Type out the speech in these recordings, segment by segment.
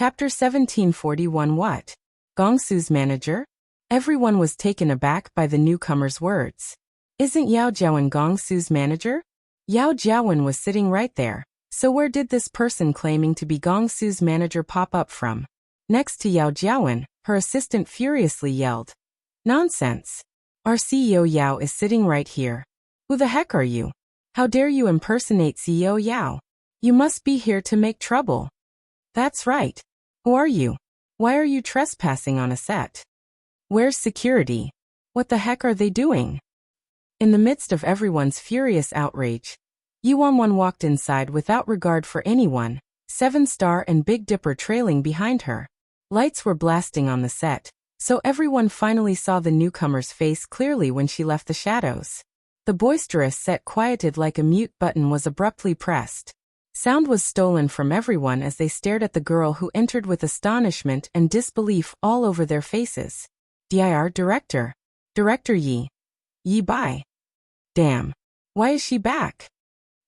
Chapter 1741. What? Gongsu's manager? Everyone was taken aback by the newcomer's words. Isn't Yao Jiawen Gongsu's manager? Yao Jiawen was sitting right there. So where did this person claiming to be Gongsu's manager pop up from? Next to Yao Jiawen, her assistant furiously yelled. Nonsense. Our CEO Yao is sitting right here. Who the heck are you? How dare you impersonate CEO Yao? You must be here to make trouble. That's right. Who are you? Why are you trespassing on a set? Where's security? What the heck are they doing? In the midst of everyone's furious outrage, Yuanwan walked inside without regard for anyone, 7-Star and Big Dipper trailing behind her. Lights were blasting on the set, so everyone finally saw the newcomer's face clearly when she left the shadows. The boisterous set quieted like a mute button was abruptly pressed. Sound was stolen from everyone as they stared at the girl who entered with astonishment and disbelief all over their faces. Dir Director. Director Yi. Yi Bai. Damn. Why is she back?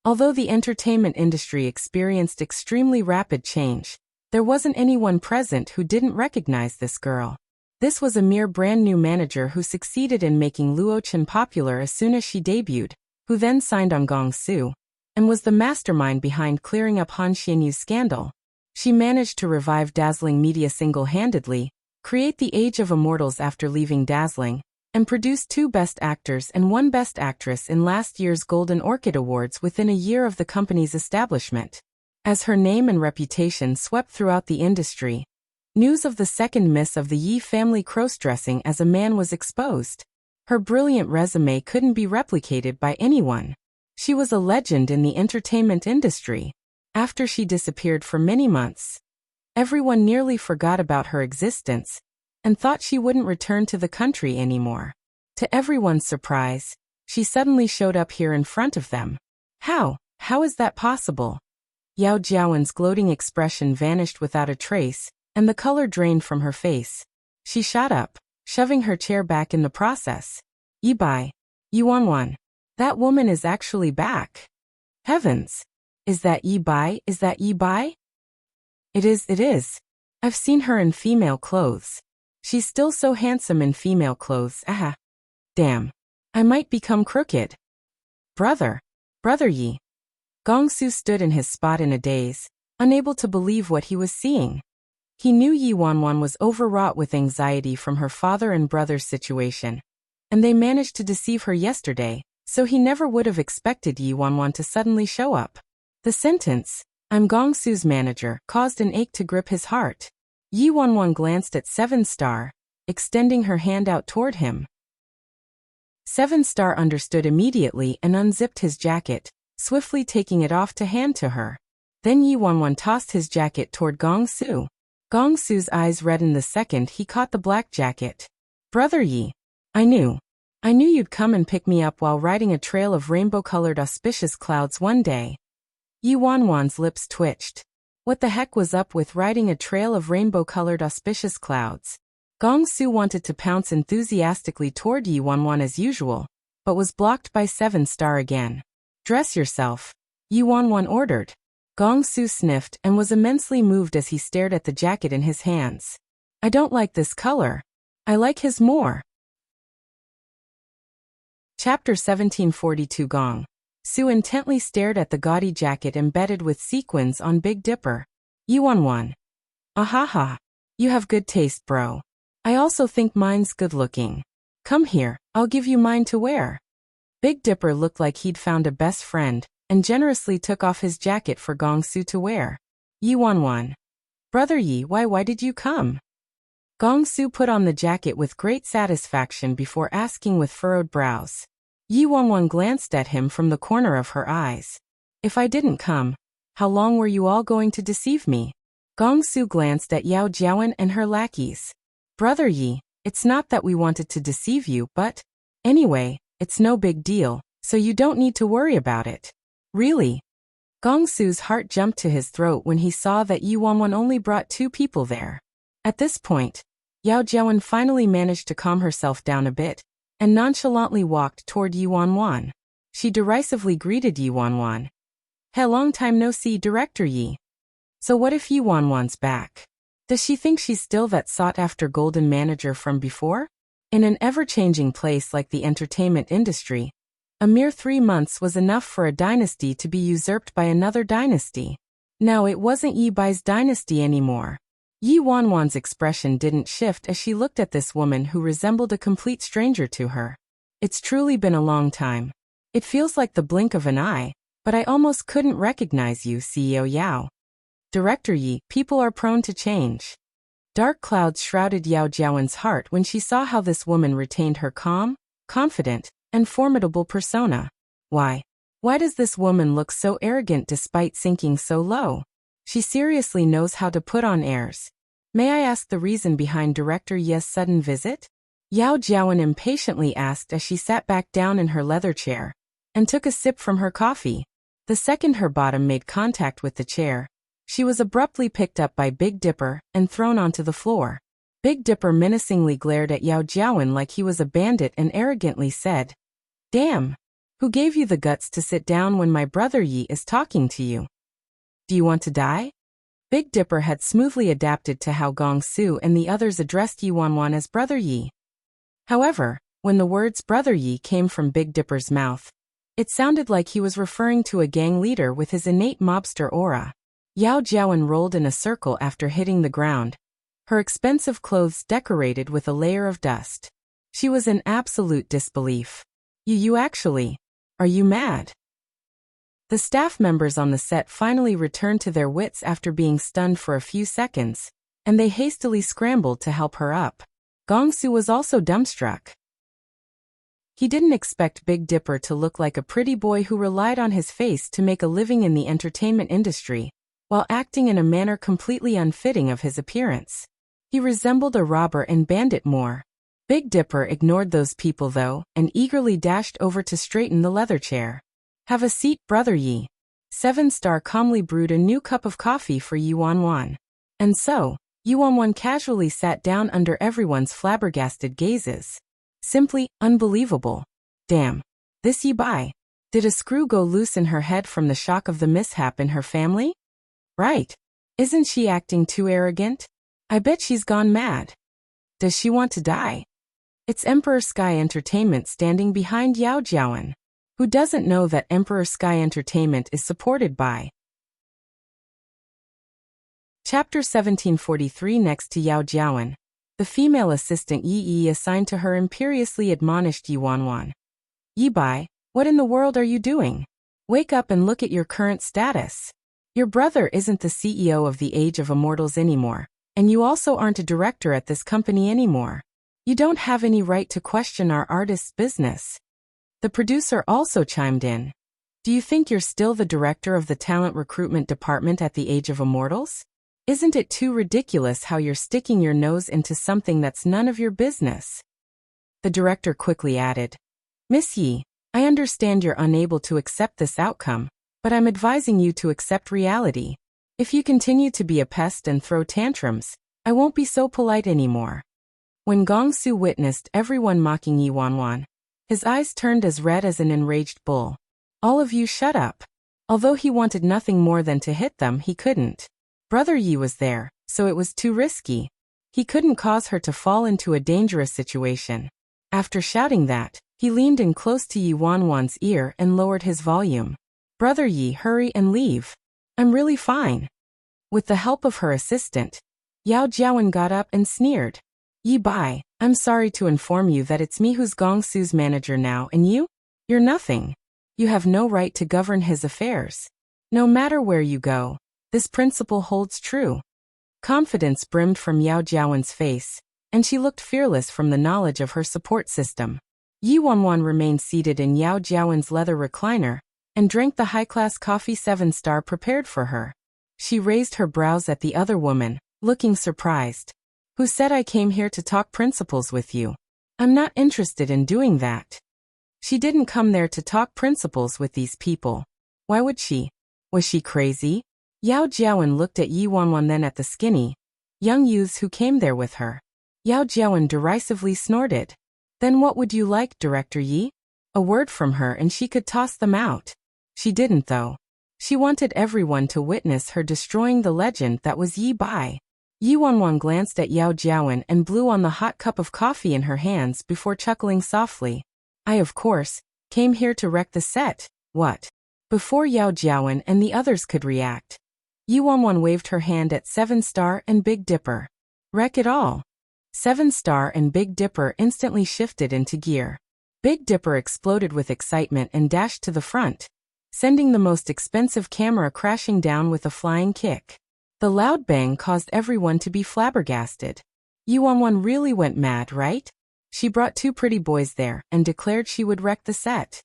Although the entertainment industry experienced extremely rapid change, there wasn't anyone present who didn't recognize this girl. This was a mere brand new manager who succeeded in making Luochen popular as soon as she debuted, who then signed on Gongsu, and was the mastermind behind clearing up Han Xianyu's scandal. She managed to revive Dazzling Media single-handedly, create the Age of Immortals after leaving Dazzling, and produce 2 Best Actors and 1 Best Actress in last year's Golden Orchid Awards within a year of the company's establishment. As her name and reputation swept throughout the industry, news of the second miss of the Yi family cross-dressing as a man was exposed. Her brilliant resume couldn't be replicated by anyone. She was a legend in the entertainment industry. After she disappeared for many months, everyone nearly forgot about her existence and thought she wouldn't return to the country anymore. To everyone's surprise, she suddenly showed up here in front of them. How is that possible? Yao Jiawen's gloating expression vanished without a trace, and the color drained from her face. She shot up, shoving her chair back in the process. Yi Bai. Yuanwan. That woman is actually back. Heavens! Is that Yi Bai? Is that Yi Bai? It is. I've seen her in female clothes. She's still so handsome in female clothes. Aha. Damn. I might become crooked. Brother Yi. Gongsu stood in his spot in a daze, unable to believe what he was seeing. He knew Yi Wanwan was overwrought with anxiety from her father and brother's situation, and they managed to deceive her yesterday, so he never would have expected Yi Wanwan to suddenly show up. The sentence, "I'm Gongsu's manager," caused an ache to grip his heart. Yi Wanwan glanced at 7-Star, extending her hand out toward him. 7-Star understood immediately and unzipped his jacket, swiftly taking it off to hand to her. Then Yi Wanwan tossed his jacket toward Gongsu. Gongsu's eyes reddened the second he caught the black jacket. Brother Yi, I knew you'd come and pick me up while riding a trail of rainbow-colored auspicious clouds one day. Yi Wanwan's lips twitched. What the heck was up with riding a trail of rainbow-colored auspicious clouds? Gongsu wanted to pounce enthusiastically toward Yi Wanwan as usual, but was blocked by 7-Star again. Dress yourself, Yi Wanwan ordered. Gongsu sniffed and was immensely moved as he stared at the jacket in his hands. I don't like this color. I like his more. Chapter 1742. Gong Su intently stared at the gaudy jacket embedded with sequins on Big Dipper. Yi Wanwan. Ahaha. You have good taste, bro. I also think mine's good looking. Come here, I'll give you mine to wear. Big Dipper looked like he'd found a best friend, and generously took off his jacket for Gongsu to wear. Yi Wanwan. Brother Yi, why did you come? Gongsu put on the jacket with great satisfaction before asking with furrowed brows. Yi Wanwan glanced at him from the corner of her eyes. If I didn't come, how long were you all going to deceive me? Gongsu glanced at Yao Jiawen and her lackeys. Brother Yi, it's not that we wanted to deceive you, but anyway, it's no big deal, so you don't need to worry about it. Really? Gongsu's heart jumped to his throat when he saw that Yi Wanwan only brought 2 people there. At this point, Yao Jiawen finally managed to calm herself down a bit, and nonchalantly walked toward Yi Wanwan. She derisively greeted Yi Wanwan. Hey, long time no see, Director Yi. So what if Yi Wanwan's back? Does she think she's still that sought-after golden manager from before? In an ever-changing place like the entertainment industry, a mere 3 months was enough for a dynasty to be usurped by another dynasty. Now it wasn't Yi Bai's dynasty anymore. Yi Wanwan's expression didn't shift as she looked at this woman who resembled a complete stranger to her. It's truly been a long time. It feels like the blink of an eye, but I almost couldn't recognize you, CEO Yao. Director Yi, people are prone to change. Dark clouds shrouded Yao Jiawen's heart when she saw how this woman retained her calm, confident, and formidable persona. Why does this woman look so arrogant despite sinking so low? She seriously knows how to put on airs. May I ask the reason behind Director Yi's sudden visit? Yao Jiawen impatiently asked as she sat back down in her leather chair and took a sip from her coffee. The second her bottom made contact with the chair, she was abruptly picked up by Big Dipper and thrown onto the floor. Big Dipper menacingly glared at Yao Jiawen like he was a bandit and arrogantly said, "Damn! Who gave you the guts to sit down when my brother Yi is talking to you? Do you want to die?" Big Dipper had smoothly adapted to how Gong Su and the others addressed Yi Wanwan as Brother Yi. However, when the words Brother Yi came from Big Dipper's mouth, it sounded like he was referring to a gang leader with his innate mobster aura. Yao Jiawen rolled in a circle after hitting the ground, her expensive clothes decorated with a layer of dust. She was in absolute disbelief. You actually, are you mad?" The staff members on the set finally returned to their wits after being stunned for a few seconds, and they hastily scrambled to help her up. Gong Su was also dumbstruck. He didn't expect Big Dipper to look like a pretty boy who relied on his face to make a living in the entertainment industry, while acting in a manner completely unfitting of his appearance. He resembled a robber and bandit more. Big Dipper ignored those people though, and eagerly dashed over to straighten the leather chair. "Have a seat, Brother Yi." 7-Star calmly brewed a new cup of coffee for Yi Wanwan. And so, Yi Wanwan casually sat down under everyone's flabbergasted gazes. Simply unbelievable. Damn. This Yi Bai. Did a screw go loose in her head from the shock of the mishap in her family? Right. Isn't she acting too arrogant? I bet she's gone mad. Does she want to die? It's Emperor Sky Entertainment standing behind Yao Jiawen. Who doesn't know that Emperor Sky Entertainment is supported by Chapter 1743. Next to Yao Jiawen, the female assistant Yi Yi assigned to her imperiously admonished Yi Wanwan. "Yi Bai, what in the world are you doing? Wake up and look at your current status. Your brother isn't the CEO of the Age of Immortals anymore, and you also aren't a director at this company anymore. You don't have any right to question our artist's business." The producer also chimed in. "Do you think you're still the director of the talent recruitment department at the Age of Immortals? Isn't it too ridiculous how you're sticking your nose into something that's none of your business?" The director quickly added, "Miss Yi, I understand you're unable to accept this outcome, but I'm advising you to accept reality. If you continue to be a pest and throw tantrums, I won't be so polite anymore." When Gong Su witnessed everyone mocking Yi Wanwan, his eyes turned as red as an enraged bull. "All of you shut up." Although he wanted nothing more than to hit them, he couldn't. Brother Yi was there, so it was too risky. He couldn't cause her to fall into a dangerous situation. After shouting that, he leaned in close to Yi Wanwan's ear and lowered his volume. "Brother Yi, hurry and leave. I'm really fine." With the help of her assistant, Yao Jiawen got up and sneered. "Yi Bai, I'm sorry to inform you that it's me who's Gong Su's manager now, and you're nothing. You have no right to govern his affairs. No matter where you go, this principle holds true." Confidence brimmed from Yao Jiawen's face, and she looked fearless from the knowledge of her support system. Yi Wanwan remained seated in Yao Jiawen's leather recliner and drank the high-class coffee 7-Star prepared for her. She raised her brows at the other woman, looking surprised. "Who said I came here to talk principles with you? I'm not interested in doing that." She didn't come there to talk principles with these people. Why would she? Was she crazy? Yao Jiawen looked at Yi Wanwan, then at the skinny, young youths who came there with her. Yao Jiawen derisively snorted. "Then what would you like, Director Yi?" A word from her and she could toss them out. She didn't though. She wanted everyone to witness her destroying the legend that was Yi Bai. Yi Wanwan glanced at Yao Jiawen and blew on the hot cup of coffee in her hands before chuckling softly. I, of course, came here to wreck the set. What? Before Yao Jiawen and the others could react, Yi Wanwan waved her hand at 7-Star and Big Dipper. Wreck it all. 7-Star and Big Dipper instantly shifted into gear. Big Dipper exploded with excitement and dashed to the front, sending the most expensive camera crashing down with a flying kick. The loud bang caused everyone to be flabbergasted. Yi Wanwan really went mad, right? She brought 2 pretty boys there and declared she would wreck the set.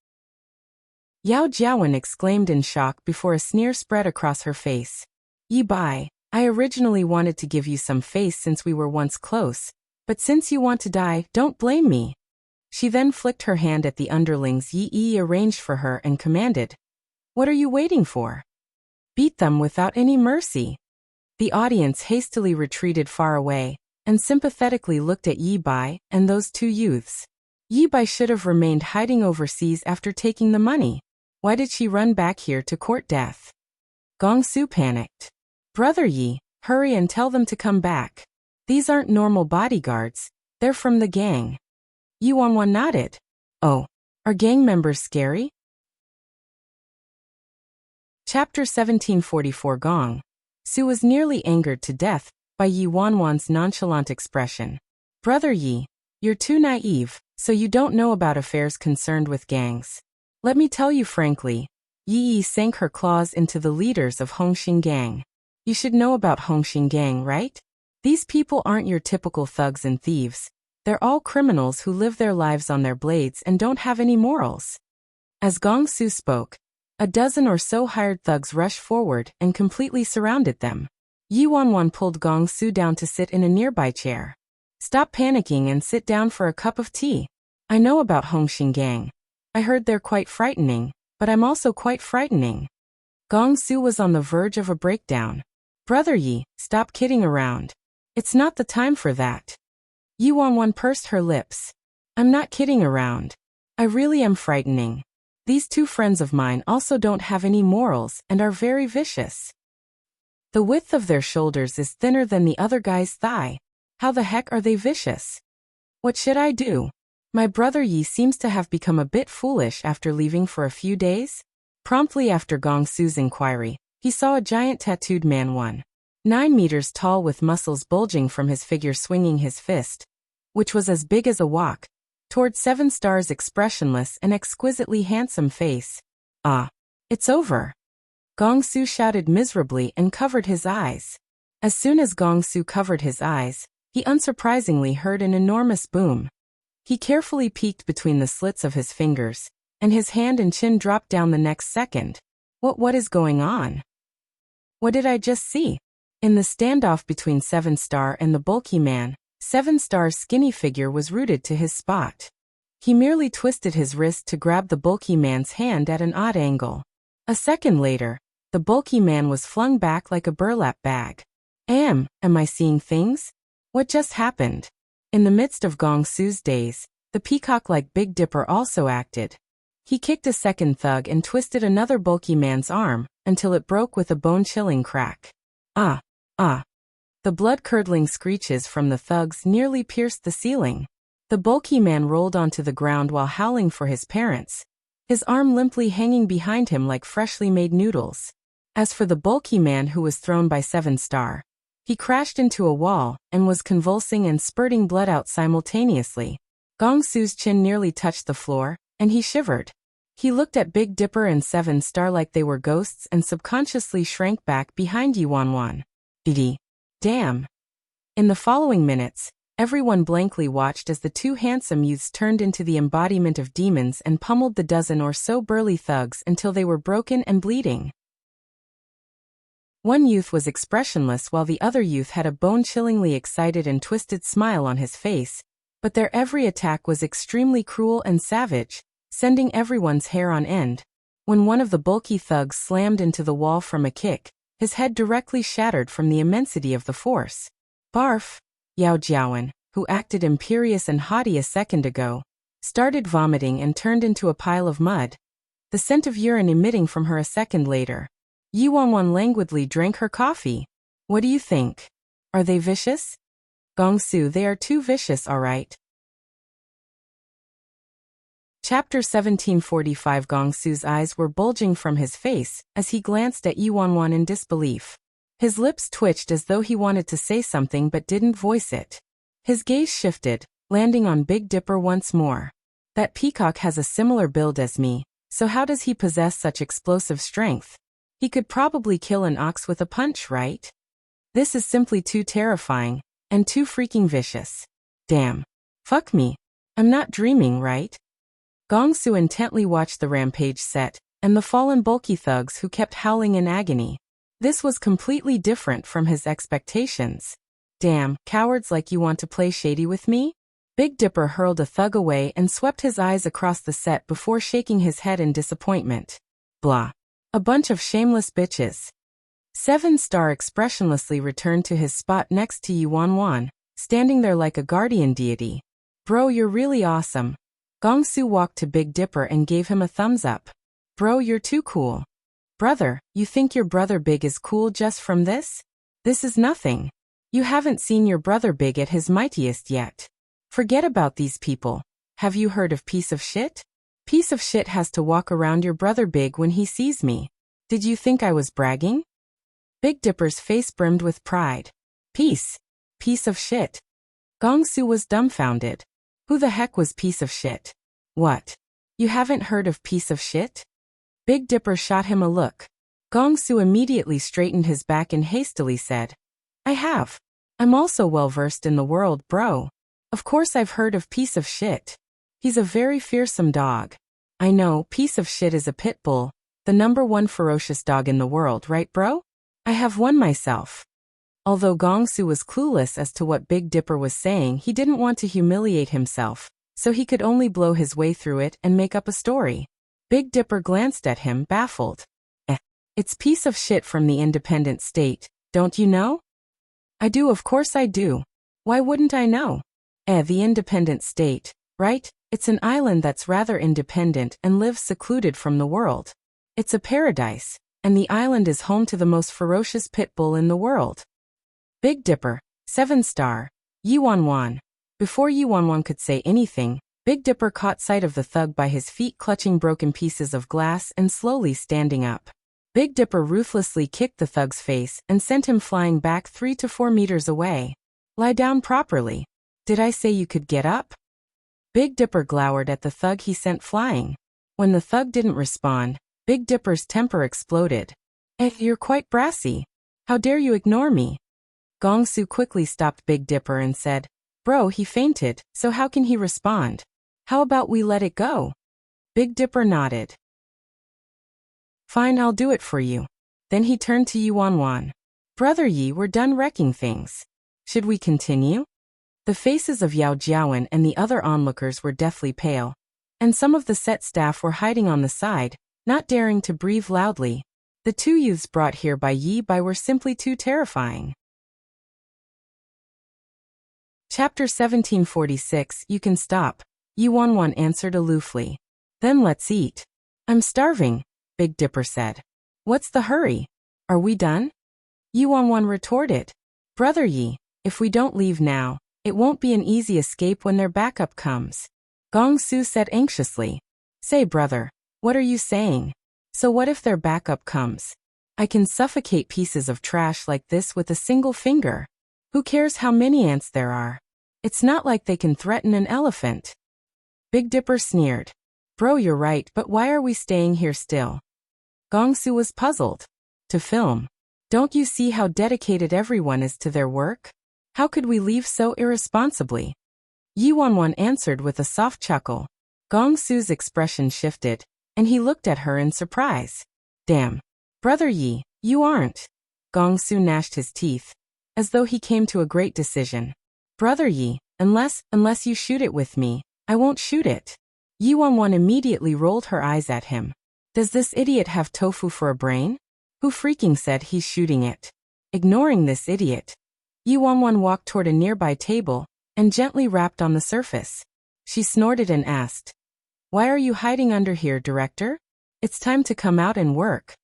Yao Jiawen exclaimed in shock before a sneer spread across her face. Yi Bai, I originally wanted to give you some face since we were once close, but since you want to die, don't blame me. She then flicked her hand at the underlings Yi arranged for her and commanded, What are you waiting for? Beat them without any mercy. The audience hastily retreated far away and sympathetically looked at Yi Bai and those 2 youths. Yi Bai should have remained hiding overseas after taking the money. Why did she run back here to court death? Gong Su panicked. Brother Yi, hurry and tell them to come back. These aren't normal bodyguards, they're from the gang. Yi Wanwan nodded. Oh, are gang members scary? Chapter 1744 Gong Su was nearly angered to death by Yi Wanwan's nonchalant expression. Brother Yi, you're too naive, so you don't know about affairs concerned with gangs. Let me tell you frankly, Yi sank her claws into the leaders of Hongxing Gang. You should know about Hongxing Gang, right? These people aren't your typical thugs and thieves. They're all criminals who live their lives on their blades and don't have any morals. As Gong Su spoke, a dozen or so hired thugs rushed forward and completely surrounded them. Yi Wanwan pulled Gong Su down to sit in a nearby chair. Stop panicking and sit down for a cup of tea. I know about Hongxing Gang. I heard they're quite frightening, but I'm also quite frightening. Gong Su was on the verge of a breakdown. Brother Yi, stop kidding around. It's not the time for that. Yi Wanwan pursed her lips. I'm not kidding around. I really am frightening. These 2 friends of mine also don't have any morals and are very vicious. The width of their shoulders is thinner than the other guy's thigh. How the heck are they vicious? What should I do? My brother Yi seems to have become a bit foolish after leaving for a few days. Promptly after Gong Su's inquiry, he saw a giant tattooed man 1.9 meters tall with muscles bulging from his figure swinging his fist, which was as big as a wok, toward 7-Star's expressionless and exquisitely handsome face. Ah, it's over. Gong Su shouted miserably and covered his eyes. As soon as Gong Su covered his eyes, he unsurprisingly heard an enormous boom. He carefully peeked between the slits of his fingers, and his hand and chin dropped down the next second. What is going on? What did I just see? In the standoff between 7-Star and the bulky man, 7-Star's skinny figure was rooted to his spot. He merely twisted his wrist to grab the bulky man's hand at an odd angle. A second later, the bulky man was flung back like a burlap bag. Am I seeing things? What just happened? In the midst of Gong Su's daze, the peacock-like Big Dipper also acted. He kicked a second thug and twisted another bulky man's arm, until it broke with a bone-chilling crack. Ah! The blood-curdling screeches from the thugs nearly pierced the ceiling. The bulky man rolled onto the ground while howling for his parents, his arm limply hanging behind him like freshly made noodles. As for the bulky man who was thrown by 7-Star, he crashed into a wall and was convulsing and spurting blood out simultaneously. Gong Su's chin nearly touched the floor, and he shivered. He looked at Big Dipper and 7-Star like they were ghosts and subconsciously shrank back behind Yi Wanwan. Damn. In the following minutes, everyone blankly watched as the 2 handsome youths turned into the embodiment of demons and pummeled the dozen or so burly thugs until they were broken and bleeding. One youth was expressionless while the other youth had a bone-chillingly excited and twisted smile on his face, but their every attack was extremely cruel and savage, sending everyone's hair on end. When one of the bulky thugs slammed into the wall from a kick, his head directly shattered from the immensity of the force. Barf! Yao Jiawen, who acted imperious and haughty a second ago, started vomiting and turned into a pile of mud, the scent of urine emitting from her a second later. Yi Wanwan languidly drank her coffee. What do you think? Are they vicious? Gongsu, they are too vicious, alright. Chapter 1745. Gongsu's eyes were bulging from his face as he glanced at Yuanwan in disbelief. His lips twitched as though he wanted to say something but didn't voice it. His gaze shifted, landing on Big Dipper once more. That peacock has a similar build as me, so how does he possess such explosive strength? He could probably kill an ox with a punch, right? This is simply too terrifying, and too freaking vicious. Damn. Fuck me. I'm not dreaming, right? Gongsu intently watched the rampage set, and the fallen bulky thugs who kept howling in agony. This was completely different from his expectations. Damn, cowards like you want to play shady with me? Big Dipper hurled a thug away and swept his eyes across the set before shaking his head in disappointment. Blah. A bunch of shameless bitches. 7-star expressionlessly returned to his spot next to Yuanwan, standing there like a guardian deity. Bro, you're really awesome. Gongsu walked to Big Dipper and gave him a thumbs up. Bro, you're too cool. Brother, you think your brother Big is cool just from this? This is nothing. You haven't seen your brother Big at his mightiest yet. Forget about these people. Have you heard of piece of shit? Piece of shit has to walk around your brother Big when he sees me. Did you think I was bragging? Big Dipper's face brimmed with pride. Piece of shit. Gongsu was dumbfounded. Who the heck was piece of shit? What? You haven't heard of piece of shit? Big Dipper shot him a look. Gongsu immediately straightened his back and hastily said, I have. I'm also well versed in the world, bro. Of course I've heard of piece of shit. He's a very fearsome dog. I know, piece of shit is a pit bull, the #1 ferocious dog in the world, right bro? I have one myself. Although Gongsu was clueless as to what Big Dipper was saying, he didn't want to humiliate himself, so he could only blow his way through it and make up a story. Big Dipper glanced at him, baffled. It's piece of shit from the independent state, don't you know? I do, of course I do. Why wouldn't I know? The independent state, right? It's an island that's rather independent and lives secluded from the world. It's a paradise, and the island is home to the most ferocious pit bull in the world. Big Dipper, 7-star, Yuanwan. Before Yuanwan could say anything, Big Dipper caught sight of the thug by his feet clutching broken pieces of glass and slowly standing up. Big Dipper ruthlessly kicked the thug's face and sent him flying back 3 to 4 meters away. Lie down properly. Did I say you could get up? Big Dipper glowered at the thug he sent flying. When the thug didn't respond, Big Dipper's temper exploded. You're quite brassy. How dare you ignore me? Gongsu quickly stopped Big Dipper and said, Bro, he fainted, so how can he respond? How about we let it go? Big Dipper nodded. Fine, I'll do it for you. Then he turned to Yuanwan. Brother Yi, we're done wrecking things. Should we continue? The faces of Yao Jiawen and the other onlookers were deathly pale, and some of the set staff were hiding on the side, not daring to breathe loudly. The 2 youths brought here by Yi Bai were simply too terrifying. Chapter 1746. You can stop, Yuanwan answered aloofly. Then let's eat. I'm starving, Big Dipper said. What's the hurry? Are we done? Yuanwan retorted. Brother Yi, if we don't leave now, it won't be an easy escape when their backup comes. Gongsu said anxiously. Say brother, what are you saying? So what if their backup comes? I can suffocate pieces of trash like this with a single finger. Who cares how many ants there are? It's not like they can threaten an elephant. Big Dipper sneered. Bro, you're right, but why are we staying here still? Gongsu was puzzled. To film. Don't you see how dedicated everyone is to their work? How could we leave so irresponsibly? Yuanwan answered with a soft chuckle. Gongsu's expression shifted, and he looked at her in surprise. Damn. Brother Yi, you aren't. Gongsu gnashed his teeth, as though he came to a great decision. Brother Yi, unless you shoot it with me, I won't shoot it. Yuanwan immediately rolled her eyes at him. Does this idiot have tofu for a brain? Who freaking said he's shooting it? Ignoring this idiot, Yuanwan walked toward a nearby table and gently rapped on the surface. She snorted and asked, Why are you hiding under here, Director? It's time to come out and work.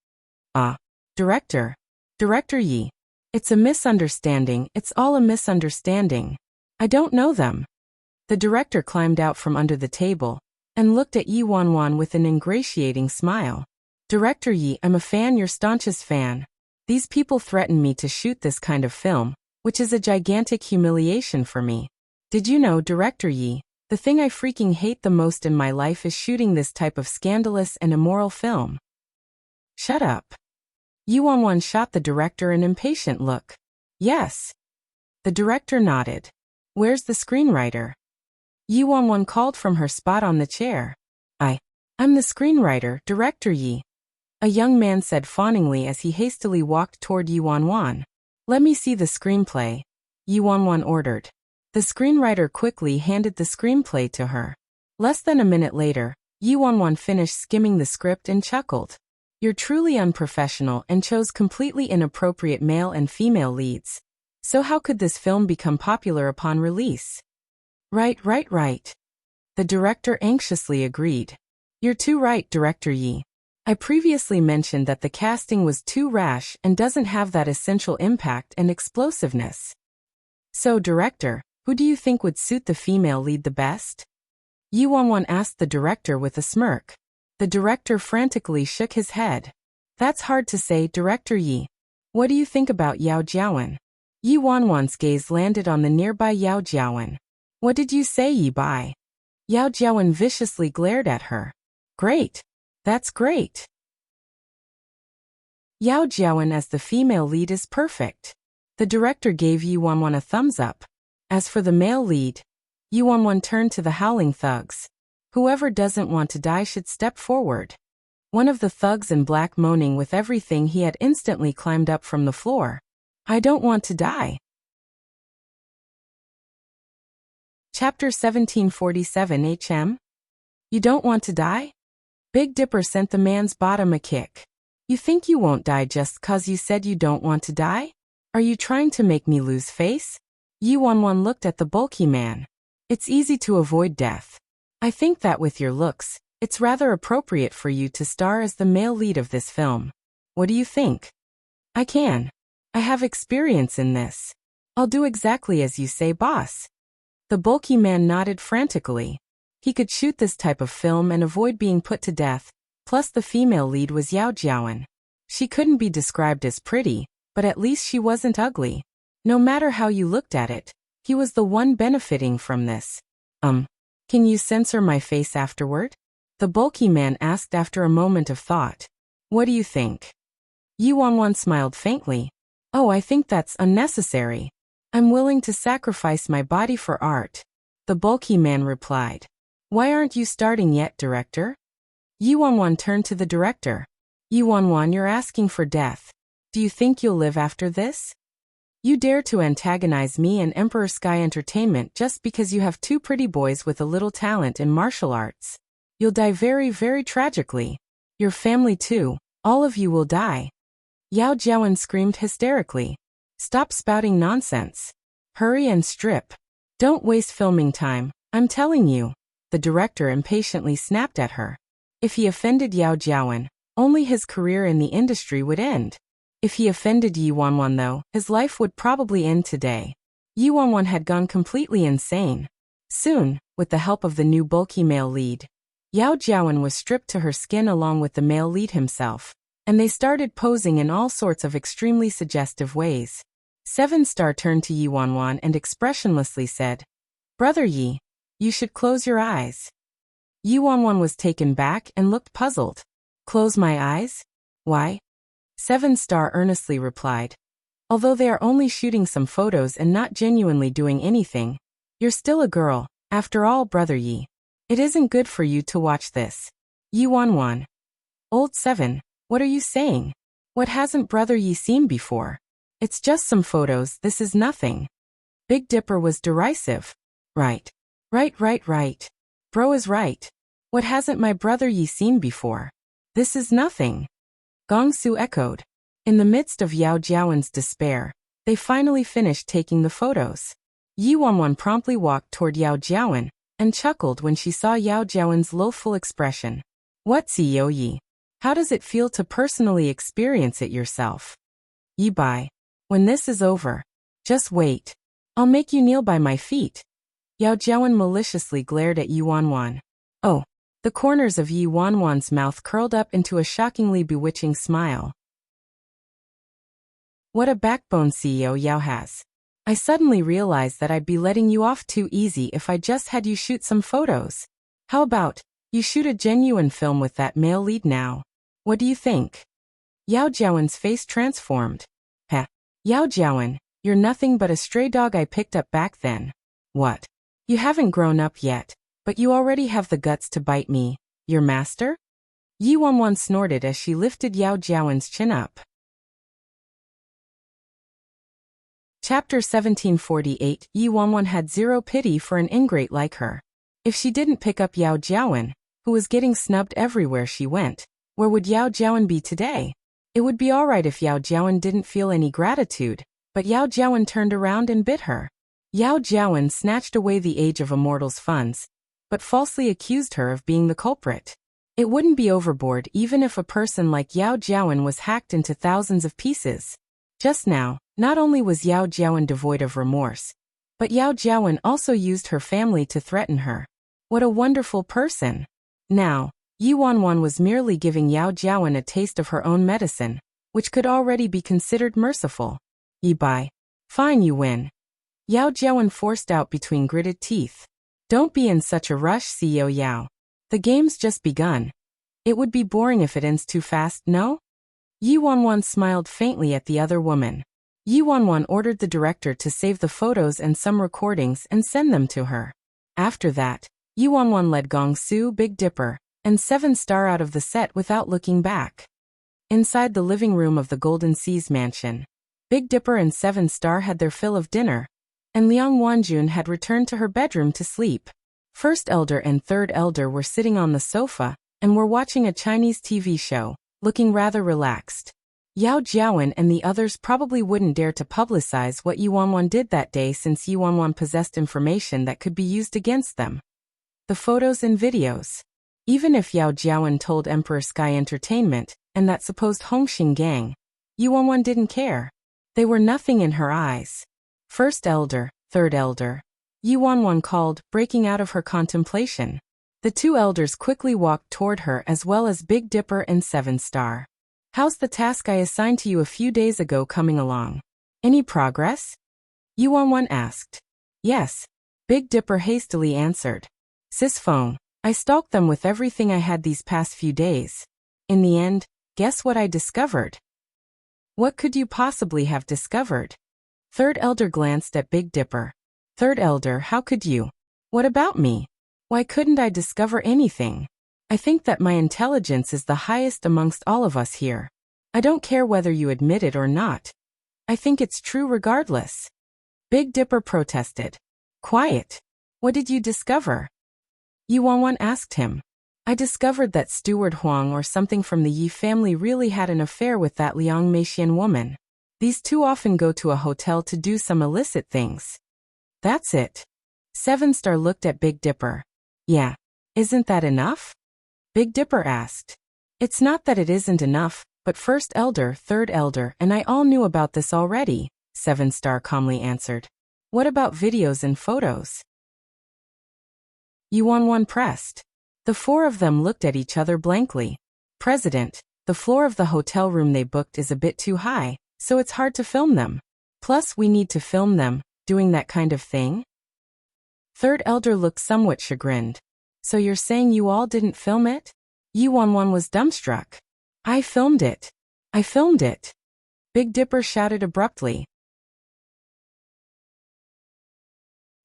Director. Director Yi. It's a misunderstanding, it's all a misunderstanding. I don't know them. The director climbed out from under the table and looked at Yi Wanwan with an ingratiating smile. Director Yi, I'm a fan, your staunchest fan. These people threatened me to shoot this kind of film, which is a gigantic humiliation for me. Did you know, Director Yi, the thing I freaking hate the most in my life is shooting this type of scandalous and immoral film. Shut up. Yi Wanwan shot the director an impatient look. Yes. The director nodded. Where's the screenwriter? Yi Wanwan called from her spot on the chair. I'm the screenwriter, Director Yi. A young man said fawningly as he hastily walked toward Yi Wanwan. Let me see the screenplay, Yi Wanwan ordered. The screenwriter quickly handed the screenplay to her. Less than a minute later, Yi Wanwan finished skimming the script and chuckled. You're truly unprofessional and chose completely inappropriate male and female leads. So how could this film become popular upon release? Right. The director anxiously agreed. You're too right, Director Yi. I previously mentioned that the casting was too rash and doesn't have that essential impact and explosiveness. So, Director, who do you think would suit the female lead the best? Yi Wanwan asked the director with a smirk. The director frantically shook his head. That's hard to say, Director Yi. What do you think about Yao Jiawen? Yi Wanwan's gaze landed on the nearby Yao Jiawen. What did you say, Yi Bai? Yao Jiawen viciously glared at her. Great. That's great. Yao Jiawen as the female lead is perfect. The director gave Yi Wanwan a thumbs up. As for the male lead, Yi Wanwan turned to the howling thugs. Whoever doesn't want to die should step forward. One of the thugs in black, moaning with everything he had, instantly climbed up from the floor. I don't want to die. Chapter 1747 HM? You don't want to die? Big Dipper sent the man's bottom a kick. You think you won't die just 'cause you said you don't want to die? Are you trying to make me lose face? Yi Wanwan looked at the bulky man. It's easy to avoid death. I think that with your looks, it's rather appropriate for you to star as the male lead of this film. What do you think? I can. I have experience in this. I'll do exactly as you say, boss. The bulky man nodded frantically. He could shoot this type of film and avoid being put to death, plus the female lead was Yao Jiawen. She couldn't be described as pretty, but at least she wasn't ugly. No matter how you looked at it, he was the one benefiting from this. Can you censor my face afterward? The bulky man asked after a moment of thought. What do you think? Yi Wanwan smiled faintly. Oh, I think that's unnecessary. I'm willing to sacrifice my body for art. The bulky man replied. Why aren't you starting yet, Director? Yi Wanwan turned to the director. Yi Wanwan, you're asking for death. Do you think you'll live after this? You dare to antagonize me and Emperor Sky Entertainment just because you have two pretty boys with a little talent in martial arts. You'll die very, very tragically. Your family too, all of you will die. Yao Jiawen screamed hysterically. Stop spouting nonsense. Hurry and strip. Don't waste filming time, I'm telling you. The director impatiently snapped at her. If he offended Yao Jiawen, only his career in the industry would end. If he offended Yi Wanwan though, his life would probably end today. Yi Wanwan had gone completely insane. Soon, with the help of the new bulky male lead, Yao Jiawen was stripped to her skin along with the male lead himself, and they started posing in all sorts of extremely suggestive ways. 7-Star turned to Yi Wanwan and expressionlessly said, Brother Yi, you should close your eyes. Yi Wanwan was taken back and looked puzzled. Close my eyes? Why? 7-Star earnestly replied. Although they are only shooting some photos and not genuinely doing anything, you're still a girl, after all, Brother Yi. It isn't good for you to watch this. Yi Wanwan. Old 7, what are you saying? What hasn't Brother Yi seen before? It's just some photos, this is nothing. Big Dipper was derisive. Right. Bro is right. What hasn't my Brother Yi seen before? This is nothing. Gongsu echoed. In the midst of Yao Jiawen's despair, they finally finished taking the photos. Yi Wanwan promptly walked toward Yao Jiawen and chuckled when she saw Yao Jiawen's loathful expression. What's Yo Yi? How does it feel to personally experience it yourself? Yi Bai. When this is over. Just wait. I'll make you kneel by my feet. Yao Jiawen maliciously glared at Yi Wanwan. Oh. The corners of Yi Wanwan's mouth curled up into a shockingly bewitching smile. What a backbone CEO Yao has. I suddenly realized that I'd be letting you off too easy if I just had you shoot some photos. How about, you shoot a genuine film with that male lead now? What do you think? Yao Jiawen's face transformed. Heh. Yao Jiawen, you're nothing but a stray dog I picked up back then. What? You haven't grown up yet, but you already have the guts to bite me, your master? Yi Wanwan snorted as she lifted Yao Jiawen's chin up. Chapter 1748. Yi Wanwan had zero pity for an ingrate like her. If she didn't pick up Yao Jiawen, who was getting snubbed everywhere she went, where would Yao Jiawen be today? It would be alright if Yao Jiawen didn't feel any gratitude, but Yao Jiawen turned around and bit her. Yao Jiawen snatched away the Age of Immortals funds, but falsely accused her of being the culprit. It wouldn't be overboard even if a person like Yao Jiawen was hacked into thousands of pieces. Just now, not only was Yao Jiawen devoid of remorse, but Yao Jiawen also used her family to threaten her. What a wonderful person! Now, Yi Wanwan was merely giving Yao Jiawen a taste of her own medicine, which could already be considered merciful. Yi bai. Fine, you win. Yao Jiawen forced out between gritted teeth. Don't be in such a rush, CEO Yao. The game's just begun. It would be boring if it ends too fast, no? Yi Wanwan smiled faintly at the other woman. Yi Wanwan ordered the director to save the photos and some recordings and send them to her. After that, Yi Wanwan led Gong Su, Big Dipper, and 7 Star out of the set without looking back. Inside the living room of the Golden Seas mansion, Big Dipper and 7 Star had their fill of dinner, and Liang Wanjun had returned to her bedroom to sleep. First Elder and Third Elder were sitting on the sofa and were watching a Chinese TV show, looking rather relaxed. Yao Jiawen and the others probably wouldn't dare to publicize what Yi Wanwan did that day since Yi Wanwan possessed information that could be used against them. The photos and videos. Even if Yao Jiawen told Emperor Sky Entertainment and that supposed Hongxing gang, Yi Wanwan didn't care. They were nothing in her eyes. First Elder, Third Elder. Yi Wanwan called, breaking out of her contemplation. The 2 elders quickly walked toward her as well as Big Dipper and 7 Star. How's the task I assigned to you a few days ago coming along? Any progress? Yi Wanwan asked. Yes. Big Dipper hastily answered. Sis Feng, I stalked them with everything I had these past few days. In the end, guess what I discovered? What could you possibly have discovered? Third Elder glanced at Big Dipper. Third Elder, how could you? What about me? Why couldn't I discover anything? I think that my intelligence is the highest amongst all of us here. I don't care whether you admit it or not. I think it's true regardless. Big Dipper protested. Quiet. What did you discover? Yi Wanwan asked him. I discovered that Steward Huang or something from the Yi family really had an affair with that Liang Meixian woman. These 2 often go to a hotel to do some illicit things. That's it. 7 Star looked at Big Dipper. Yeah. Isn't that enough? Big Dipper asked. It's not that it isn't enough, but First Elder, Third Elder, and I all knew about this already, 7 Star calmly answered. What about videos and photos? Yi Wanwan pressed. The 4 of them looked at each other blankly. President, the floor of the hotel room they booked is a bit too high, so it's hard to film them. Plus we need to film them, doing that kind of thing? Third Elder looked somewhat chagrined. So you're saying you all didn't film it? Yi Wanwan was dumbstruck. I filmed it. I filmed it. Big Dipper shouted abruptly.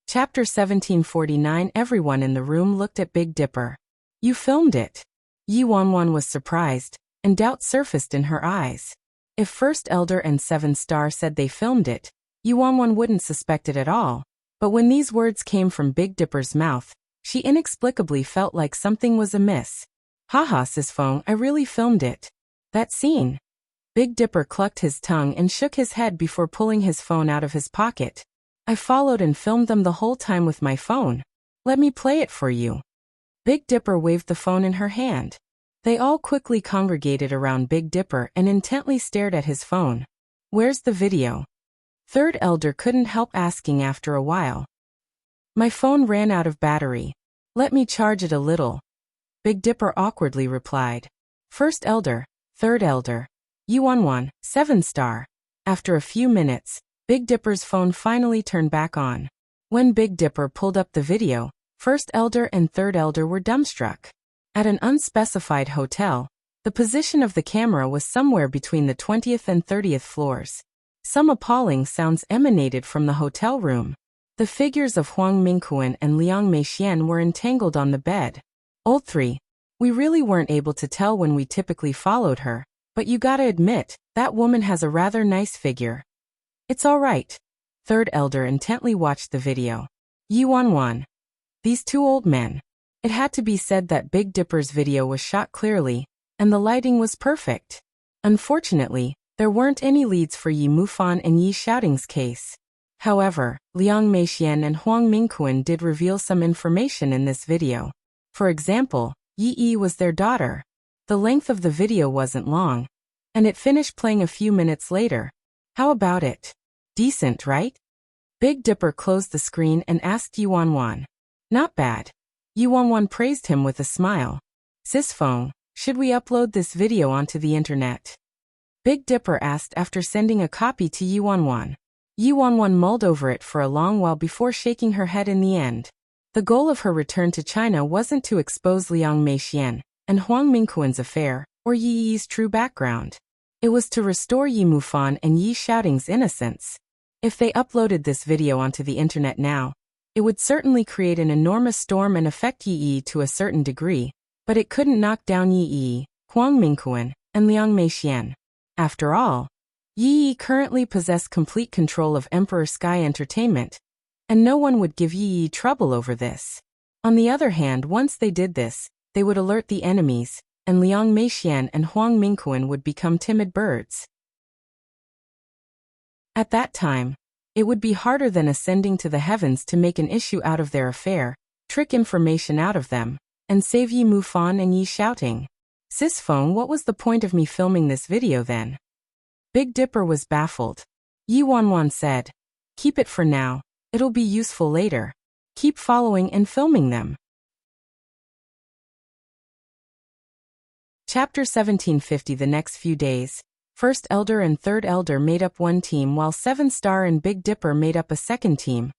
Chapter 1749. Everyone in the room looked at Big Dipper. You filmed it. Yi Wanwan was surprised, and doubt surfaced in her eyes. If First Elder and 7 Star said they filmed it, Yi Wanwan wouldn't suspect it at all. But when these words came from Big Dipper's mouth, she inexplicably felt like something was amiss. Haha, Sis Feng, I really filmed it. That scene. Big Dipper clucked his tongue and shook his head before pulling his phone out of his pocket. I followed and filmed them the whole time with my phone. Let me play it for you. Big Dipper waved the phone in her hand. They all quickly congregated around Big Dipper and intently stared at his phone. Where's the video? Third elder couldn't help asking after a while. My phone ran out of battery. Let me charge it a little. Big Dipper awkwardly replied. First elder, third elder. Yuanwan, 7-star. After a few minutes, Big Dipper's phone finally turned back on. When Big Dipper pulled up the video, first elder and third elder were dumbstruck. At an unspecified hotel, the position of the camera was somewhere between the 20th and 30th floors. Some appalling sounds emanated from the hotel room. The figures of Huang Mingquan and Liang Meixian were entangled on the bed. Old 3. We really weren't able to tell when we typically followed her, but you gotta admit, that woman has a rather nice figure. It's all right. Third elder intently watched the video. Yuanwan. These two old men. It had to be said that Big Dipper's video was shot clearly, and the lighting was perfect. Unfortunately, there weren't any leads for Yi Mufan and Yi Xiaoting's case. However, Liang Meixian and Huang Mingquan did reveal some information in this video. For example, Yi Yi was their daughter. The length of the video wasn't long, and it finished playing a few minutes later. How about it? Decent, right? Big Dipper closed the screen and asked Yuanwan. Not bad. Yuanwan praised him with a smile. Sis Feng, should we upload this video onto the internet? Big Dipper asked after sending a copy to Yuanwan. Yuanwan mulled over it for a long while before shaking her head in the end. The goal of her return to China wasn't to expose Liang Meixian and Huang Mingquan's affair, or Yi Yi's true background. It was to restore Yi Mufan and Yi Xiaoting's innocence. If they uploaded this video onto the internet now, it would certainly create an enormous storm and affect Yi Yi to a certain degree, but it couldn't knock down Yi Yi, Huang Mingquan, and Liang Meixian. After all, Yi Yi currently possessed complete control of Emperor Sky Entertainment, and no one would give Yi Yi trouble over this. On the other hand, once they did this, they would alert the enemies, and Liang Meixian and Huang Mingquan would become timid birds. At that time, it would be harder than ascending to the heavens to make an issue out of their affair, trick information out of them, and save Yi Mufan and Yi Xiaoting. Sis Feng, what was the point of me filming this video then? Big Dipper was baffled. Yuanwan said, keep it for now, it'll be useful later. Keep following and filming them. Chapter 1750. The next few days, First Elder and Third Elder made up one team while 7-star and Big Dipper made up a second team,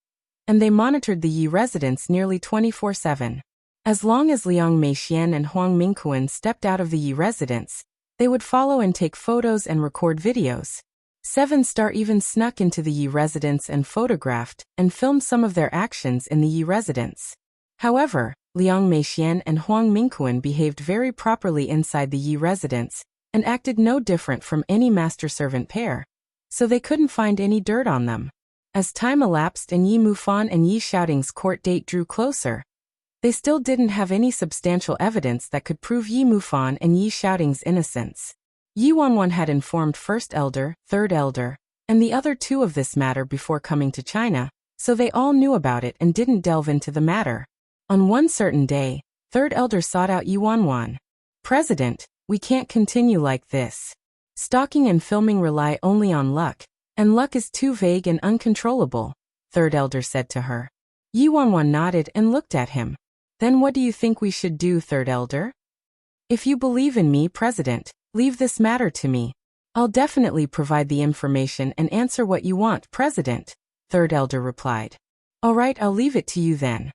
and they monitored the Yi residence nearly 24/7. As long as Liang Meixian and Huang Mingquan stepped out of the Yi residence, they would follow and take photos and record videos. 7-star even snuck into the Yi residence and photographed and filmed some of their actions in the Yi residence. However, Liang Meixian and Huang Mingquan behaved very properly inside the Yi residence and acted no different from any master-servant pair, so they couldn't find any dirt on them. As time elapsed and Yi Mufan and Yi Xiaoting's court date drew closer, they still didn't have any substantial evidence that could prove Yi Mufan and Yi Xiaoting's innocence. Yuanwan had informed First Elder, Third Elder, and the other two of this matter before coming to China, so they all knew about it and didn't delve into the matter. On one certain day, Third Elder sought out Yuanwan. President, we can't continue like this. Stalking and filming rely only on luck, and luck is too vague and uncontrollable, Third Elder said to her. Yuanwan nodded and looked at him. Then what do you think we should do, Third Elder? If you believe in me, President, leave this matter to me. I'll definitely provide the information and answer what you want, President, Third Elder replied. All right, I'll leave it to you then.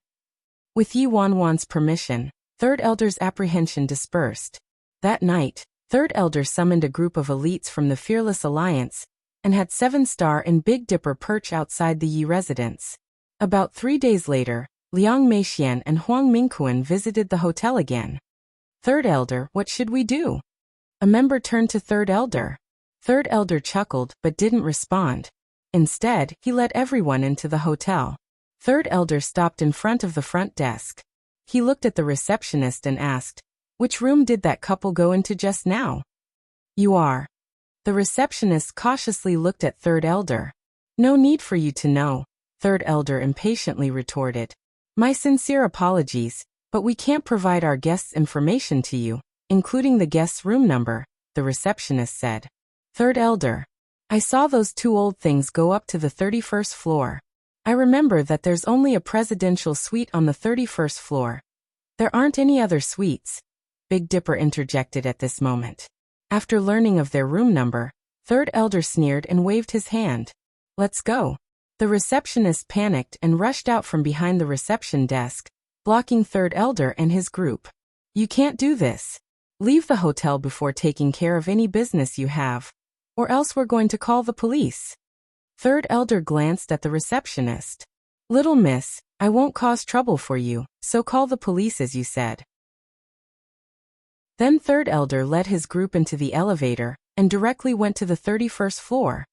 With Yuanwan's permission, Third Elder's apprehension dispersed. That night, Third Elder summoned a group of elites from the Fearless Alliance and had 7-star and Big Dipper perch outside the Yi residence. About 3 days later, Liang Meixian and Huang Mingquan visited the hotel again. Third Elder, what should we do? A member turned to Third Elder. Third Elder chuckled but didn't respond. Instead, he let everyone into the hotel. Third Elder stopped in front of the front desk. He looked at the receptionist and asked, which room did that couple go into just now? You are. The receptionist cautiously looked at Third Elder. No need for you to know, Third Elder impatiently retorted. My sincere apologies, but we can't provide our guests' information to you, including the guest's room number, the receptionist said. Third Elder. I saw those two old things go up to the 31st floor. I remember that there's only a presidential suite on the 31st floor. There aren't any other suites, Big Dipper interjected at this moment. After learning of their room number, Third Elder sneered and waved his hand. Let's go. The receptionist panicked and rushed out from behind the reception desk, blocking Third Elder and his group. You can't do this. Leave the hotel before taking care of any business you have, or else we're going to call the police. Third Elder glanced at the receptionist. Little miss, I won't cause trouble for you, so call the police as you said. Then Third Elder led his group into the elevator and directly went to the 31st floor.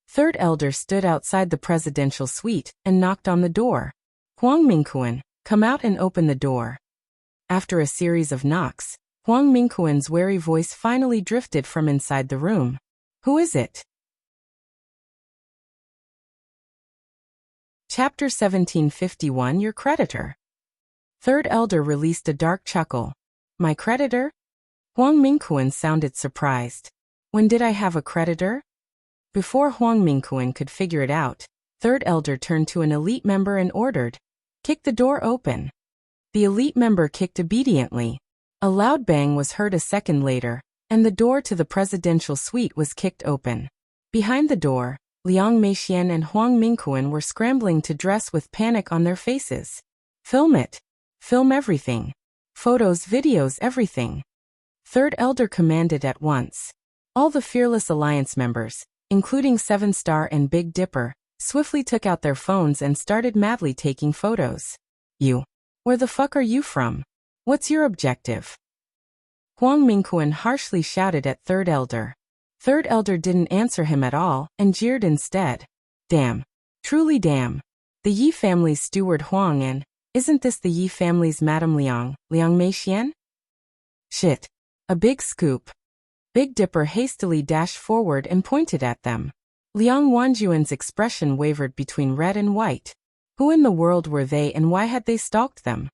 Third Elder stood outside the presidential suite and knocked on the door. Huang Mingquan, come out and open the door. After a series of knocks, Huang Mingquan's wary voice finally drifted from inside the room. Who is it? Chapter 1751 Your creditor. Third Elder released a dark chuckle. My creditor? Huang Mingquan sounded surprised. When did I have a creditor? Before Huang Mingquan could figure it out, Third Elder turned to an elite member and ordered, kick the door open. The elite member kicked obediently. A loud bang was heard a second later, and the door to the presidential suite was kicked open. Behind the door, Liang Meixian and Huang Mingquan were scrambling to dress with panic on their faces. Film it. Film everything. Photos, videos, everything. Third Elder commanded at once. All the Fearless Alliance members, including Seven Star and Big Dipper, swiftly took out their phones and started madly taking photos. You. Where the fuck are you from? What's your objective? Huang Mingquan harshly shouted at Third Elder. Third Elder didn't answer him at all and jeered instead. Damn. Truly damn. The Yi family's steward Huang and, isn't this the Yi family's Madame Liang Meixian? Shit. A big scoop. Big Dipper hastily dashed forward and pointed at them. Liang Wanjuan's expression wavered between red and white. Who in the world were they and why had they stalked them?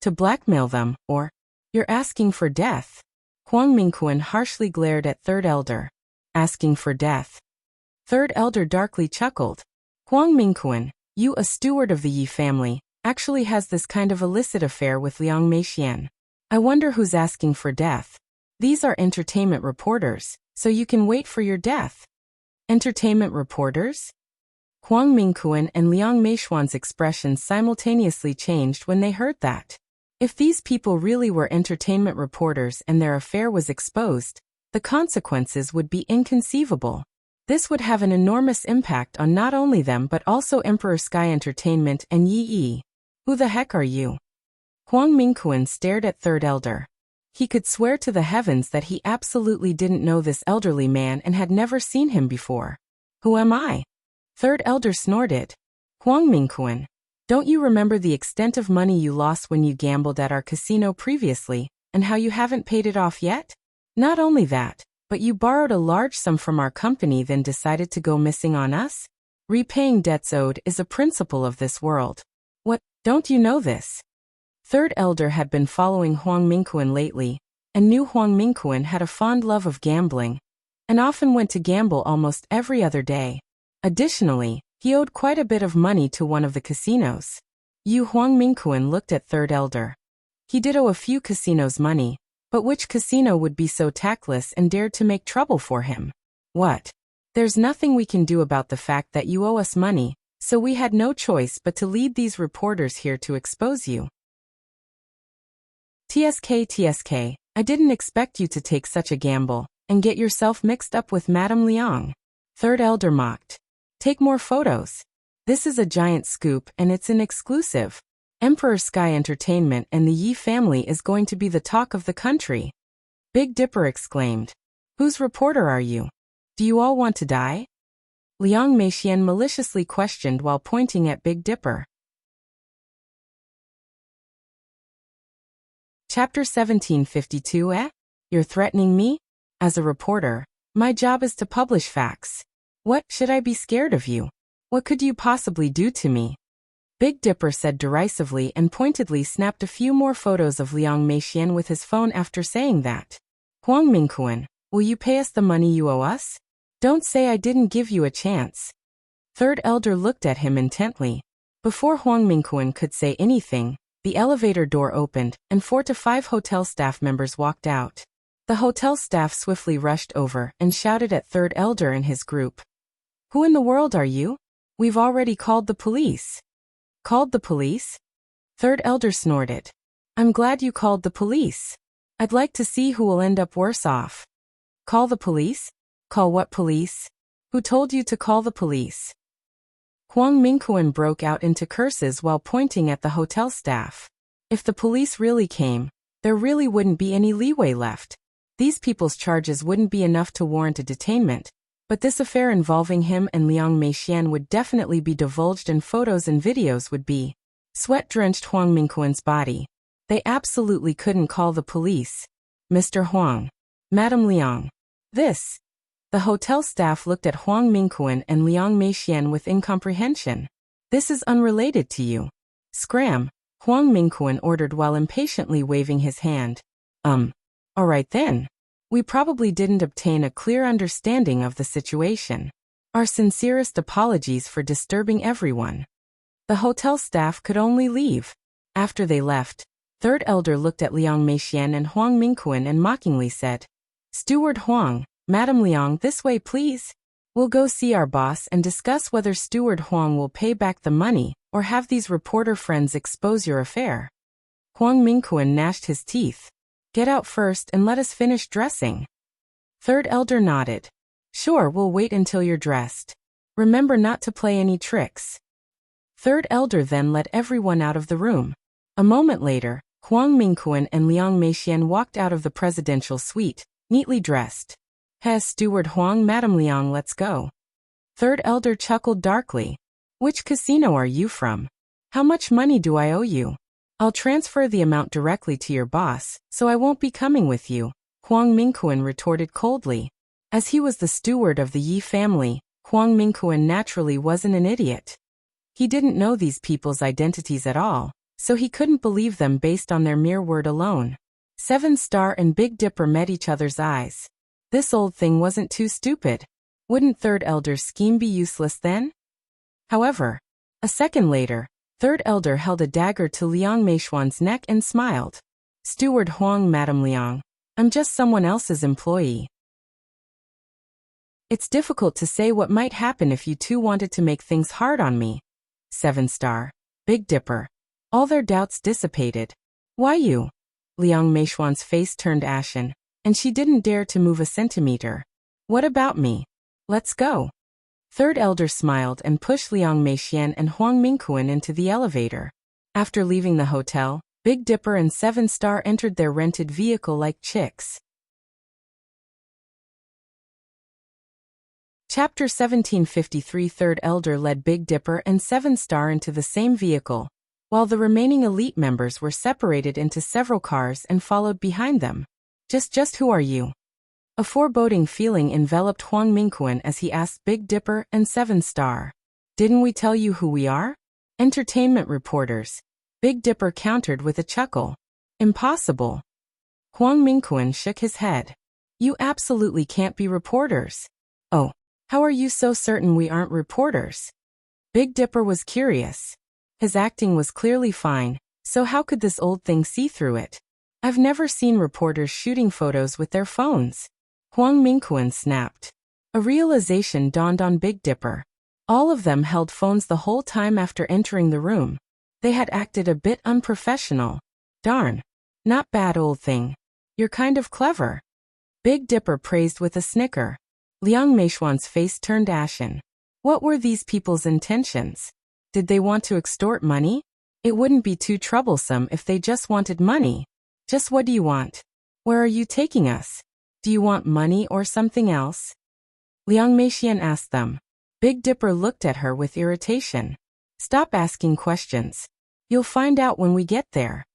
To blackmail them, or, you're asking for death? Huang Mingquan harshly glared at Third Elder. Asking for death. Third Elder darkly chuckled. Huang Mingquan, you a steward of the Yi family, actually has this kind of illicit affair with Liang Meixian. I wonder who's asking for death. These are entertainment reporters, so you can wait for your death. Entertainment reporters? Huang Mingquan and Liang Meixian's expressions simultaneously changed when they heard that. If these people really were entertainment reporters and their affair was exposed, the consequences would be inconceivable. This would have an enormous impact on not only them but also Emperor Sky Entertainment and Yi Yi. Who the heck are you? Huang Mingquan stared at Third Elder. He could swear to the heavens that he absolutely didn't know this elderly man and had never seen him before. Who am I? Third Elder snorted. Huang Mingquan, don't you remember the extent of money you lost when you gambled at our casino previously, and how you haven't paid it off yet? Not only that, but you borrowed a large sum from our company then decided to go missing on us? Repaying debts owed is a principle of this world. What, don't you know this? Third Elder had been following Huang Mingquan lately, and knew Huang Mingquan had a fond love of gambling, and often went to gamble almost every other day. Additionally, he owed quite a bit of money to one of the casinos. Huang Mingquan looked at Third Elder. He did owe a few casinos money, but which casino would be so tactless and dared to make trouble for him? What? There's nothing we can do about the fact that you owe us money, so we had no choice but to lead these reporters here to expose you. TSK, I didn't expect you to take such a gamble and get yourself mixed up with Madame Liang. Third Elder mocked. Take more photos. This is a giant scoop and it's an exclusive. Emperor Sky Entertainment and the Yi family is going to be the talk of the country. Big Dipper exclaimed. Whose reporter are you? Do you all want to die? Liang Meixian maliciously questioned while pointing at Big Dipper. Chapter 1752 You're threatening me? As a reporter, my job is to publish facts. What, should I be scared of you? What could you possibly do to me? Big Dipper said derisively and pointedly snapped a few more photos of Liang Meixian with his phone after saying that. Huang Mingquan, will you pay us the money you owe us? Don't say I didn't give you a chance. Third elder looked at him intently. Before Huang Mingquan could say anything, the elevator door opened, and 4 to 5 hotel staff members walked out. The hotel staff swiftly rushed over and shouted at Third Elder and his group. Who in the world are you? We've already called the police. Called the police? Third Elder snorted. I'm glad you called the police. I'd like to see who will end up worse off. Call the police? Call what police? Who told you to call the police? Huang Mingquan broke out into curses while pointing at the hotel staff. If the police really came, there really wouldn't be any leeway left. These people's charges wouldn't be enough to warrant a detainment, but this affair involving him and Liang Meixian would definitely be divulged and photos and videos would be. Sweat drenched Huang Mingquan's body. They absolutely couldn't call the police. Mr. Huang. Madam Liang. This. The hotel staff looked at Huang Mingquan and Liang Meixian with incomprehension. This is unrelated to you. Scram, Huang Mingquan ordered while impatiently waving his hand. All right then. We probably didn't obtain a clear understanding of the situation. Our sincerest apologies for disturbing everyone. The hotel staff could only leave. After they left, Third Elder looked at Liang Meixian and Huang Mingquan and mockingly said, Steward Huang, Madam Liang, this way please. We'll go see our boss and discuss whether Steward Huang will pay back the money or have these reporter friends expose your affair. Huang Mingquan gnashed his teeth. Get out first and let us finish dressing. Third Elder nodded. Sure, we'll wait until you're dressed. Remember not to play any tricks. Third Elder then led everyone out of the room. A moment later, Huang Mingquan and Liang Meixian walked out of the presidential suite, neatly dressed. Steward Huang, Madam Liang, let's go. Third Elder chuckled darkly. Which casino are you from? How much money do I owe you? I'll transfer the amount directly to your boss, so I won't be coming with you, Huang Mingquan retorted coldly. As he was the steward of the Yi family, Huang Mingquan naturally wasn't an idiot. He didn't know these people's identities at all, so he couldn't believe them based on their mere word alone. 7 Star and Big Dipper met each other's eyes. This old thing wasn't too stupid. Wouldn't Third Elder's scheme be useless then? However, a second later, Third Elder held a dagger to Liang Meixian's neck and smiled. Steward Huang, Madam Liang, I'm just someone else's employee. It's difficult to say what might happen if you two wanted to make things hard on me. 7 Star, Big Dipper. All their doubts dissipated. Why you? Liang Meixian's face turned ashen, and she didn't dare to move a centimeter. What about me? Let's go. Third Elder smiled and pushed Liang Meixian and Huang Mingquan into the elevator. After leaving the hotel, Big Dipper and 7 Star entered their rented vehicle like chicks. Chapter 1753. Third Elder led Big Dipper and 7 Star into the same vehicle, while the remaining elite members were separated into several cars and followed behind them. Just who are you? A foreboding feeling enveloped Huang Mingquan as he asked Big Dipper and 7 Star. Didn't we tell you who we are? Entertainment reporters. Big Dipper countered with a chuckle. Impossible. Huang Mingquan shook his head. You absolutely can't be reporters. Oh, how are you so certain we aren't reporters? Big Dipper was curious. His acting was clearly fine, so how could this old thing see through it? I've never seen reporters shooting photos with their phones. Huang Mingquan snapped. A realization dawned on Big Dipper. All of them held phones the whole time after entering the room. They had acted a bit unprofessional. Darn. Not bad, old thing. You're kind of clever. Big Dipper praised with a snicker. Liang Meixian's face turned ashen. What were these people's intentions? Did they want to extort money? It wouldn't be too troublesome if they just wanted money. Just what do you want? Where are you taking us? Do you want money or something else? Liang Meixian asked them. Big Dipper looked at her with irritation. Stop asking questions. You'll find out when we get there.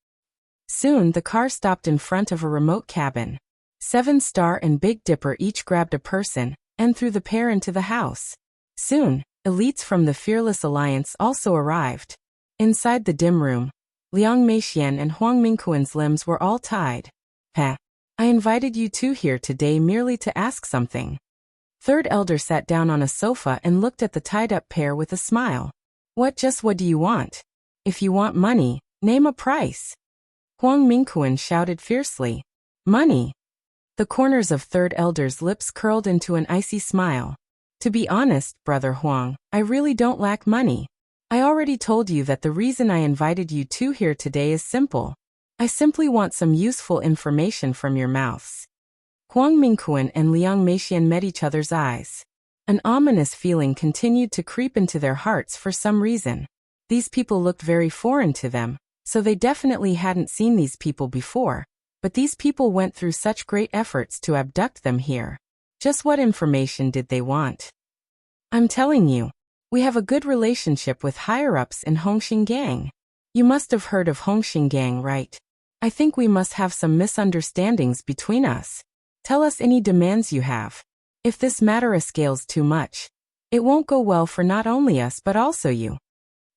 Soon the car stopped in front of a remote cabin. 7 Star and Big Dipper each grabbed a person and threw the pair into the house. Soon, elites from the Fearless Alliance also arrived. Inside the dim room, Liang Meixian and Huang Mingquan's limbs were all tied. I invited you two here today merely to ask something. Third elder sat down on a sofa and looked at the tied-up pair with a smile. What do you want? If you want money, name a price. Huang Mingquan shouted fiercely. Money. The corners of third elder's lips curled into an icy smile. To be honest, Brother Huang, I really don't lack money. I already told you that the reason I invited you two here today is simple. I simply want some useful information from your mouths. Huang Mingquan and Liang Meixian met each other's eyes. An ominous feeling continued to creep into their hearts for some reason. These people looked very foreign to them, so they definitely hadn't seen these people before, but these people went through such great efforts to abduct them here. Just what information did they want? I'm telling you, we have a good relationship with higher-ups in Hongxing Gang. You must have heard of Hongxing Gang, right? I think we must have some misunderstandings between us. Tell us any demands you have. If this matter scales too much, it won't go well for not only us but also you.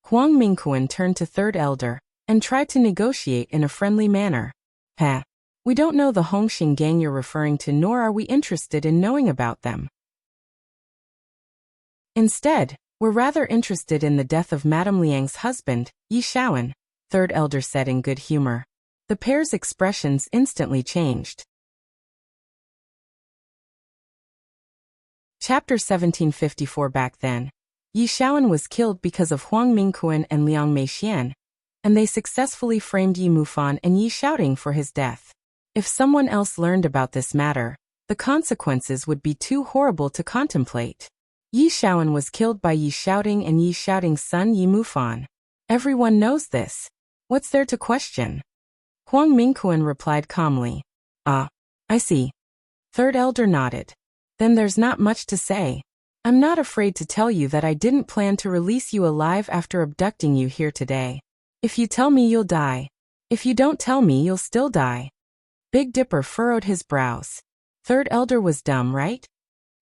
Huang Mingquan turned to third elder and tried to negotiate in a friendly manner. We don't know the Hongxing Gang you're referring to, nor are we interested in knowing about them. Instead, we're rather interested in the death of Madame Liang's husband, Yi Shaoan, third elder said in good humor. The pair's expressions instantly changed. Chapter 1754. Back then, Yi Shaoan was killed because of Huang Mingquan and Liang Meixian, and they successfully framed Yi Mufan and Yi Shouting for his death. If someone else learned about this matter, the consequences would be too horrible to contemplate. Yi Shaoan was killed by Yi Shouting and Yi Shouting's son Yi Mufan. Everyone knows this. What's there to question? Huang Mingquan replied calmly. I see. Third elder nodded. Then there's not much to say. I'm not afraid to tell you that I didn't plan to release you alive after abducting you here today. If you tell me, you'll die. If you don't tell me, you'll still die. Big Dipper furrowed his brows. Third elder was dumb, right?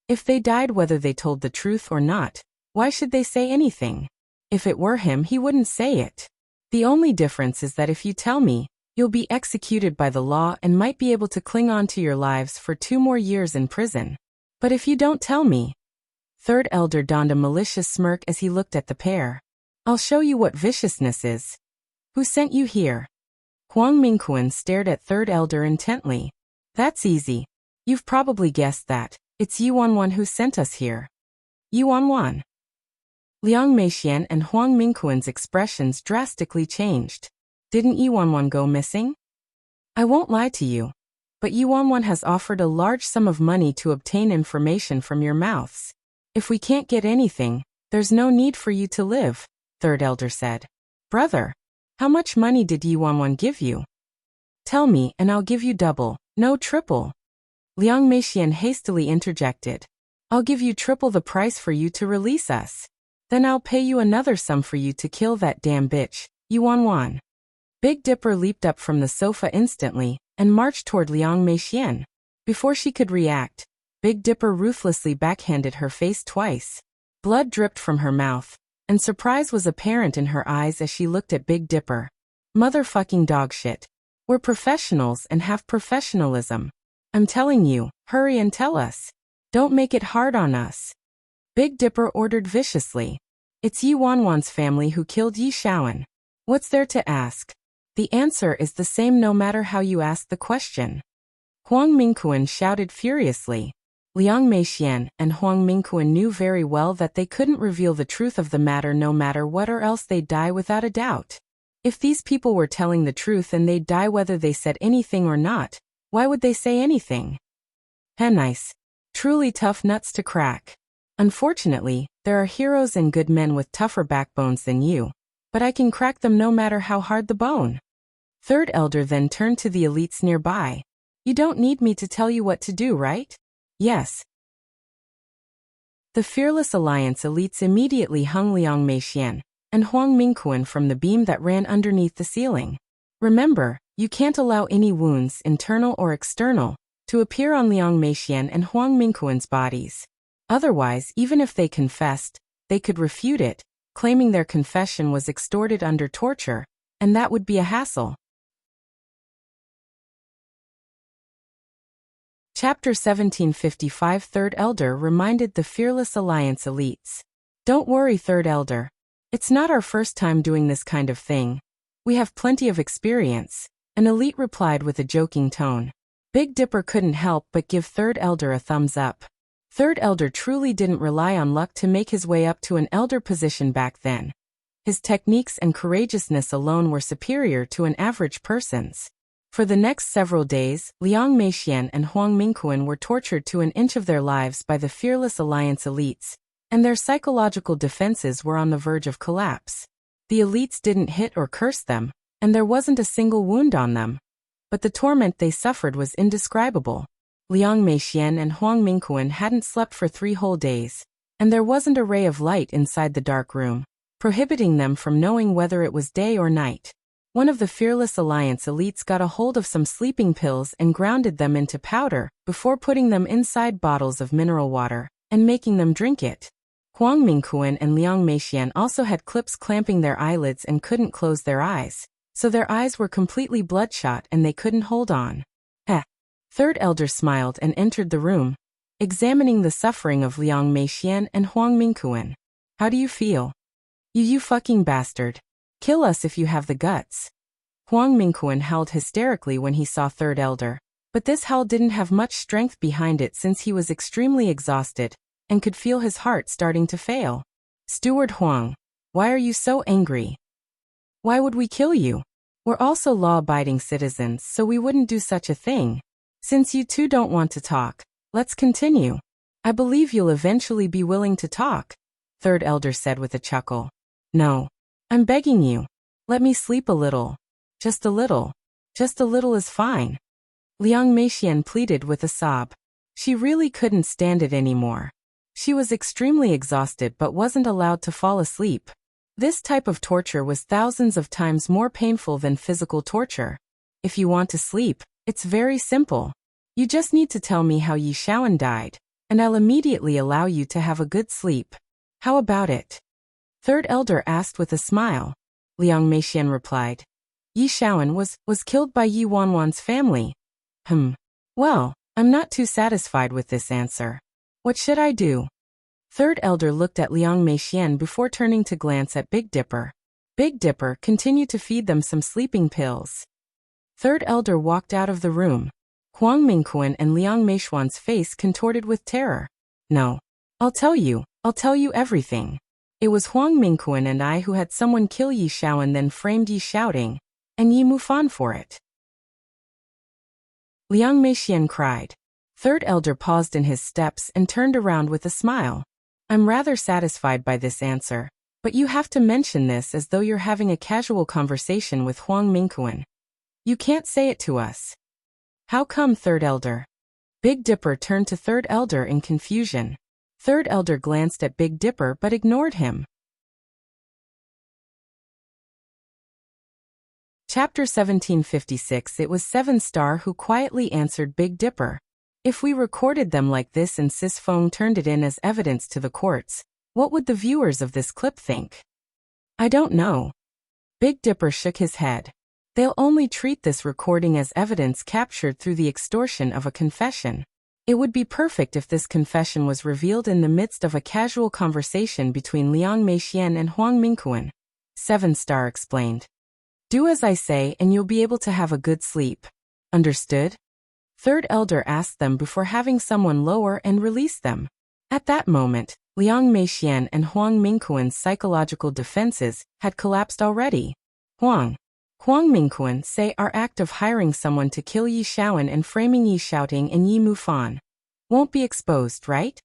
If they died whether they told the truth or not, why should they say anything? If it were him, he wouldn't say it. The only difference is that if you tell me, you'll be executed by the law and might be able to cling on to your lives for 2 more years in prison. But if you don't tell me... Third elder donned a malicious smirk as he looked at the pair. I'll show you what viciousness is. Who sent you here? Huang Mingquan stared at third elder intently. That's easy. You've probably guessed that. It's Yi Wanwan who sent us here. Yi Wanwan. Liang Meixian and Huang Mingquan's expressions drastically changed. Didn't Yi Wanwan go missing? I won't lie to you, but Yi Wanwan has offered a large sum of money to obtain information from your mouths. If we can't get anything, there's no need for you to live, third elder said. Brother, how much money did Yi Wanwan give you? Tell me and I'll give you double, no triple. Liang Meixian hastily interjected. I'll give you triple the price for you to release us. Then I'll pay you another sum for you to kill that damn bitch, Yi Wanwan. Big Dipper leaped up from the sofa instantly and marched toward Liang Meixian. Before she could react, Big Dipper ruthlessly backhanded her face twice. Blood dripped from her mouth, and surprise was apparent in her eyes as she looked at Big Dipper. Motherfucking dogshit. We're professionals and have professionalism. I'm telling you, hurry and tell us. Don't make it hard on us. Big Dipper ordered viciously. It's Yi Wanwan's family who killed Yi Shaoan. What's there to ask? The answer is the same no matter how you ask the question. Huang Mingquan shouted furiously. Liang Meixian and Huang Mingquan knew very well that they couldn't reveal the truth of the matter no matter what, or else they'd die without a doubt. If these people were telling the truth and they'd die whether they said anything or not, why would they say anything? Nice. Truly tough nuts to crack. Unfortunately, there are heroes and good men with tougher backbones than you, but I can crack them no matter how hard the bone. Third elder then turned to the elites nearby. You don't need me to tell you what to do, right? Yes. The Fearless Alliance elites immediately hung Liang Meixian and Huang Mingquan from the beam that ran underneath the ceiling. Remember, you can't allow any wounds, internal or external, to appear on Liang Meixian and Huang Mingquan's bodies. Otherwise, even if they confessed, they could refute it, claiming their confession was extorted under torture, and that would be a hassle. Chapter 1755 Third Elder reminded the Fearless Alliance elites. Don't worry, Third Elder. It's not our first time doing this kind of thing. We have plenty of experience, an elite replied with a joking tone. Big Dipper couldn't help but give Third Elder a thumbs up. Third Elder truly didn't rely on luck to make his way up to an elder position back then. His techniques and courageousness alone were superior to an average person's. For the next several days, Liang Meixian and Huang Mingquan were tortured to an inch of their lives by the Fearless Alliance elites, and their psychological defenses were on the verge of collapse. The elites didn't hit or curse them, and there wasn't a single wound on them. But the torment they suffered was indescribable. Liang Meixian and Huang Mingquan hadn't slept for 3 whole days, and there wasn't a ray of light inside the dark room, prohibiting them from knowing whether it was day or night. One of the Fearless Alliance elites got a hold of some sleeping pills and grounded them into powder before putting them inside bottles of mineral water and making them drink it. Huang Mingquan and Liang Meixian also had clips clamping their eyelids and couldn't close their eyes, so their eyes were completely bloodshot and they couldn't hold on. Third Elder smiled and entered the room, examining the suffering of Liang Meixian and Huang Mingquan. How do you feel? You fucking bastard. Kill us if you have the guts. Huang Mingquan howled hysterically when he saw Third Elder, but this howl didn't have much strength behind it since he was extremely exhausted and could feel his heart starting to fail. Steward Huang, why are you so angry? Why would we kill you? We're also law-abiding citizens, so we wouldn't do such a thing. Since you two don't want to talk, let's continue. I believe you'll eventually be willing to talk, Third Elder said with a chuckle. No. I'm begging you. Let me sleep a little. Just a little. Just a little is fine. Liang Meixian pleaded with a sob. She really couldn't stand it anymore. She was extremely exhausted but wasn't allowed to fall asleep. This type of torture was thousands of times more painful than physical torture. If you want to sleep, it's very simple. You just need to tell me how Yi Shaoan died, and I'll immediately allow you to have a good sleep. How about it? Third Elder asked with a smile. Liang Meixian replied. Yi Shaoan was killed by Yi Wanwan's family. Well, I'm not too satisfied with this answer. What should I do? Third Elder looked at Liang Meixian before turning to glance at Big Dipper. Big Dipper continued to feed them some sleeping pills. Third Elder walked out of the room. Huang Mingquan and Liang Meixian's face contorted with terror. No. I'll tell you everything. It was Huang Mingquan and I who had someone kill Yi Shaoan then framed Yi Shouting, and Yi Mufan for it. Liang Meixian cried. Third Elder paused in his steps and turned around with a smile. I'm rather satisfied by this answer, but you have to mention this as though you're having a casual conversation with Huang Mingquan. You can't say it to us. How come, Third Elder? Big Dipper turned to Third Elder in confusion. Third Elder glanced at Big Dipper but ignored him. Chapter 1756 It was 7-Star who quietly answered Big Dipper. If we recorded them like this and Sis Feng turned it in as evidence to the courts, what would the viewers of this clip think? I don't know. Big Dipper shook his head. They'll only treat this recording as evidence captured through the extortion of a confession. It would be perfect if this confession was revealed in the midst of a casual conversation between Liang Meixian and Huang Mingquan. 7-Star explained. Do as I say and you'll be able to have a good sleep. Understood? Third Elder asked them before having someone lower and release them. At that moment, Liang Meixian and Huang Mingquan's psychological defenses had collapsed already. Huang Mingquan say our act of hiring someone to kill Yi Shaoan and framing Yi Shouting and Yi Mufan won't be exposed, right?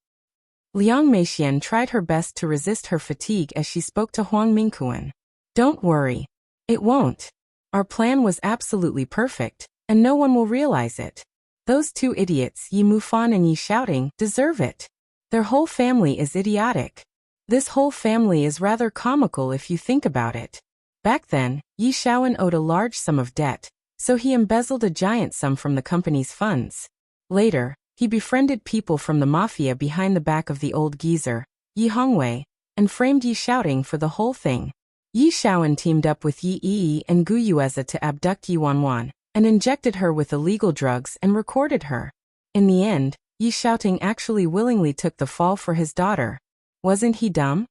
Liang Meixian tried her best to resist her fatigue as she spoke to Huang Mingquan. Don't worry. It won't. Our plan was absolutely perfect, and no one will realize it. Those two idiots, Yi Mufan and Yi Shouting, deserve it. Their whole family is idiotic. This whole family is rather comical if you think about it. Back then, Yi Shaoan owed a large sum of debt, so he embezzled a giant sum from the company's funds. Later, he befriended people from the mafia behind the back of the old geezer, Yi Hongwei, and framed Yi Shouting for the whole thing. Yi Shaoan teamed up with Yi Yi and Gu Yueza to abduct Yi Wanwan, and injected her with illegal drugs and recorded her. In the end, Yi Shouting actually willingly took the fall for his daughter. Wasn't he dumb?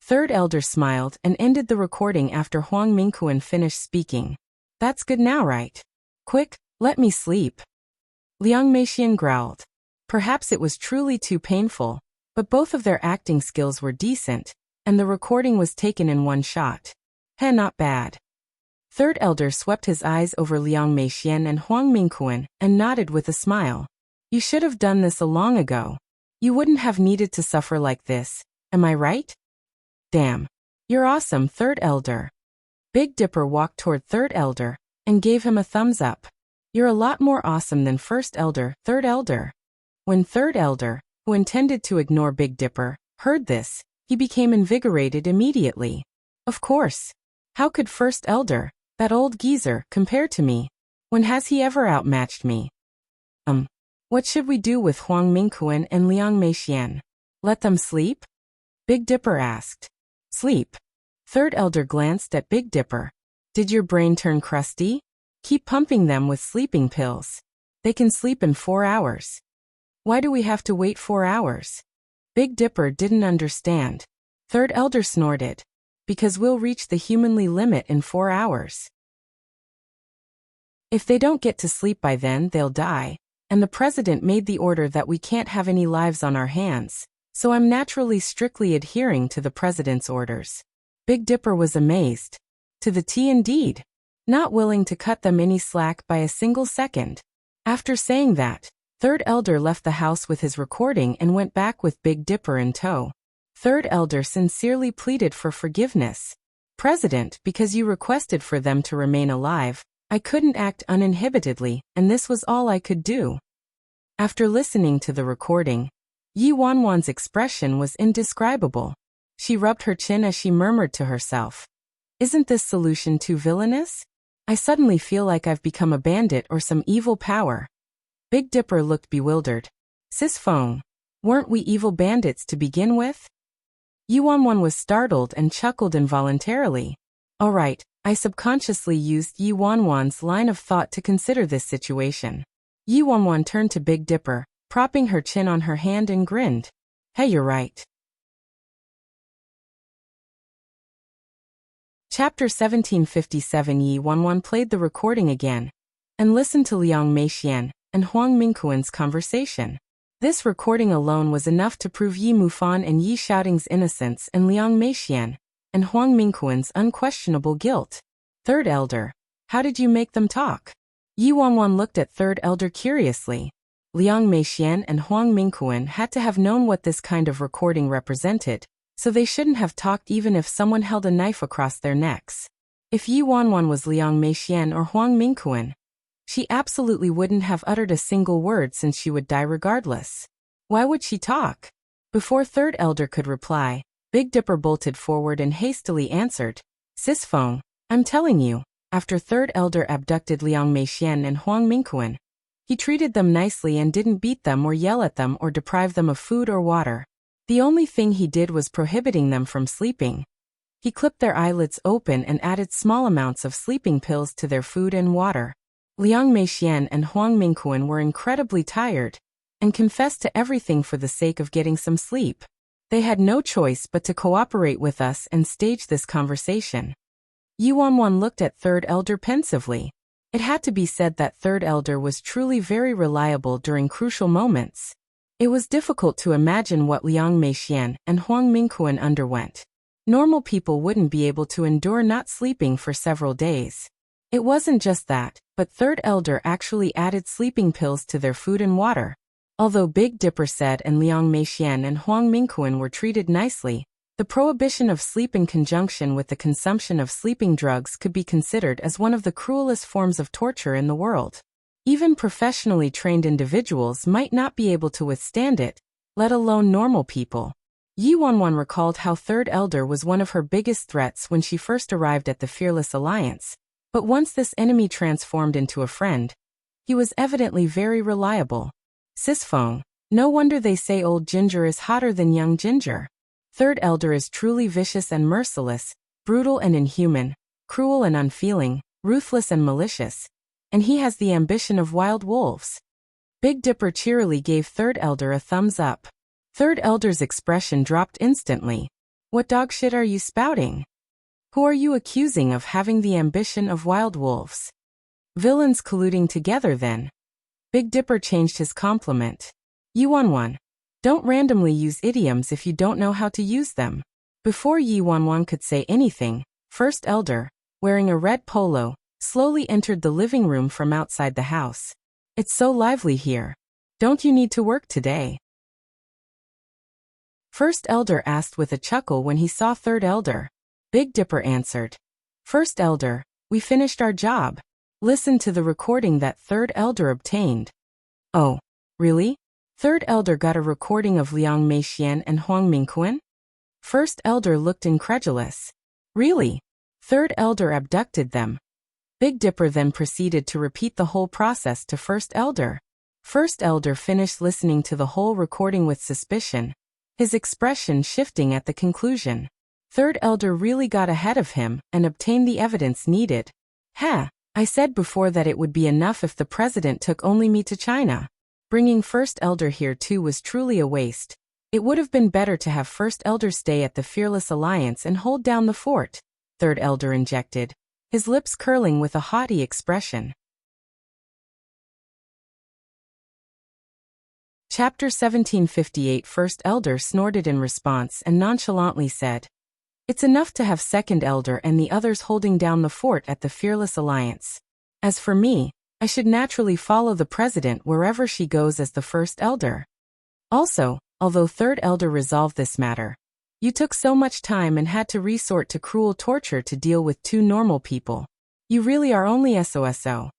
Third elder smiled and ended the recording after Huang Mingquan finished speaking. That's good now, right? Quick, let me sleep. Liang Meixian growled. Perhaps it was truly too painful, but both of their acting skills were decent, and the recording was taken in one shot. Not bad. Third elder swept his eyes over Liang Meixian and Huang Mingquan and nodded with a smile. You should have done this a long ago. You wouldn't have needed to suffer like this, am I right? Damn. You're awesome, Third elder. Big Dipper walked toward Third elder and gave him a thumbs up. You're a lot more awesome than First elder, Third elder. When Third elder, who intended to ignore Big Dipper, heard this, he became invigorated immediately. Of course. How could First elder, that old geezer, compare to me? When has he ever outmatched me? What should we do with Huang Mingquan and Liang Meixian? Let them sleep? Big Dipper asked. Sleep? Third elder glanced at Big Dipper. Did your brain turn crusty? Keep pumping them with sleeping pills. They can sleep in 4 hours. Why do we have to wait 4 hours? Big Dipper didn't understand. Third elder snorted. Because we'll reach the humanly limit in 4 hours. If they don't get to sleep by then, they'll die. And the president made the order that we can't have any lives on our hands, so I'm naturally strictly adhering to the president's orders. Big Dipper was amazed. To the T indeed. Not willing to cut them any slack by a single second. After saying that, Third elder left the house with his recording and went back with Big Dipper in tow. Third elder sincerely pleaded for forgiveness. President, because you requested for them to remain alive, I couldn't act uninhibitedly, and this was all I could do. After listening to the recording, Yi Wanwan's expression was indescribable. She rubbed her chin as she murmured to herself. Isn't this solution too villainous? I suddenly feel like I've become a bandit or some evil power. Big Dipper looked bewildered. Sis Feng, weren't we evil bandits to begin with? Yi Wanwan was startled and chuckled involuntarily. All right, I subconsciously used Yi Wanwan's line of thought to consider this situation. Yi Wanwan turned to Big Dipper, propping her chin on her hand and grinned. Hey, you're right. Chapter 1757. Yi Wanwan played the recording again and listened to Liang Meixian and Huang Mingquan's conversation. This recording alone was enough to prove Yi Mufan and Yi Shouting's innocence and Liang Meixian and Huang Mingquan's unquestionable guilt. Third elder, how did you make them talk? Yi Wanwan looked at Third elder curiously. Liang Meixian and Huang Mingquan had to have known what this kind of recording represented, so they shouldn't have talked even if someone held a knife across their necks. If Yi Wanwan was Liang Meixian or Huang Mingquan, she absolutely wouldn't have uttered a single word since she would die regardless. Why would she talk? Before Third elder could reply, Big Dipper bolted forward and hastily answered, Sis Feng, I'm telling you, after Third elder abducted Liang Meixian and Huang Mingquan, he treated them nicely and didn't beat them or yell at them or deprive them of food or water. The only thing he did was prohibiting them from sleeping. He clipped their eyelids open and added small amounts of sleeping pills to their food and water. Liang Meixian and Huang Mingquan were incredibly tired and confessed to everything for the sake of getting some sleep. They had no choice but to cooperate with us and stage this conversation. Yi Wanwan looked at Third elder pensively. It had to be said that Third elder was truly very reliable during crucial moments. It was difficult to imagine what Liang Meixian and Huang Mingquan underwent. Normal people wouldn't be able to endure not sleeping for several days. It wasn't just that, but Third elder actually added sleeping pills to their food and water. Although Big Dipper said and Liang Meixian and Huang Mingquan were treated nicely, the prohibition of sleep in conjunction with the consumption of sleeping drugs could be considered as one of the cruelest forms of torture in the world. Even professionally trained individuals might not be able to withstand it, let alone normal people. Yi Wanwan recalled how Third elder was one of her biggest threats when she first arrived at the Fearless Alliance, but once this enemy transformed into a friend, he was evidently very reliable. Sis Feng, no wonder they say old ginger is hotter than young ginger. Third elder is truly vicious and merciless, brutal and inhuman, cruel and unfeeling, ruthless and malicious, and he has the ambition of wild wolves. Big Dipper cheerily gave third elder a thumbs up. Third elder's expression dropped instantly. What dog shit are you spouting? Who are you accusing of having the ambition of wild wolves? Villains colluding together then. Big Dipper changed his compliment. Yuanwan. Don't randomly use idioms if you don't know how to use them. Before Yuanwan could say anything, First Elder, wearing a red polo, slowly entered the living room from outside the house. It's so lively here. Don't you need to work today? First Elder asked with a chuckle when he saw Third Elder. Big Dipper answered. First Elder, we finished our job. Listen to the recording that Third Elder obtained. Oh, really? Third Elder got a recording of Liang Meixian and Huang Mingquan? First Elder looked incredulous. Really? Third Elder abducted them. Big Dipper then proceeded to repeat the whole process to First Elder. First Elder finished listening to the whole recording with suspicion, his expression shifting at the conclusion. Third Elder really got ahead of him and obtained the evidence needed. I said before that it would be enough if the president took only me to China. Bringing First Elder here too was truly a waste. It would have been better to have First Elder stay at the Fearless Alliance and hold down the fort, Third Elder injected, his lips curling with a haughty expression. Chapter 1758. First Elder snorted in response and nonchalantly said, It's enough to have Second Elder and the others holding down the fort at the Fearless Alliance. As for me, I should naturally follow the president wherever she goes as the First Elder. Also, although Third Elder resolved this matter, you took so much time and had to resort to cruel torture to deal with two normal people. You really are only SOSO.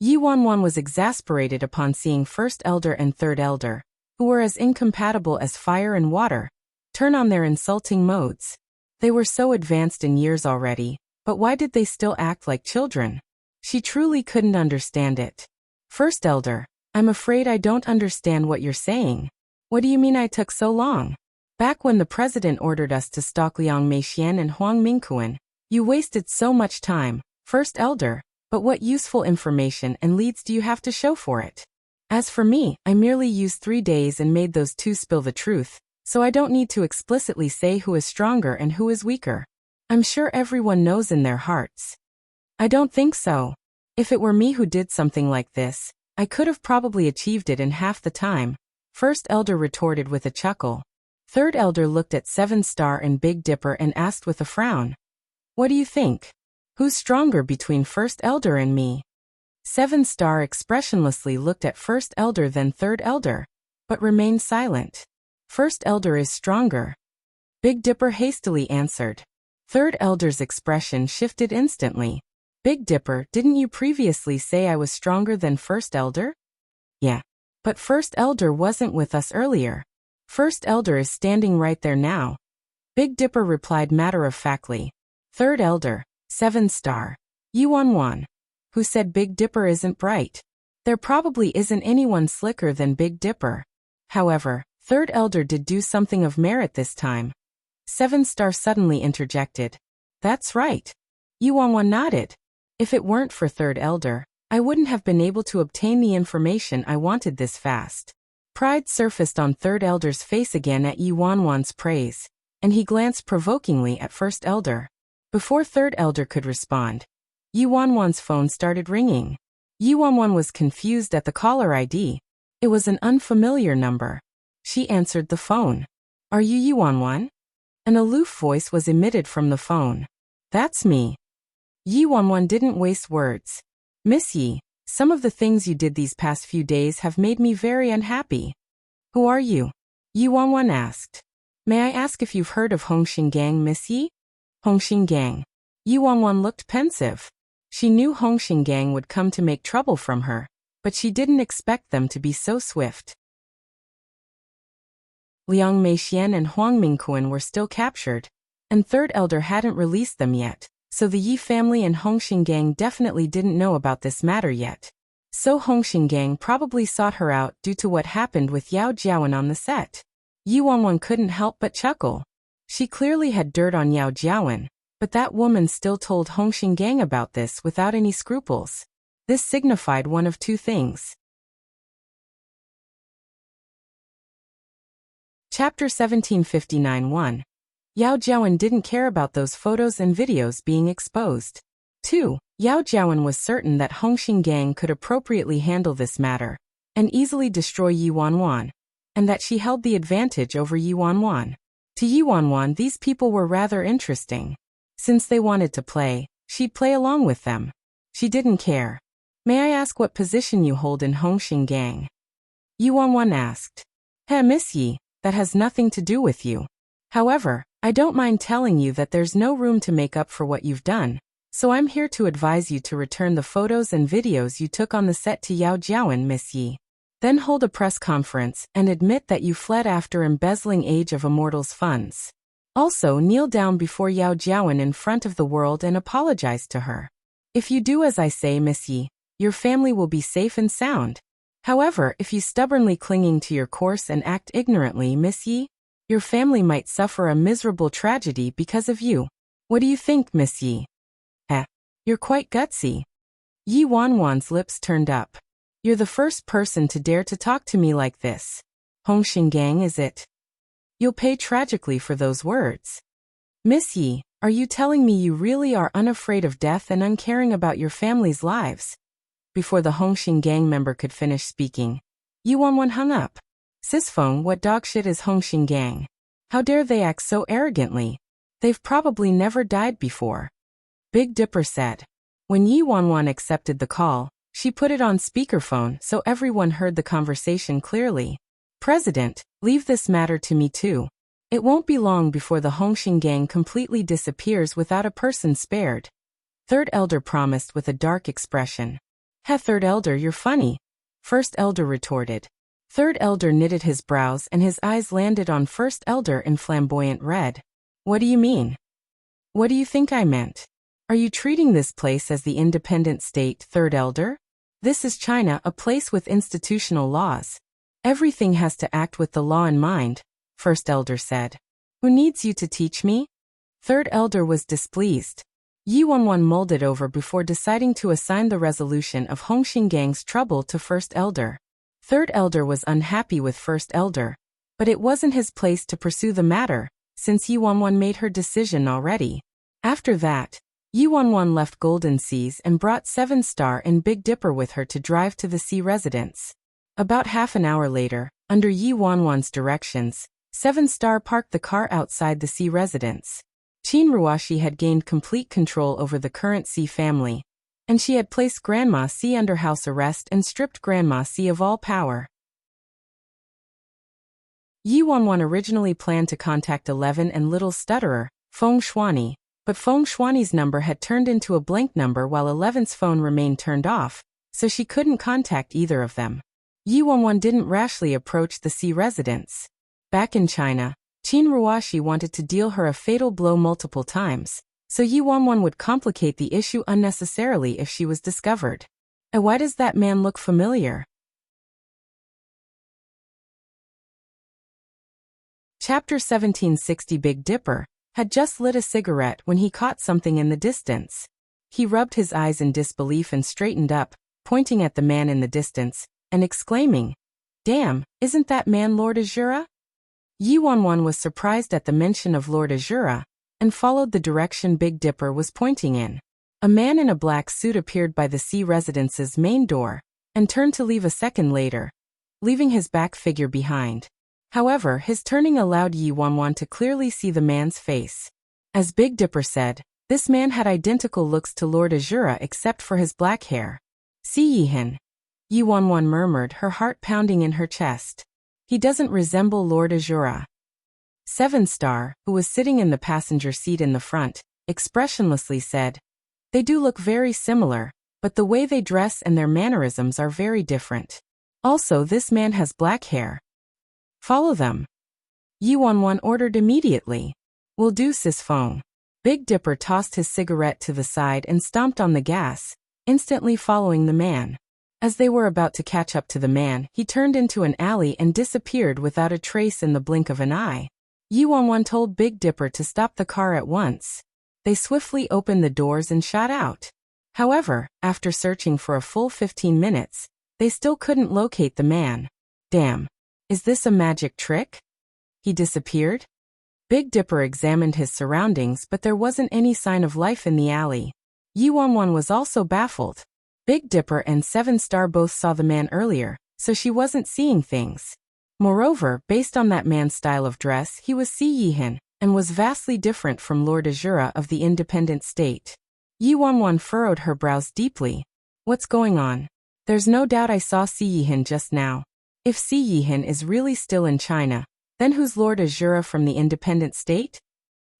Yuanwan was exasperated upon seeing First Elder and Third Elder, who were as incompatible as fire and water, turn on their insulting modes. They were so advanced in years already, but why did they still act like children? She truly couldn't understand it. First Elder, I'm afraid I don't understand what you're saying. What do you mean I took so long? Back when the president ordered us to stalk Liang Meixian and Huang Mingquan, you wasted so much time, First Elder, but what useful information and leads do you have to show for it? As for me, I merely used 3 days and made those two spill the truth, so I don't need to explicitly say who is stronger and who is weaker. I'm sure everyone knows in their hearts. I don't think so. If it were me who did something like this, I could have probably achieved it in half the time, First Elder retorted with a chuckle. Third Elder looked at 7-Star and Big Dipper and asked with a frown. What do you think? Who's stronger between First Elder and me? 7-Star expressionlessly looked at First Elder then Third Elder, but remained silent. First Elder is stronger. Big Dipper hastily answered. Third Elder's expression shifted instantly. Big Dipper, didn't you previously say I was stronger than First Elder? Yeah. But First Elder wasn't with us earlier. First Elder is standing right there now. Big Dipper replied matter-of-factly. Third Elder, 7-Star. Yuanwan. Who said Big Dipper isn't bright? There probably isn't anyone slicker than Big Dipper. However, Third Elder did do something of merit this time. 7-Star suddenly interjected. That's right. Yuanwan nodded. If it weren't for Third Elder, I wouldn't have been able to obtain the information I wanted this fast. Pride surfaced on Third Elder's face again at Yuanwan's praise, and he glanced provokingly at First Elder. Before Third Elder could respond, Yuanwan's phone started ringing. Yuanwan was confused at the caller ID. It was an unfamiliar number. She answered the phone. Are you Yuanwan? An aloof voice was emitted from the phone. That's me. Yuanwan didn't waste words. Miss Yi, some of the things you did these past few days have made me very unhappy. Who are you? Yuanwan asked. May I ask if you've heard of Hongxing Gang, Miss Yi? Hongxing Gang. Yuanwan looked pensive. She knew Hongxing Gang would come to make trouble from her, but she didn't expect them to be so swift. Liang Meixian and Huang Mingquan were still captured, and Third Elder hadn't released them yet, so the Yi family and Hongxing Gang definitely didn't know about this matter yet. So Hongxing Gang probably sought her out due to what happened with Yao Jiawen on the set. Yuanwan couldn't help but chuckle. She clearly had dirt on Yao Jiawen, but that woman still told Hongxing Gang about this without any scruples. This signified one of two things. Chapter 1759-1. Yao Jiawen didn't care about those photos and videos being exposed. 2. Yao Jiawen was certain that Hongxing Gang could appropriately handle this matter and easily destroy Yi Wanwan, and that she held the advantage over Yi Wanwan. To Yi Wanwan, these people were rather interesting. Since they wanted to play, she'd play along with them. She didn't care. May I ask what position you hold in Hongxing Gang? Yi Wanwan asked. Miss Yi, that has nothing to do with you. However, I don't mind telling you that there's no room to make up for what you've done, so I'm here to advise you to return the photos and videos you took on the set to Yao Jiawen, Miss Yi. Then hold a press conference and admit that you fled after embezzling Age of Immortals funds. Also, kneel down before Yao Jiawen in front of the world and apologize to her. If you do as I say, Miss Yi, your family will be safe and sound. However, if you stubbornly clinging to your course and act ignorantly, Miss Yi, your family might suffer a miserable tragedy because of you. What do you think, Miss Yi? You're quite gutsy. Yi Wanwan's lips turned up. You're the first person to dare to talk to me like this. Hongxing Gang, is it? You'll pay tragically for those words. Miss Yi, are you telling me you really are unafraid of death and uncaring about your family's lives? Before the Hongxing Gang member could finish speaking, Yi Wanwan hung up. Sisfeng, what dogshit is Hongxing Gang? How dare they act so arrogantly? They've probably never died before. Big Dipper said. When Yi Wanwan accepted the call, she put it on speakerphone so everyone heard the conversation clearly. President, leave this matter to me too. It won't be long before the Hongxing Gang completely disappears without a person spared. Third Elder promised with a dark expression. Third Elder, you're funny. First Elder retorted. Third Elder knitted his brows and his eyes landed on First Elder in flamboyant red. What do you mean? What do you think I meant? Are you treating this place as the independent state, Third Elder? This is China, a place with institutional laws. Everything has to act with the law in mind, First Elder said. Who needs you to teach me? Third Elder was displeased. Yi Wanwan mulled it over before deciding to assign the resolution of Hongxing Gang's trouble to First Elder. Third Elder was unhappy with First Elder, but it wasn't his place to pursue the matter, since Yi Wanwan made her decision already. After that, Yi Wanwan left Golden Seas and brought 7 Star and Big Dipper with her to drive to the sea residence. About half an hour later, under Yi Wanwan's directions, 7 Star parked the car outside the sea residence. Qin Ruoxi had gained complete control over the current Xi family, and she had placed Grandma Xi under house arrest and stripped Grandma Xi of all power. Yi Wanwan originally planned to contact 11 and Little Stutterer, Feng Shuani, but Feng Shuani's number had turned into a blank number while 11's phone remained turned off, so she couldn't contact either of them. Yi Wanwan didn't rashly approach the Xi residence. Back in China, Qin Ruoxi wanted to deal her a fatal blow multiple times, so Yi Wanwan would complicate the issue unnecessarily if she was discovered. And why does that man look familiar? Chapter 1760. Big Dipper had just lit a cigarette when he caught something in the distance. He rubbed his eyes in disbelief and straightened up, pointing at the man in the distance, and exclaiming, "Damn, isn't that man Lord Azura?" Yi Wanwan was surprised at the mention of Lord Azura, and followed the direction Big Dipper was pointing in. A man in a black suit appeared by the Xi residence's main door, and turned to leave a second later, leaving his back figure behind. However, his turning allowed Yi Wanwan to clearly see the man's face. As Big Dipper said, this man had identical looks to Lord Azura except for his black hair. "See Yihin," Yi Wanwan murmured, her heart pounding in her chest. "He doesn't resemble Lord Azura." 7 Star, who was sitting in the passenger seat in the front, expressionlessly said, "They do look very similar, but the way they dress and their mannerisms are very different. Also, this man has black hair." "Follow them," Yi Wanwan ordered immediately. "Will do, Sis Feng." Big Dipper tossed his cigarette to the side and stomped on the gas, instantly following the man. As they were about to catch up to the man, he turned into an alley and disappeared without a trace in the blink of an eye. Yi Wanwan told Big Dipper to stop the car at once. They swiftly opened the doors and shot out. However, after searching for a full 15 minutes, they still couldn't locate the man. "Damn. Is this a magic trick?" He disappeared? Big Dipper examined his surroundings, but there wasn't any sign of life in the alley. Yuanwan was also baffled. Big Dipper and Seven Star both saw the man earlier, so she wasn't seeing things. Moreover, based on that man's style of dress, he was Si Yihan, and was vastly different from Lord Azura of the independent state. Yuanwan furrowed her brows deeply. What's going on? There's no doubt I saw Si Yihan just now. If Si Yihan is really still in China, then who's Lord Azura from the independent state?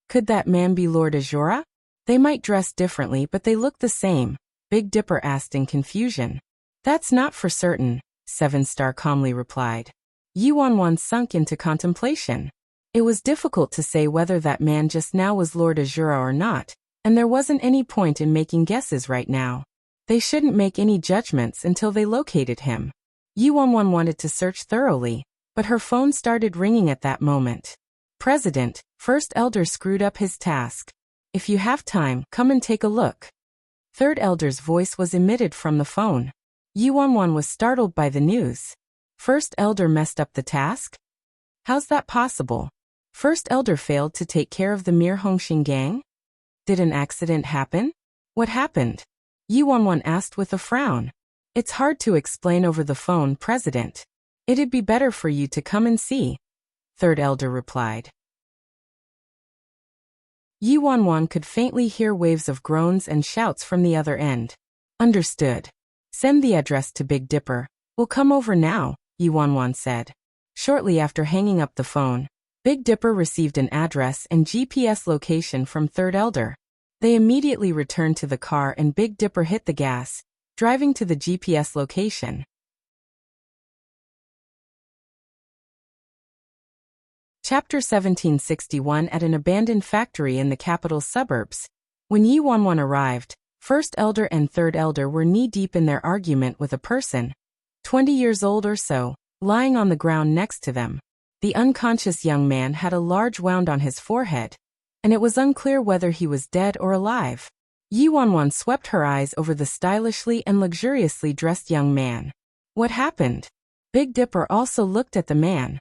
Could that man be Lord Azura? They might dress differently, but they look the same, Big Dipper asked in confusion. That's not for certain, Seven Star calmly replied. Yuanwan sunk into contemplation. It was difficult to say whether that man just now was Lord Azura or not, and there wasn't any point in making guesses right now. They shouldn't make any judgments until they located him. Yuanwan wanted to search thoroughly, but her phone started ringing at that moment. President, First Elder screwed up his task. If you have time, come and take a look. Third Elder's voice was emitted from the phone. Yuanwan was startled by the news. First Elder messed up the task? How's that possible? First Elder failed to take care of the Mir Hongxing gang? Did an accident happen? What happened? Yuanwan asked with a frown. It's hard to explain over the phone, President. It'd be better for you to come and see. Third Elder replied. Yuanwan could faintly hear waves of groans and shouts from the other end. Understood. Send the address to Big Dipper. We'll come over now, Yuanwan said. Shortly after hanging up the phone, Big Dipper received an address and GPS location from Third Elder. They immediately returned to the car and Big Dipper hit the gas, driving to the GPS location. Chapter 1761. At an abandoned factory in the capital's suburbs. When Yuanwan arrived, First Elder and Third Elder were knee-deep in their argument with a person, 20 years old or so, lying on the ground next to them. The unconscious young man had a large wound on his forehead, and it was unclear whether he was dead or alive. Yuanwan swept her eyes over the stylishly and luxuriously dressed young man. What happened? Big Dipper also looked at the man.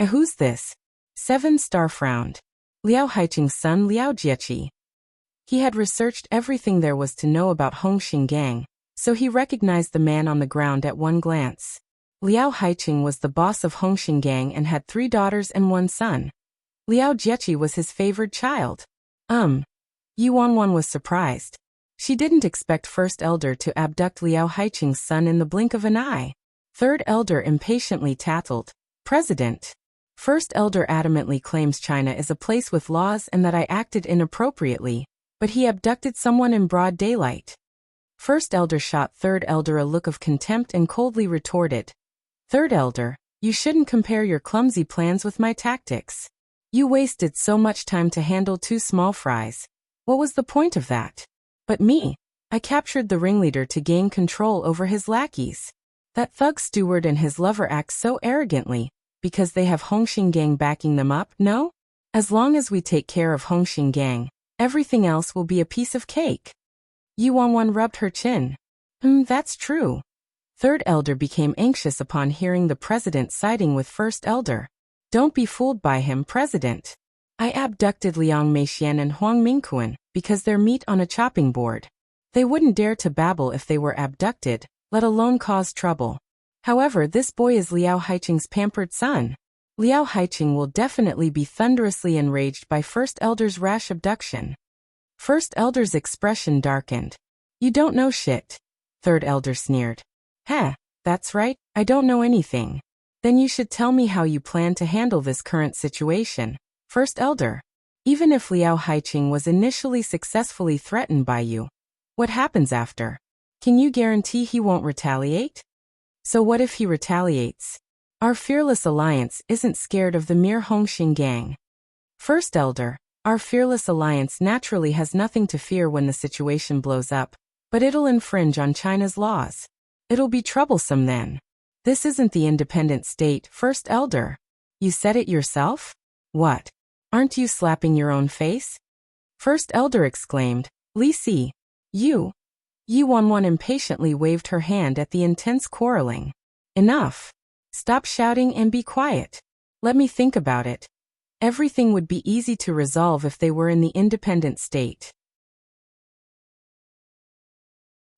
Who's this? Seven Star frowned. Liao Haiqing's son Liao Jieqi. He had researched everything there was to know about Hongxing gang, so he recognized the man on the ground at one glance. Liao Haiqing was the boss of Hongxing gang and had 3 daughters and 1 son. Liao Jieqi was his favored child. Yuanwan was surprised. She didn't expect First Elder to abduct Liao Haiqing's son in the blink of an eye. Third Elder impatiently tattled. President. First Elder adamantly claims China is a place with laws and that I acted inappropriately, but he abducted someone in broad daylight. First Elder shot Third Elder a look of contempt and coldly retorted. Third Elder, you shouldn't compare your clumsy plans with my tactics. You wasted so much time to handle 2 small fries. What was the point of that? But me, I captured the ringleader to gain control over his lackeys. That thug steward and his lover act so arrogantly, because they have Hongxing gang backing them up, no? As long as we take care of Hongxing gang, everything else will be a piece of cake. Yuanwan rubbed her chin. That's true. Third Elder became anxious upon hearing the president siding with First Elder. Don't be fooled by him, President. I abducted Liang Meixian and Huang Mingquan because they're meat on a chopping board. They wouldn't dare to babble if they were abducted, let alone cause trouble. However, this boy is Liao Haiqing's pampered son. Liao Haiqing will definitely be thunderously enraged by First Elder's rash abduction. First Elder's expression darkened. You don't know shit. Third Elder sneered. That's right, I don't know anything. Then you should tell me how you plan to handle this current situation, First Elder. Even if Liao Haiqing was initially successfully threatened by you, what happens after? Can you guarantee he won't retaliate? So what if he retaliates? Our fearless alliance isn't scared of the Mir Hongxing gang. First Elder, our fearless alliance naturally has nothing to fear when the situation blows up, but it'll infringe on China's laws. It'll be troublesome then. This isn't the independent state, First Elder. You said it yourself? What? Aren't you slapping your own face? First Elder exclaimed. Li Si. You. Yuanwan impatiently waved her hand at the intense quarreling. Enough. Stop shouting and be quiet. Let me think about it. Everything would be easy to resolve if they were in the independent state.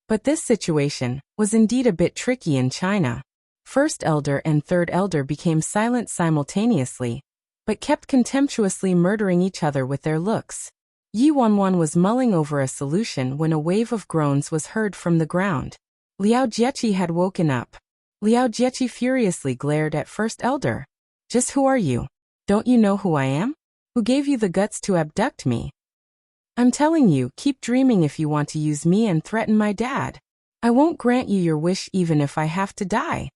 But this situation was indeed a bit tricky in China. First elder and third elder became silent simultaneously, but kept contemptuously murdering each other with their looks. Yi Wanwan was mulling over a solution when a wave of groans was heard from the ground. Liao Jiechi had woken up. Liao Jiechi furiously glared at first elder. Just who are you? Don't you know who I am? Who gave you the guts to abduct me? I'm telling you, keep dreaming if you want to use me and threaten my dad. I won't grant you your wish even if I have to die.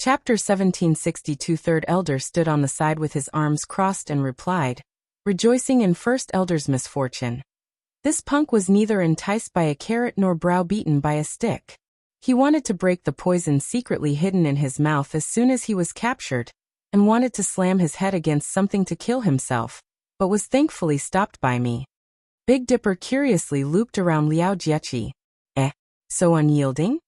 Chapter 1762. Third elder stood on the side with his arms crossed and replied, rejoicing in first elder's misfortune. This punk was neither enticed by a carrot nor browbeaten by a stick. He wanted to break the poison secretly hidden in his mouth as soon as he was captured, and wanted to slam his head against something to kill himself, but was thankfully stopped by me. Big Dipper curiously looped around Liao Jiechi. So unyielding?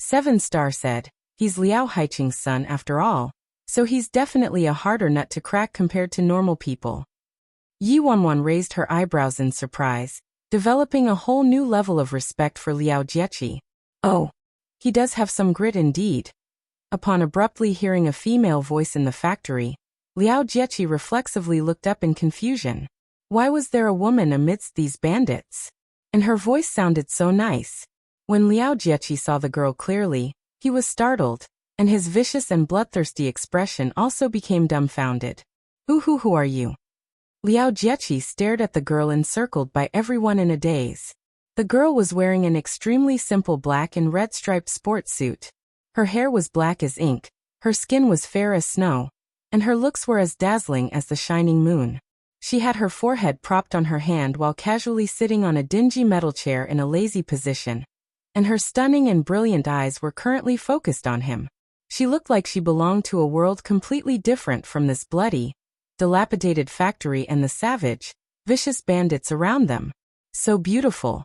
7-star said. He's Liao Haiqing's son after all, so he's definitely a harder nut to crack compared to normal people. Yi Wanwan raised her eyebrows in surprise, developing a whole new level of respect for Liao Jiechi. Oh, he does have some grit indeed. Upon abruptly hearing a female voice in the factory, Liao Jiechi reflexively looked up in confusion. Why was there a woman amidst these bandits? And her voice sounded so nice. When Liao Jiechi saw the girl clearly, he was startled, and his vicious and bloodthirsty expression also became dumbfounded. Who are you? Liao Jiechi stared at the girl encircled by everyone in a daze. The girl was wearing an extremely simple black and red striped sports suit. Her hair was black as ink, her skin was fair as snow, and her looks were as dazzling as the shining moon. She had her forehead propped on her hand while casually sitting on a dingy metal chair in a lazy position, and her stunning and brilliant eyes were currently focused on him. She looked like she belonged to a world completely different from this bloody, dilapidated factory and the savage, vicious bandits around them. So beautiful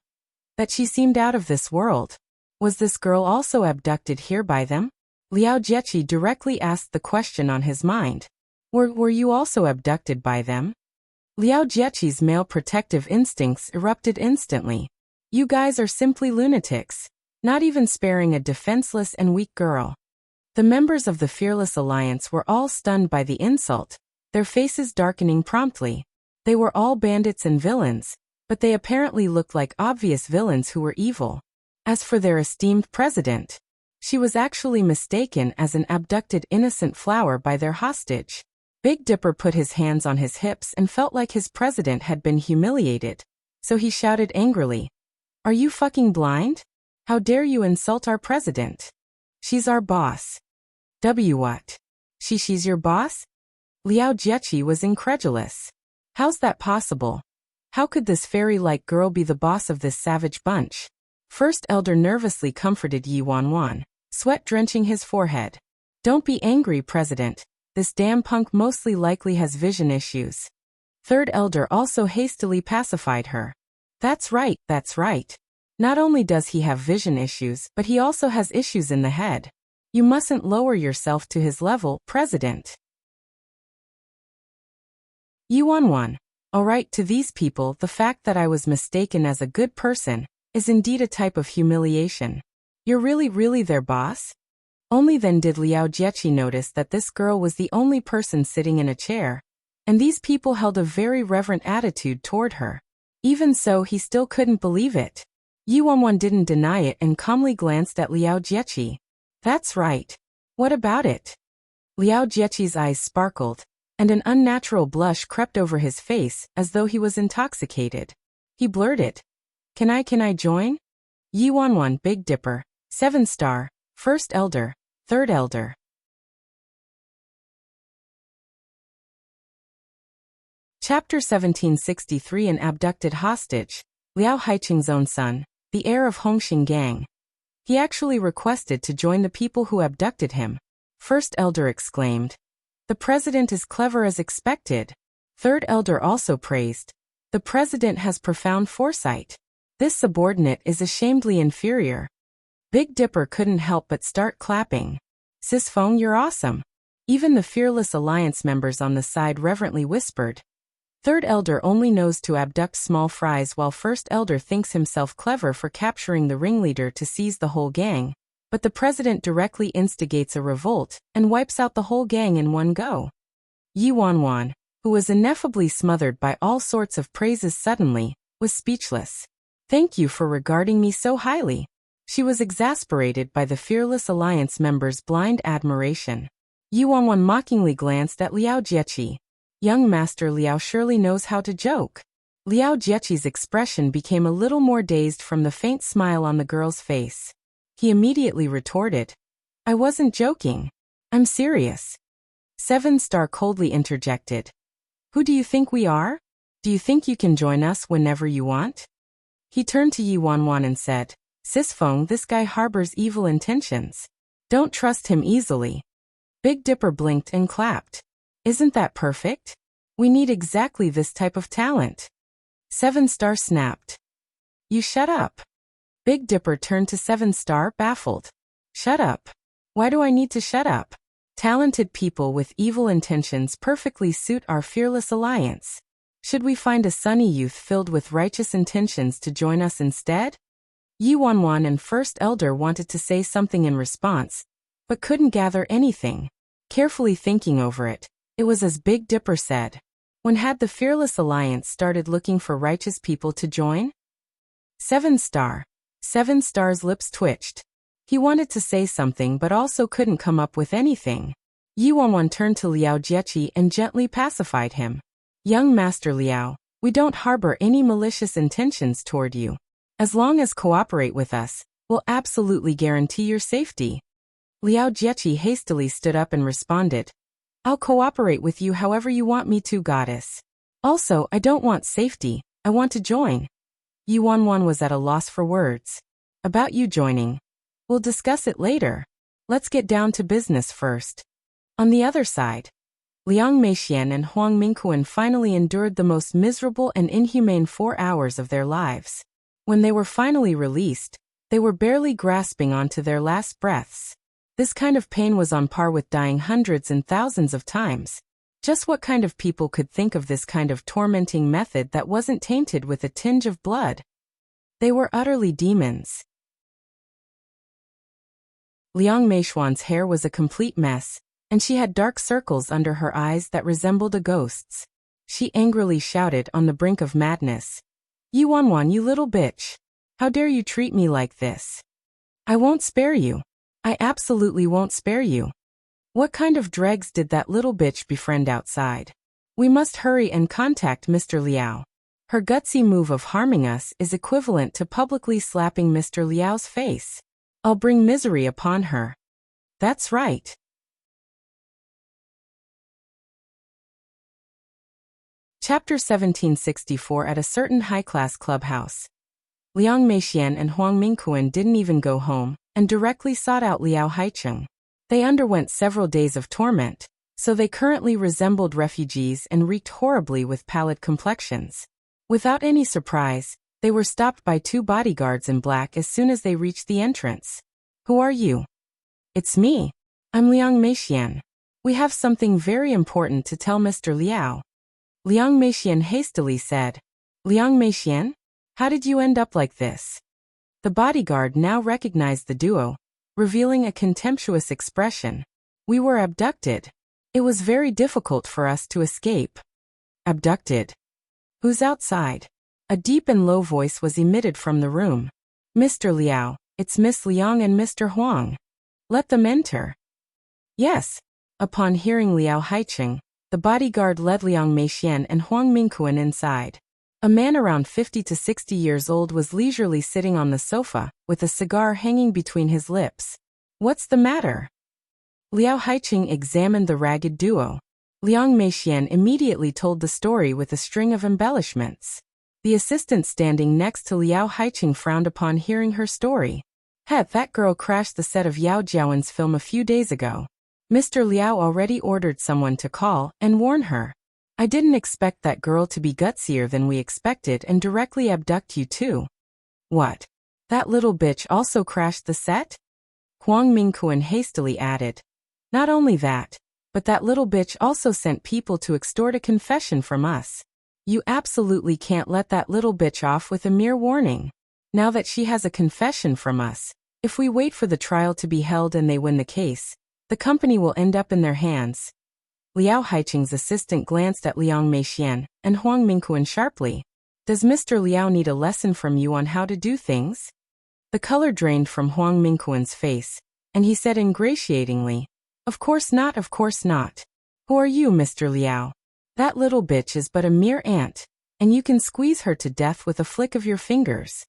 that she seemed out of this world. Was this girl also abducted here by them? Liao Jiechi directly asked the question on his mind. Were you also abducted by them? Liao Jiechi's male protective instincts erupted instantly. You guys are simply lunatics, not even sparing a defenseless and weak girl. The members of the Fearless Alliance were all stunned by the insult, their faces darkening promptly. They were all bandits and villains, but they apparently looked like obvious villains who were evil. As for their esteemed president, she was actually mistaken as an abducted innocent flower by their hostage. Big Dipper put his hands on his hips and felt like his president had been humiliated, so he shouted angrily, "Are you fucking blind? How dare you insult our president? She's our boss." What? She's your boss? Liao Jiechi was incredulous. How's that possible? How could this fairy-like girl be the boss of this savage bunch? First elder nervously comforted Yi Wanwan, sweat drenching his forehead. Don't be angry, President. This damn punk mostly likely has vision issues. Third elder also hastily pacified her. That's right. Not only does he have vision issues, but he also has issues in the head. You mustn't lower yourself to his level, President. Yi Wanwan. All right, to these people, the fact that I was mistaken as a good person is indeed a type of humiliation. You're really their boss? Only then did Liao Jiechi notice that this girl was the only person sitting in a chair, and these people held a very reverent attitude toward her. Even so, he still couldn't believe it. Yi Wanwan didn't deny it and calmly glanced at Liao Jiechi. That's right. What about it? Liao Jiechi's eyes sparkled, and an unnatural blush crept over his face as though he was intoxicated. He blurted, Can I join? Yi Wanwan, Big Dipper, 7-star, First Elder, Third Elder. Chapter 1763. An abducted hostage, Liao Haiqing's own son, the heir of Hongxing Gang. He actually requested to join the people who abducted him. First Elder exclaimed. The president is clever as expected. Third Elder also praised. The president has profound foresight. This subordinate is ashamedly inferior. Big Dipper couldn't help but start clapping. Sis Feng, you're awesome. Even the Fearless Alliance members on the side reverently whispered. Third Elder only knows to abduct small fries while First Elder thinks himself clever for capturing the ringleader to seize the whole gang, but the president directly instigates a revolt and wipes out the whole gang in one go. Yi Wanwan, who was ineffably smothered by all sorts of praises suddenly, was speechless. Thank you for regarding me so highly. She was exasperated by the Fearless Alliance members' blind admiration. Yi Wanwan mockingly glanced at Liao Jiechi. Young Master Liao surely knows how to joke. Liao Jiechi's expression became a little more dazed from the faint smile on the girl's face. He immediately retorted, I wasn't joking. I'm serious. 7-Star coldly interjected. Who do you think we are? Do you think you can join us whenever you want? He turned to Yi Wanwan and said, Sis Feng, this guy harbors evil intentions. Don't trust him easily. Big Dipper blinked and clapped. Isn't that perfect? We need exactly this type of talent. 7-Star snapped. You shut up. Big Dipper turned to 7-Star, baffled. Shut up. Why do I need to shut up? Talented people with evil intentions perfectly suit our Fearless Alliance. Should we find a sunny youth filled with righteous intentions to join us instead? Yi Wanwan and First Elder wanted to say something in response, but couldn't gather anything. Carefully thinking over it, it was as Big Dipper said. When had the Fearless Alliance started looking for righteous people to join? 7-Star. 7-Star's lips twitched. He wanted to say something but also couldn't come up with anything. Yi Wanwan turned to Liao Jiechi and gently pacified him. Young Master Liao, we don't harbor any malicious intentions toward you. As long as cooperate with us, we'll absolutely guarantee your safety. Liao Jiechi hastily stood up and responded. I'll cooperate with you however you want me to, goddess. Also, I don't want safety, I want to join. Yi Wanwan was at a loss for words. About you joining. We'll discuss it later. Let's get down to business first. On the other side, Liang Meixian and Huang Mingquan finally endured the most miserable and inhumane 4 hours of their lives. When they were finally released, they were barely grasping onto their last breaths. This kind of pain was on par with dying hundreds and thousands of times. Just what kind of people could think of this kind of tormenting method that wasn't tainted with a tinge of blood? They were utterly demons. Liang Meixuan's hair was a complete mess, and she had dark circles under her eyes that resembled a ghost's. She angrily shouted on the brink of madness. Yi Wanwan, you little bitch. How dare you treat me like this? I won't spare you. I absolutely won't spare you. What kind of dregs did that little bitch befriend outside? We must hurry and contact Mr. Liao. Her gutsy move of harming us is equivalent to publicly slapping Mr. Liao's face. I'll bring misery upon her. That's right. Chapter 1764. At a certain high-class clubhouse, Liang Meixian and Huang Mingquan didn't even go home, and directly sought out Liao Haicheng. They underwent several days of torment, so they currently resembled refugees and reeked horribly with pallid complexions. Without any surprise, they were stopped by 2 bodyguards in black as soon as they reached the entrance. Who are you? It's me. I'm Liang Meixian. We have something very important to tell Mr. Liao. Liang Meixian hastily said. Liang Meixian? How did you end up like this? The bodyguard now recognized the duo, revealing a contemptuous expression. We were abducted. It was very difficult for us to escape. Abducted? Who's outside? A deep and low voice was emitted from the room. Mr. Liao, it's Miss Liang and Mr. Huang. Let them enter. Yes. Upon hearing Liao Haicheng, the bodyguard led Liang Meixian and Huang Mingquan inside. A man around 50 to 60 years old was leisurely sitting on the sofa, with a cigar hanging between his lips. What's the matter? Liao Haicheng examined the ragged duo. Liang Meixian immediately told the story with a string of embellishments. The assistant standing next to Liao Haicheng frowned upon hearing her story. That girl crashed the set of Yao Jiawen's film a few days ago. Mr. Liao already ordered someone to call and warn her. I didn't expect that girl to be gutsier than we expected and directly abduct you too. What? That little bitch also crashed the set? Huang Mingquan hastily added. Not only that, but that little bitch also sent people to extort a confession from us. You absolutely can't let that little bitch off with a mere warning. Now that she has a confession from us, if we wait for the trial to be held and they win the case, the company will end up in their hands." Liao Haiqing's assistant glanced at Liang Meixian and Huang Mingquan sharply. "Does Mr. Liao need a lesson from you on how to do things?" The color drained from Huang Mingquan's face, and he said ingratiatingly, "Of course not, of course not. Who are you, Mr. Liao? That little bitch is but a mere ant, and you can squeeze her to death with a flick of your fingers."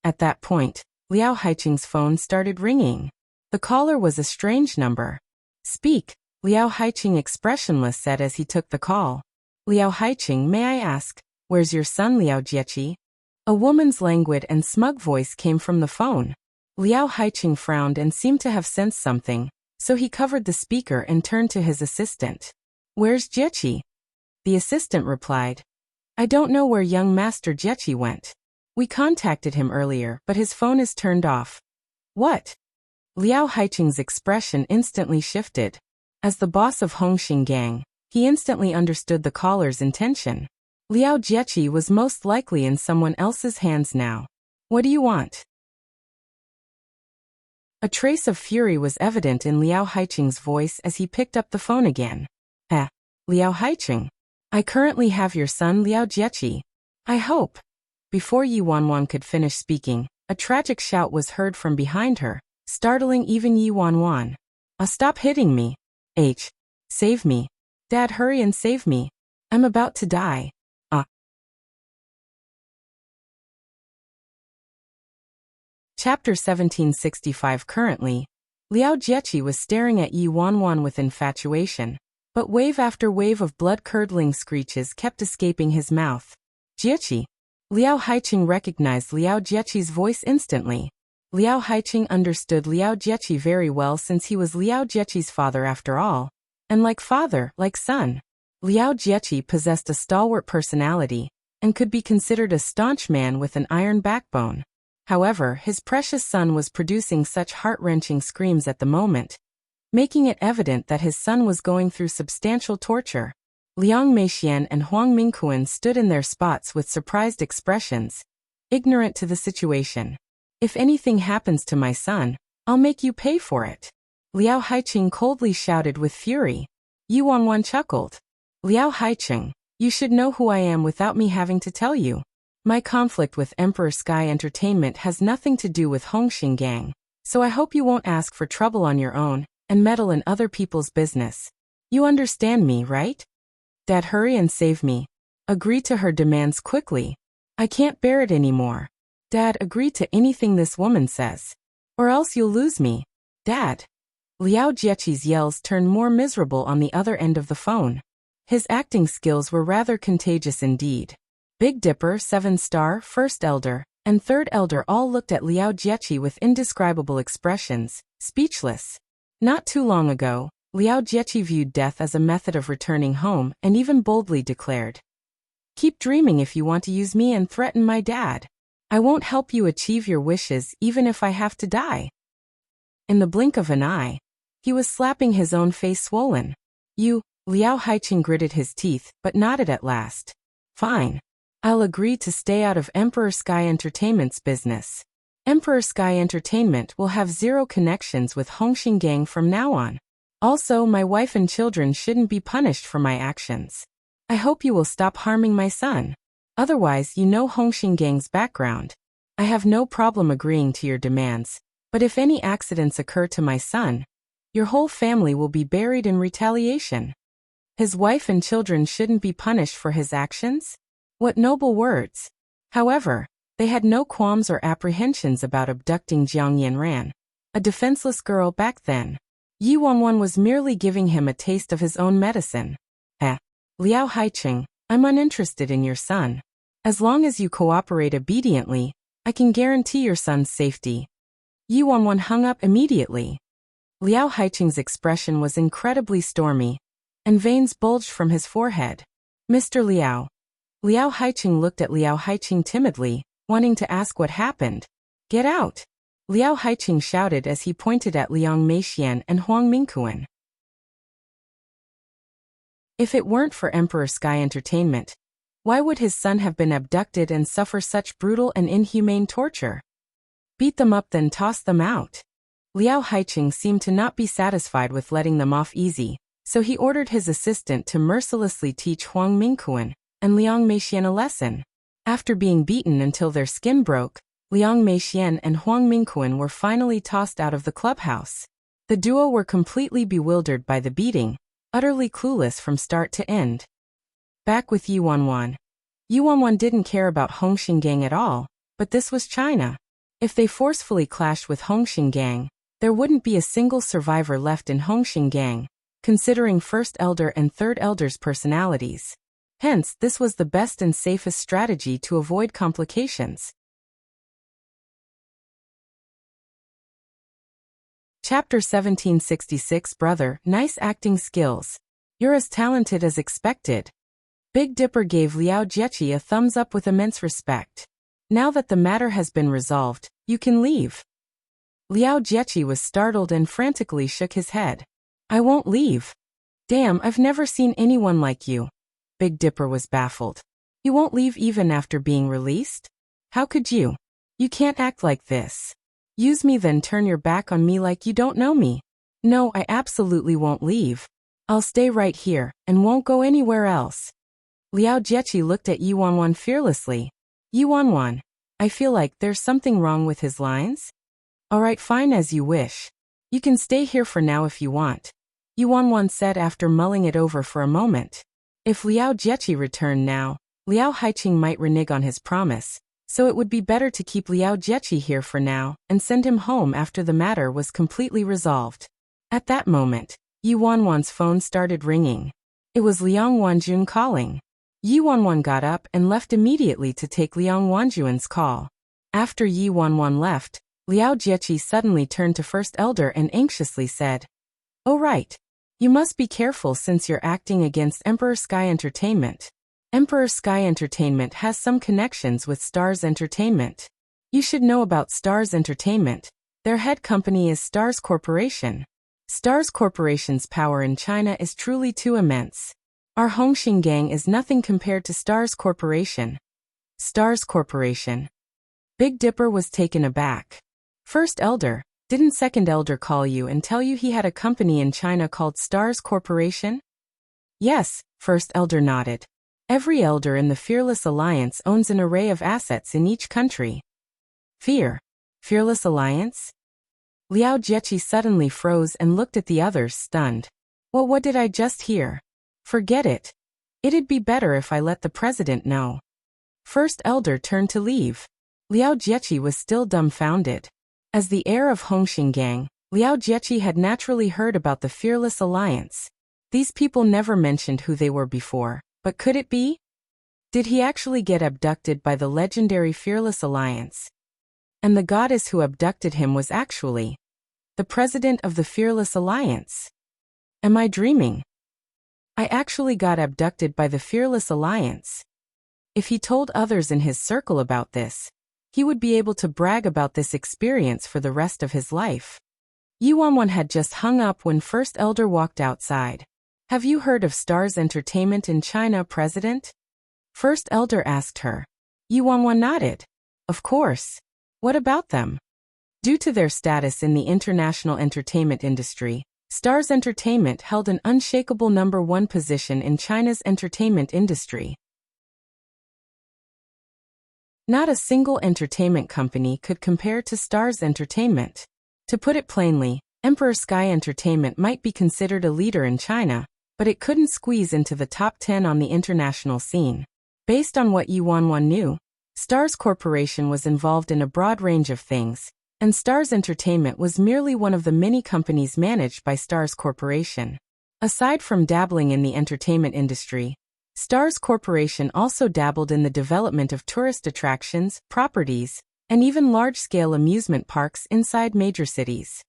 At that point, Liao Haiqing's phone started ringing. The caller was a strange number. "Speak," Liao Haiqing expressionless said as he took the call. "Liao Haiqing, may I ask, where's your son Liao Jieqi?" A woman's languid and smug voice came from the phone. Liao Haiqing frowned and seemed to have sensed something, so he covered the speaker and turned to his assistant. "Where's Jieqi?" The assistant replied, "I don't know where young Master Jieqi went. We contacted him earlier, but his phone is turned off." "What?" Liao Haiqing's expression instantly shifted. As the boss of Hongxing Gang, he instantly understood the caller's intention. Liao Jieqi was most likely in someone else's hands now. "What do you want?" A trace of fury was evident in Liao Haiqing's voice as he picked up the phone again. Liao Haiqing, I currently have your son Liao Jieqi. I hope." Before Yi Wanwan could finish speaking, a tragic shout was heard from behind her, startling even Yi Wanwan. Stop hitting me. Save me. Dad, hurry and save me. I'm about to die." Chapter 1765. Currently, Liao Jieqi was staring at Yi Wanwan with infatuation, but wave after wave of blood-curdling screeches kept escaping his mouth. "Jieqi." Liao Haiqing recognized Liao Jieqi's voice instantly. Liao Haiqing understood Liao Jieqi very well since he was Liao Jieqi's father after all. And like father, like son. Liao Jieqi possessed a stalwart personality, and could be considered a staunch man with an iron backbone. However, his precious son was producing such heart-wrenching screams at the moment, making it evident that his son was going through substantial torture. Liang Meixian and Huang Mingquan stood in their spots with surprised expressions, ignorant to the situation. "If anything happens to my son, I'll make you pay for it," Liao Haiqing coldly shouted with fury. Yi Wanwan chuckled. "Liao Haiqing, you should know who I am without me having to tell you. My conflict with Emperor Sky Entertainment has nothing to do with Hongxing Gang, so I hope you won't ask for trouble on your own and meddle in other people's business. You understand me, right? Dad, hurry and save me. Agree to her demands quickly. I can't bear it anymore. Dad, agree to anything this woman says, or else you'll lose me. Dad." Liao Jieqi's yells turned more miserable on the other end of the phone. His acting skills were rather contagious indeed. Big Dipper, 7-Star, First Elder, and Third Elder all looked at Liao Jieqi with indescribable expressions, speechless. Not too long ago, Liao Jieqi viewed death as a method of returning home and even boldly declared, "Keep dreaming if you want to use me and threaten my dad. I won't help you achieve your wishes even if I have to die." In the blink of an eye, he was slapping his own face swollen. Liao Haiqing gritted his teeth but nodded at last. "Fine. I'll agree to stay out of Emperor Sky Entertainment's business. Emperor Sky Entertainment will have zero connections with Hongxing Gang from now on. Also, my wife and children shouldn't be punished for my actions. I hope you will stop harming my son. Otherwise, you know Hongxing Gang's background. I have no problem agreeing to your demands, but if any accidents occur to my son, your whole family will be buried in retaliation. His wife and children shouldn't be punished for his actions? What noble words! However, they had no qualms or apprehensions about abducting Jiang Yanran, a defenseless girl back then. Yi Wanwan was merely giving him a taste of his own medicine. Liao Haiqing, I'm uninterested in your son. As long as you cooperate obediently, I can guarantee your son's safety." Yi Wanwan hung up immediately. Liao Haiqing's expression was incredibly stormy, and veins bulged from his forehead. "Mr. Liao." Liao Haiqing looked at Liao Haiqing timidly, wanting to ask what happened. "Get out!" Liao Haiqing shouted as he pointed at Liang Meixian and Huang Mingquan. If it weren't for Emperor Sky Entertainment, why would his son have been abducted and suffer such brutal and inhumane torture? Beat them up then toss them out. Liao Haiqing seemed to not be satisfied with letting them off easy, so he ordered his assistant to mercilessly teach Huang Mingquan and Liang Meixian a lesson. After being beaten until their skin broke, Liang Meixian and Huang Mingquan were finally tossed out of the clubhouse. The duo were completely bewildered by the beating, utterly clueless from start to end. Back with Yi Wanwan. Yi Wanwan didn't care about Hongxing at all, but this was China. If they forcefully clashed with Hongxing, there wouldn't be a single survivor left in Hongxing, considering First Elder and Third Elder's personalities. Hence, this was the best and safest strategy to avoid complications. Chapter 1766 Brother, nice acting skills. You're as talented as expected. Big Dipper gave Liao Jiechi a thumbs up with immense respect. Now that the matter has been resolved, you can leave. Liao Jiechi was startled and frantically shook his head. I won't leave. Damn, I've never seen anyone like you. Big Dipper was baffled. You won't leave even after being released? How could you? You can't act like this. Use me then turn your back on me like you don't know me. No, I absolutely won't leave. I'll stay right here, and won't go anywhere else. Liao Jiechi looked at Yi Wanwan fearlessly. Yi Wanwan, I feel like there's something wrong with his lines? Alright, fine as you wish. You can stay here for now if you want. Yi Wanwan said after mulling it over for a moment. If Liao Jiechi returned now, Liao Haiqing might renege on his promise, so it would be better to keep Liao Jiechi here for now and send him home after the matter was completely resolved. At that moment, Yi Wanwan's phone started ringing. It was Liang Wanjun calling. Yi Wanwan got up and left immediately to take Liang Wanjun's call. After Yi Wanwan left, Liao Jiechi suddenly turned to First Elder and anxiously said, "Oh right. You must be careful since you're acting against Emperor Sky Entertainment. Emperor Sky Entertainment has some connections with Stars Entertainment. You should know about Stars Entertainment. Their head company is Stars Corporation. Stars Corporation's power in China is truly too immense. Our Hongxing is nothing compared to Stars Corporation." Stars Corporation. Big Dipper was taken aback. First Elder, didn't Second Elder call you and tell you he had a company in China called Stars Corporation? Yes, First Elder nodded. Every elder in the Fearless Alliance owns an array of assets in each country. Fearless Alliance? Liao Jiechi suddenly froze and looked at the others stunned. Well, what did I just hear? Forget it. It'd be better if I let the president know. First Elder turned to leave. Liao Jiechi was still dumbfounded. As the heir of Hongxing, Liao Jiechi had naturally heard about the Fearless Alliance. These people never mentioned who they were before, but could it be? Did he actually get abducted by the legendary Fearless Alliance? And the goddess who abducted him was actually the president of the Fearless Alliance. Am I dreaming? I actually got abducted by the Fearless Alliance. If he told others in his circle about this, he would be able to brag about this experience for the rest of his life. Yi Wanwan had just hung up when First Elder walked outside. Have you heard of Stars Entertainment in China, President? First Elder asked her. Yi Wanwan nodded. Of course. What about them? Due to their status in the international entertainment industry, Stars Entertainment held an unshakable #1 position in China's entertainment industry. Not a single entertainment company could compare to Stars Entertainment. To put it plainly, Emperor Sky Entertainment might be considered a leader in China, but it couldn't squeeze into the top 10 on the international scene. Based on what Yi Wanwan knew, Stars Corporation was involved in a broad range of things, and Stars Entertainment was merely one of the many companies managed by Stars Corporation. Aside from dabbling in the entertainment industry, Stars Corporation also dabbled in the development of tourist attractions, properties, and even large-scale amusement parks inside major cities.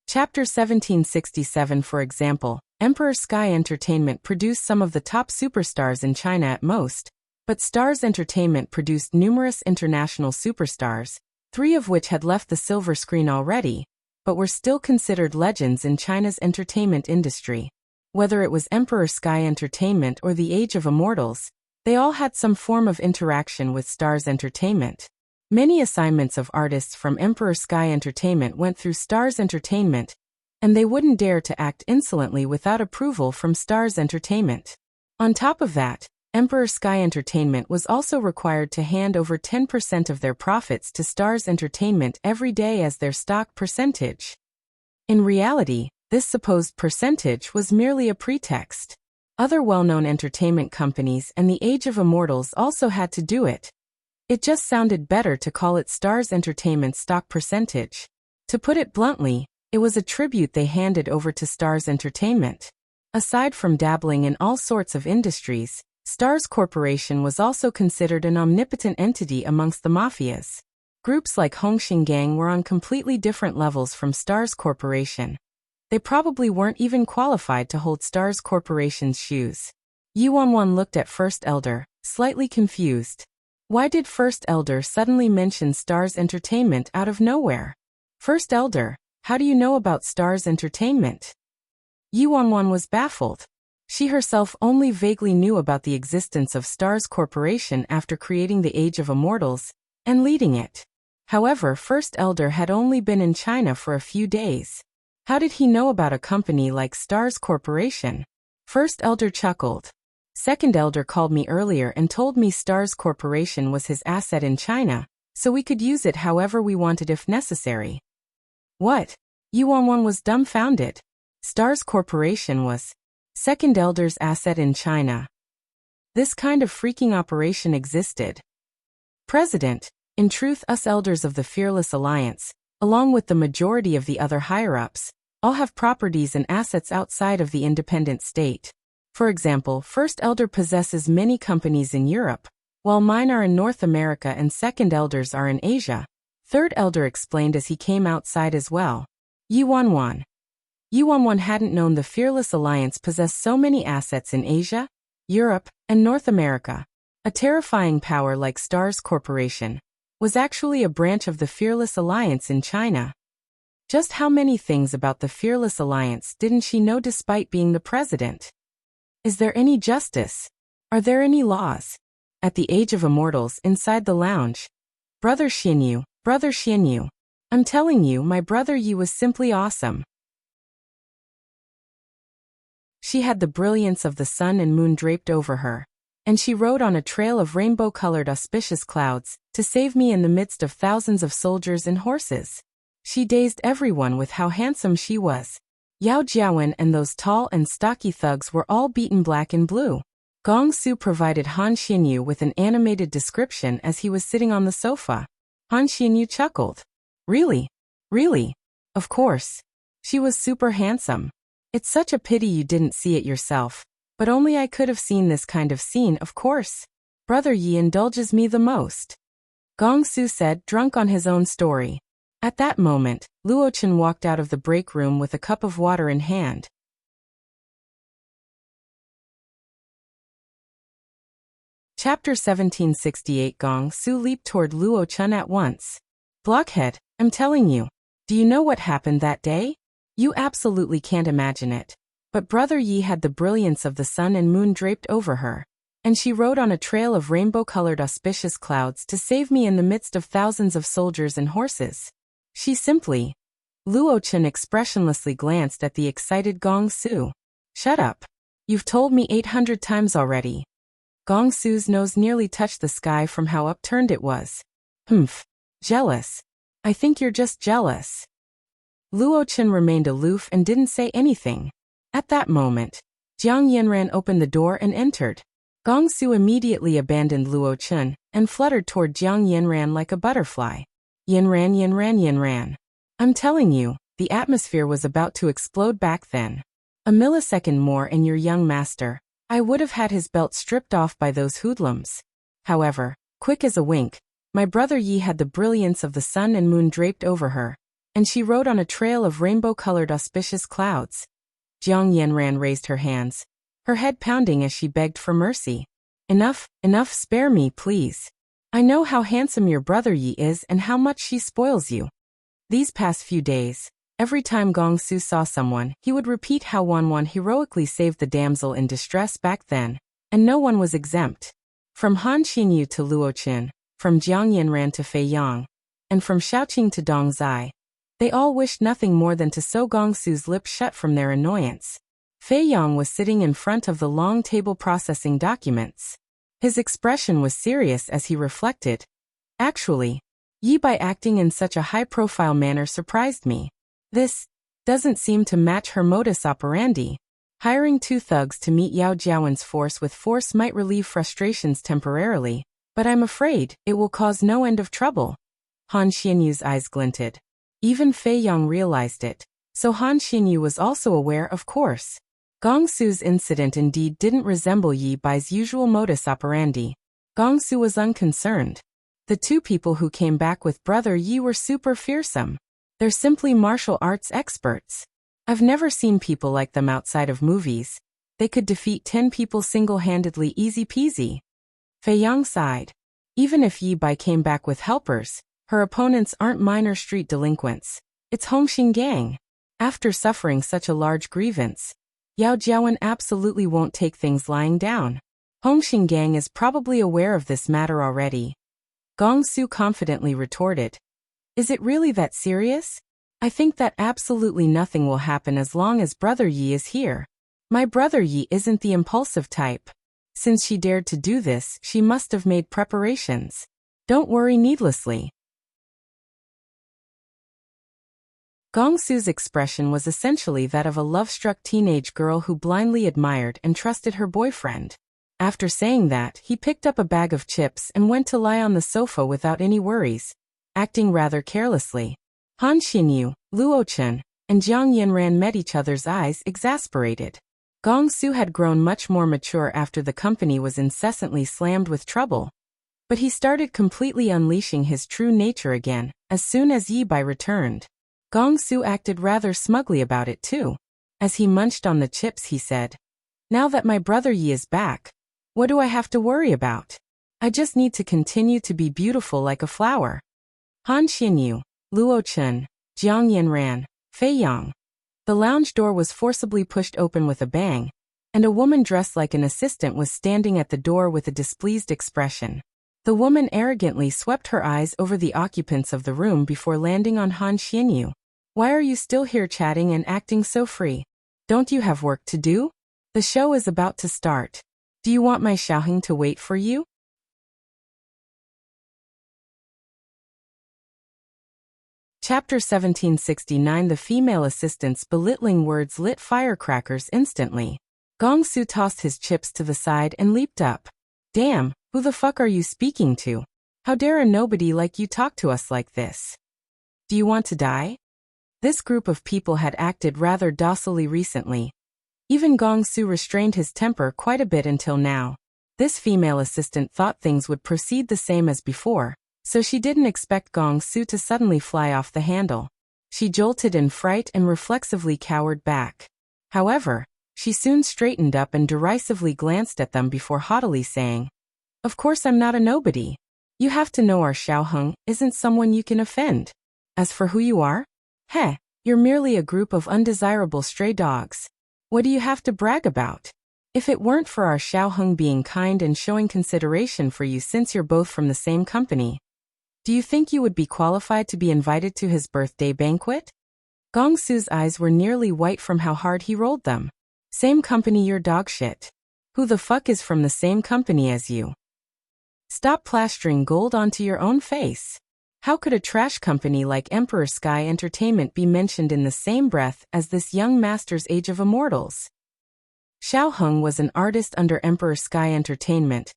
Chapter 1767. For example, Emperor Sky Entertainment produced some of the top superstars in China at most, but Stars Entertainment produced numerous international superstars, 3 of which had left the silver screen already, but were still considered legends in China's entertainment industry. Whether it was Emperor Sky Entertainment or the Age of Immortals, they all had some form of interaction with Stars Entertainment. Many assignments of artists from Emperor Sky Entertainment went through Stars Entertainment, and they wouldn't dare to act insolently without approval from Stars Entertainment. On top of that, Emperor Sky Entertainment was also required to hand over 10% of their profits to Stars Entertainment every day as their stock percentage. In reality, this supposed percentage was merely a pretext. Other well-known entertainment companies and the Age of Immortals also had to do it. It just sounded better to call it Stars Entertainment's stock percentage. To put it bluntly, it was a tribute they handed over to Stars Entertainment. Aside from dabbling in all sorts of industries, Stars Corporation was also considered an omnipotent entity amongst the mafias. Groups like Hongxing Gang were on completely different levels from Stars Corporation. They probably weren't even qualified to hold Stars Corporation's shoes. Yuanwan looked at First Elder, slightly confused. Why did First Elder suddenly mention Stars Entertainment out of nowhere? First Elder, how do you know about Stars Entertainment? Yuanwan was baffled. She herself only vaguely knew about the existence of Stars Corporation after creating the Age of Immortals and leading it. However, First Elder had only been in China for a few days. How did he know about a company like Stars Corporation? First Elder chuckled. Second Elder called me earlier and told me Stars Corporation was his asset in China, so we could use it however we wanted if necessary. What? Yuanwan was dumbfounded. Stars Corporation was Second Elder's asset in China. This kind of freaking operation existed. President, in truth, us elders of the Fearless Alliance, along with the majority of the other higher-ups, all have properties and assets outside of the independent state. For example, First Elder possesses many companies in Europe, while mine are in North America and Second Elders are in Asia. Third Elder explained as he came outside as well. Yuanwan hadn't known the Fearless Alliance possessed so many assets in Asia, Europe, and North America. A terrifying power like Stars Corporation was actually a branch of the Fearless Alliance in China. Just how many things about the Fearless Alliance didn't she know despite being the president? Is there any justice? Are there any laws? At the Age of Immortals, inside the lounge. Brother Xinyu, I'm telling you, my brother Yi was simply awesome. She had the brilliance of the sun and moon draped over her, and she rode on a trail of rainbow-colored auspicious clouds to save me in the midst of thousands of soldiers and horses. She dazed everyone with how handsome she was. Yao Jiawen and those tall and stocky thugs were all beaten black and blue. Gong Su provided Han Xinyu with an animated description as he was sitting on the sofa. Han Xinyu chuckled. Really? Really? Of course. She was super handsome. It's such a pity you didn't see it yourself, but only I could have seen this kind of scene, of course. Brother Yi indulges me the most. Gong Su said, drunk on his own story. At that moment, Luo Chen walked out of the break room with a cup of water in hand. Chapter 1768. Gong Su leaped toward Luo Chen at once. Blockhead, I'm telling you. Do you know what happened that day? You absolutely can't imagine it. But Brother Yi had the brilliance of the sun and moon draped over her, and she rode on a trail of rainbow-colored auspicious clouds to save me in the midst of thousands of soldiers and horses. She simply... Luo Chen expressionlessly glanced at the excited Gong Su. Shut up. You've told me 800 times already. Gong Su's nose nearly touched the sky from how upturned it was. Humph. Jealous. I think you're just jealous. Luo Chen remained aloof and didn't say anything. At that moment, Jiang Yanran opened the door and entered. Gong Su immediately abandoned Luo Chen and fluttered toward Jiang Yanran like a butterfly. Yanran. I'm telling you, the atmosphere was about to explode back then. A millisecond more and your young master, I would have had his belt stripped off by those hoodlums. However, quick as a wink, my brother Yi had the brilliance of the sun and moon draped over her, and she rode on a trail of rainbow-colored auspicious clouds. Jiang Yanran raised her hands, her head pounding as she begged for mercy. Enough, spare me, please. I know how handsome your brother Yi is and how much she spoils you. These past few days, Every time Gong Su saw someone, he would repeat how Wanwan heroically saved the damsel in distress back then, and no one was exempt. From Han Xinyu to Luo Qin, from Jiang Yanran to Fei Yang, and from Xiaoqing to Dong Zai, they all wished nothing more than to sew Gong Su's lips shut from their annoyance. Fei Yang was sitting in front of the long table processing documents. His expression was serious as he reflected. Actually, Yi by acting in such a high-profile manner surprised me. This doesn't seem to match her modus operandi. Hiring 2 thugs to meet Yao Jiawen's force with force might relieve frustrations temporarily, but I'm afraid it will cause no end of trouble. Han Xinyu's eyes glinted. Even Fei Yang realized it, so Han Xinyu was also aware, of course. Gong Su's incident indeed didn't resemble Yi Bai's usual modus operandi. Gong Su was unconcerned. The 2 people who came back with Brother Yi were super fearsome. They're simply martial arts experts. I've never seen people like them outside of movies. They could defeat 10 people single-handedly, easy peasy. Fei Yang sighed. Even if Yi Bai came back with helpers, her opponents aren't minor street delinquents. It's Hongxing Gang. After suffering such a large grievance, Yao Jiawen absolutely won't take things lying down. Hongxing Gang is probably aware of this matter already. Gong Su confidently retorted. Is it really that serious? I think that absolutely nothing will happen as long as Brother Yi is here. My Brother Yi isn't the impulsive type. Since she dared to do this, she must have made preparations. Don't worry needlessly. Gong Su's expression was essentially that of a love-struck teenage girl who blindly admired and trusted her boyfriend. After saying that, he picked up a bag of chips and went to lie on the sofa without any worries, acting rather carelessly. Han Xinyu, Luo Chen, and Jiang Yanran met each other's eyes, exasperated. Gong Su had grown much more mature after the company was incessantly slammed with trouble. But he started completely unleashing his true nature again, as soon as Yi Bai returned. Gong Su acted rather smugly about it too. As he munched on the chips, he said, "Now that my Brother Yi is back, what do I have to worry about? I just need to continue to be beautiful like a flower." Han Xinyu, Luo Chen, Jiang Yanran, Fei Yang. The lounge door was forcibly pushed open with a bang, and a woman dressed like an assistant was standing at the door with a displeased expression. The woman arrogantly swept her eyes over the occupants of the room before landing on Han Xinyu. "Why are you still here chatting and acting so free? Don't you have work to do? The show is about to start. Do you want my Xiaoheng to wait for you?" Chapter 1769. The female assistant's belittling words lit firecrackers instantly. Gong Su tossed his chips to the side and leaped up. "Damn, who the fuck are you speaking to? How dare a nobody like you talk to us like this? Do you want to die?" This group of people had acted rather docilely recently. Even Gong Su restrained his temper quite a bit until now. This female assistant thought things would proceed the same as before, so she didn't expect Gong Su to suddenly fly off the handle. She jolted in fright and reflexively cowered back. However, she soon straightened up and derisively glanced at them before haughtily saying, "Of course I'm not a nobody. You have to know our Xiaoheng isn't someone you can offend. As for who you are, you're merely a group of undesirable stray dogs. What do you have to brag about? If it weren't for our Xiaoheng being kind and showing consideration for you since you're both from the same company, do you think you would be qualified to be invited to his birthday banquet?" Gong Su's eyes were nearly white from how hard he rolled them. "Same company, you're dog shit. Who the fuck is from the same company as you? Stop plastering gold onto your own face. How could a trash company like Emperor Sky Entertainment be mentioned in the same breath as this young master's Age of Immortals?" Xiaoheng was an artist under Emperor Sky Entertainment,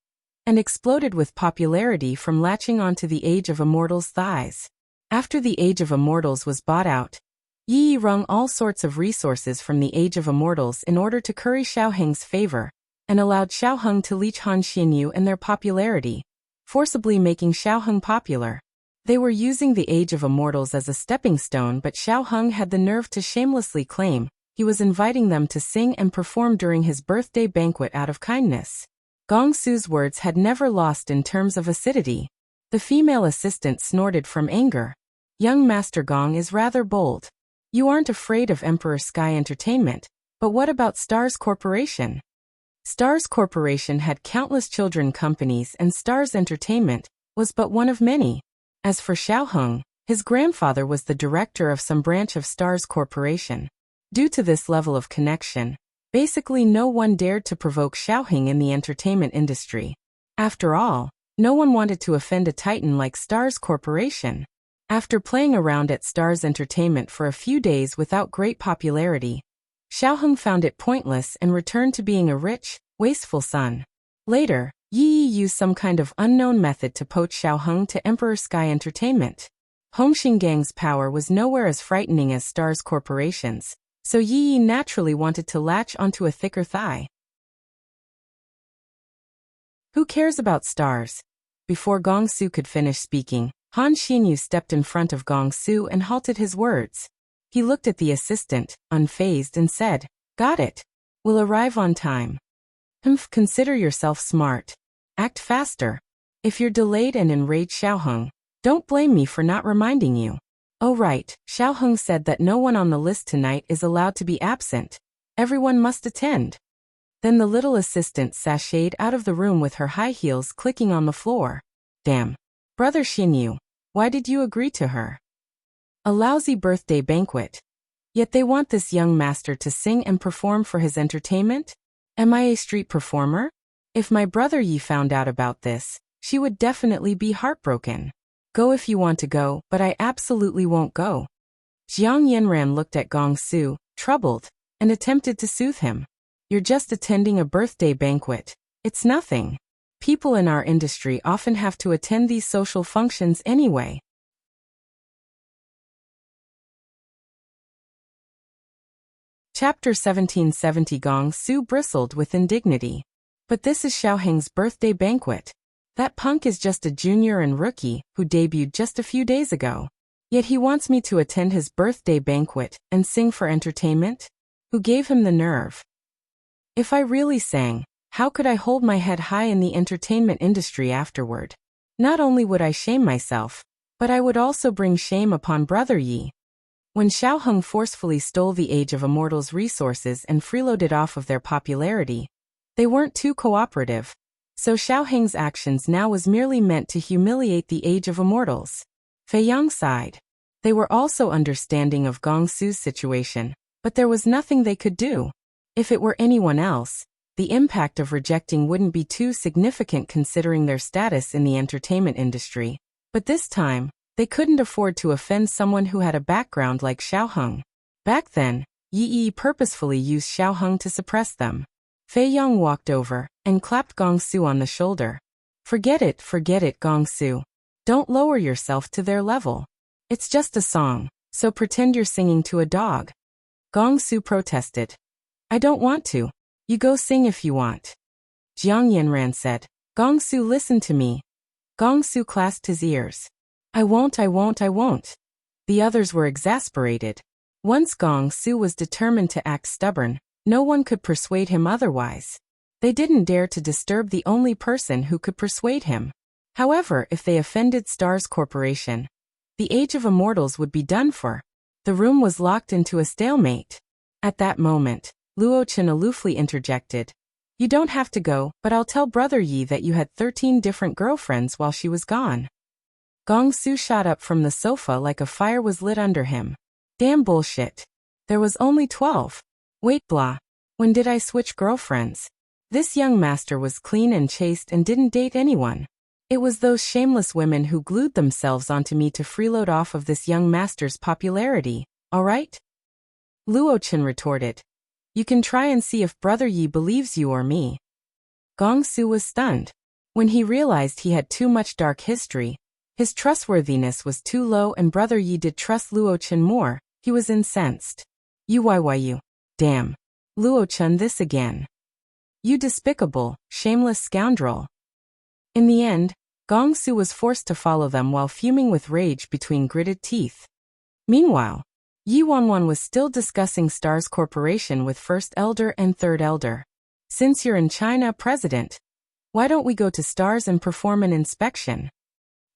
and exploded with popularity from latching onto the Age of Immortals' thighs. After the Age of Immortals was bought out, Yi wrung all sorts of resources from the Age of Immortals in order to curry Xiaoheng's favor, and allowed Xiaoheng to leech Han Xinyu and their popularity, forcibly making Xiaoheng popular. They were using the Age of Immortals as a stepping stone, but Xiaoheng had the nerve to shamelessly claim he was inviting them to sing and perform during his birthday banquet out of kindness. Gong Su's words had never lost in terms of acidity. The female assistant snorted from anger. "Young Master Gong is rather bold. You aren't afraid of Emperor Sky Entertainment, but what about Stars Corporation? Stars Corporation had countless children companies and Stars Entertainment was but one of many. As for Xiaoheng, his grandfather was the director of some branch of Stars Corporation. Due to this level of connection, basically no one dared to provoke Xiaoheng in the entertainment industry. After all, no one wanted to offend a titan like Stars Corporation. After playing around at Stars Entertainment for a few days without great popularity, Xiaoheng found it pointless and returned to being a rich, wasteful son. Later, Yi used some kind of unknown method to poach Xiaoheng to Emperor Sky Entertainment. Hongxing Gang's power was nowhere as frightening as Stars Corporation's, so Yi naturally wanted to latch onto a thicker thigh. Who cares about stars? Before Gong Su could finish speaking, Han Xinyu stepped in front of Gong Su and halted his words. He looked at the assistant, unfazed, and said, "Got it. We'll arrive on time." Consider yourself smart. Act faster. If you're delayed and enraged Xiaoheng, don't blame me for not reminding you. Oh right, Xiaoheng said that no one on the list tonight is allowed to be absent. Everyone must attend. Then the little assistant sashayed out of the room with her high heels clicking on the floor. Damn. Brother Xinyu, why did you agree to her? A lousy birthday banquet. Yet they want this young master to sing and perform for his entertainment? Am I a street performer? If my brother Yi found out about this, she would definitely be heartbroken. Go if you want to go, but I absolutely won't go. Jiang Yanran looked at Gong Su, troubled, and attempted to soothe him. You're just attending a birthday banquet. It's nothing. People in our industry often have to attend these social functions anyway. Chapter 1770. Gong Su bristled with indignity. But this is Xiaoheng's birthday banquet. That punk is just a junior and rookie who debuted just a few days ago. Yet he wants me to attend his birthday banquet and sing for entertainment? Who gave him the nerve? If I really sang, how could I hold my head high in the entertainment industry afterward? Not only would I shame myself, but I would also bring shame upon Brother Yi. When Xiaoheng forcefully stole the Age of Immortals' resources and freeloaded off of their popularity, they weren't too cooperative. So Xiaoheng's actions now was merely meant to humiliate the Age of Immortals. Fei Yang sighed. They were also understanding of Gong Su's situation, but there was nothing they could do. If it were anyone else, the impact of rejecting wouldn't be too significant considering their status in the entertainment industry. But this time, they couldn't afford to offend someone who had a background like Xiaoheng. Back then, Yi purposefully used Xiaoheng to suppress them. Fei Yang walked over and clapped Gong Su on the shoulder. Forget it, Gong Su. Don't lower yourself to their level. It's just a song, so pretend you're singing to a dog. Gong Su protested. I don't want to. You go sing if you want. Jiang Yanran said. Gong Su, listen to me. Gong Su clasped his ears. I won't. The others were exasperated. Once Gong Su was determined to act stubborn, no one could persuade him otherwise. They didn't dare to disturb the only person who could persuade him. However, if they offended Stars Corporation, the Age of Immortals would be done for. The room was locked into a stalemate. At that moment, Luo Chen aloofly interjected. You don't have to go, but I'll tell Brother Yi that you had 13 different girlfriends while she was gone. Gong Su shot up from the sofa like a fire was lit under him. Damn bullshit. There was only 12. Wait, blah. When did I switch girlfriends? This young master was clean and chaste and didn't date anyone. It was those shameless women who glued themselves onto me to freeload off of this young master's popularity, alright? Luo Chen retorted. You can try and see if Brother Yi believes you or me. Gong Su was stunned. When he realized he had too much dark history, his trustworthiness was too low and Brother Yi did trust Luo Chen more, he was incensed. You. Damn. Luo Chen this again. You despicable, shameless scoundrel. In the end, Gong Su was forced to follow them while fuming with rage between gritted teeth. Meanwhile, Yi Wanwan was still discussing Stars Corporation with First Elder and Third Elder. Since you're in China, President, why don't we go to Stars and perform an inspection?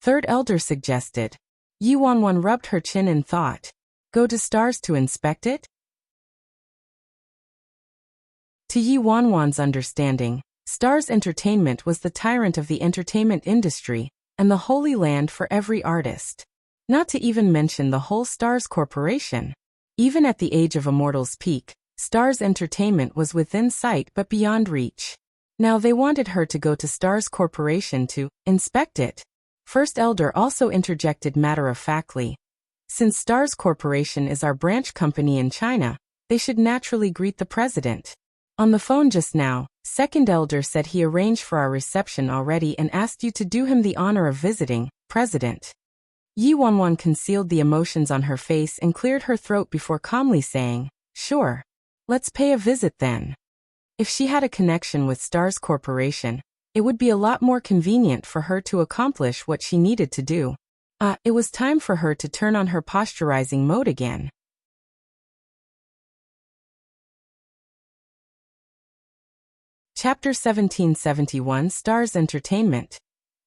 Third Elder suggested. Yi Wanwan rubbed her chin in thought. Go to Stars to inspect it? To Yi Wanwan's understanding, Stars Entertainment was the tyrant of the entertainment industry and the holy land for every artist. Not to even mention the whole Stars Corporation. Even at the age of a mortal's peak, Stars Entertainment was within sight but beyond reach. Now they wanted her to go to Stars Corporation to inspect it. First Elder also interjected matter-of-factly. Since Stars Corporation is our branch company in China, they should naturally greet the president. On the phone just now, Second Elder said he arranged for our reception already and asked you to do him the honor of visiting, President. Yi Wanwan concealed the emotions on her face and cleared her throat before calmly saying, "Sure. Let's pay a visit then." If she had a connection with Stars Corporation, it would be a lot more convenient for her to accomplish what she needed to do. It was time for her to turn on her posturizing mode again. Chapter 1771 Stars Entertainment.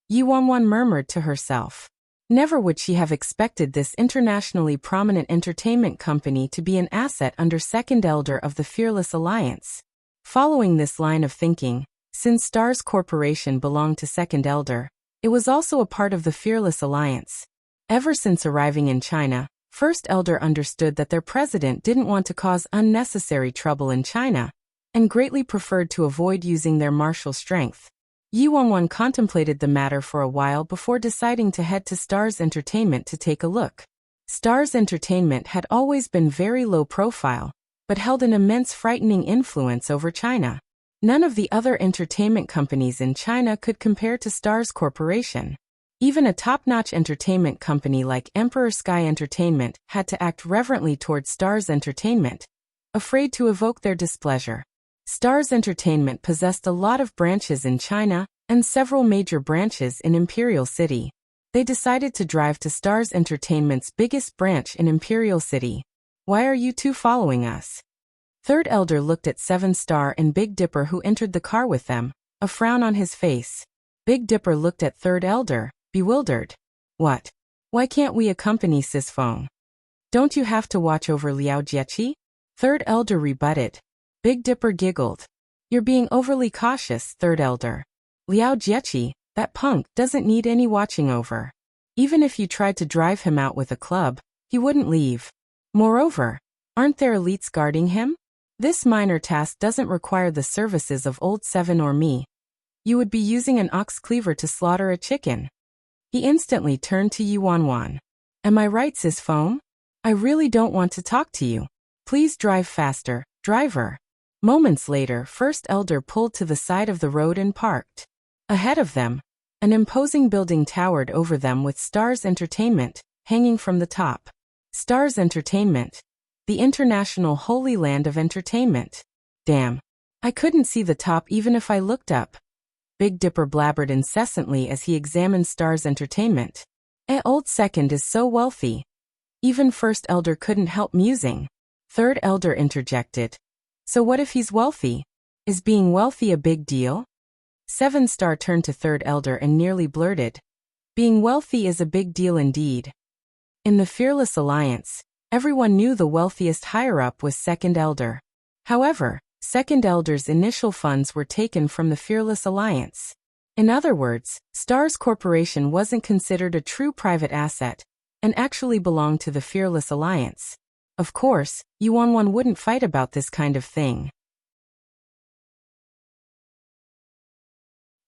Yi Wanwan murmured to herself. Never would she have expected this internationally prominent entertainment company to be an asset under Second Elder of the Fearless Alliance. Following this line of thinking, since Stars Corporation belonged to Second Elder, it was also a part of the Fearless Alliance. Ever since arriving in China, First Elder understood that their president didn't want to cause unnecessary trouble in China, and greatly preferred to avoid using their martial strength. Yi Wanwan contemplated the matter for a while before deciding to head to Stars Entertainment to take a look. Stars Entertainment had always been very low profile, but held an immense frightening influence over China. None of the other entertainment companies in China could compare to Stars Corporation. Even a top-notch entertainment company like Emperor Sky Entertainment had to act reverently towards Stars Entertainment, afraid to evoke their displeasure. Stars Entertainment possessed a lot of branches in China and several major branches in Imperial City. They decided to drive to Stars Entertainment's biggest branch in Imperial City. "Why are you two following us?" Third Elder looked at Seven Star and Big Dipper who entered the car with them, a frown on his face. Big Dipper looked at Third Elder, bewildered. "What? Why can't we accompany Sis Feng? Don't you have to watch over Liao Jiechi?" Third Elder rebutted. Big Dipper giggled. "You're being overly cautious, Third Elder. Liao Jiechi, that punk, doesn't need any watching over. Even if you tried to drive him out with a club, he wouldn't leave. Moreover, aren't there elites guarding him? This minor task doesn't require the services of old Seven or me. You would be using an ox cleaver to slaughter a chicken." He instantly turned to Yi Wanwan. "Am I right, Sis Foam? I really don't want to talk to you. Please drive faster, driver." Moments later, First Elder pulled to the side of the road and parked. Ahead of them, an imposing building towered over them with Stars Entertainment hanging from the top. Stars Entertainment, the international holy land of entertainment. Damn. I couldn't see the top even if I looked up. Big Dipper blabbered incessantly as he examined Stars Entertainment. Old Second is so wealthy. Even First Elder couldn't help musing. Third Elder interjected. So what if he's wealthy? Is being wealthy a big deal? Seven Star turned to Third Elder and nearly blurted. Being wealthy is a big deal indeed. In the Fearless Alliance, everyone knew the wealthiest higher-up was Second Elder. However, Second Elder's initial funds were taken from the Fearless Alliance. In other words, Stars Corporation wasn't considered a true private asset, and actually belonged to the Fearless Alliance. Of course, Yi Wanwan wouldn't fight about this kind of thing.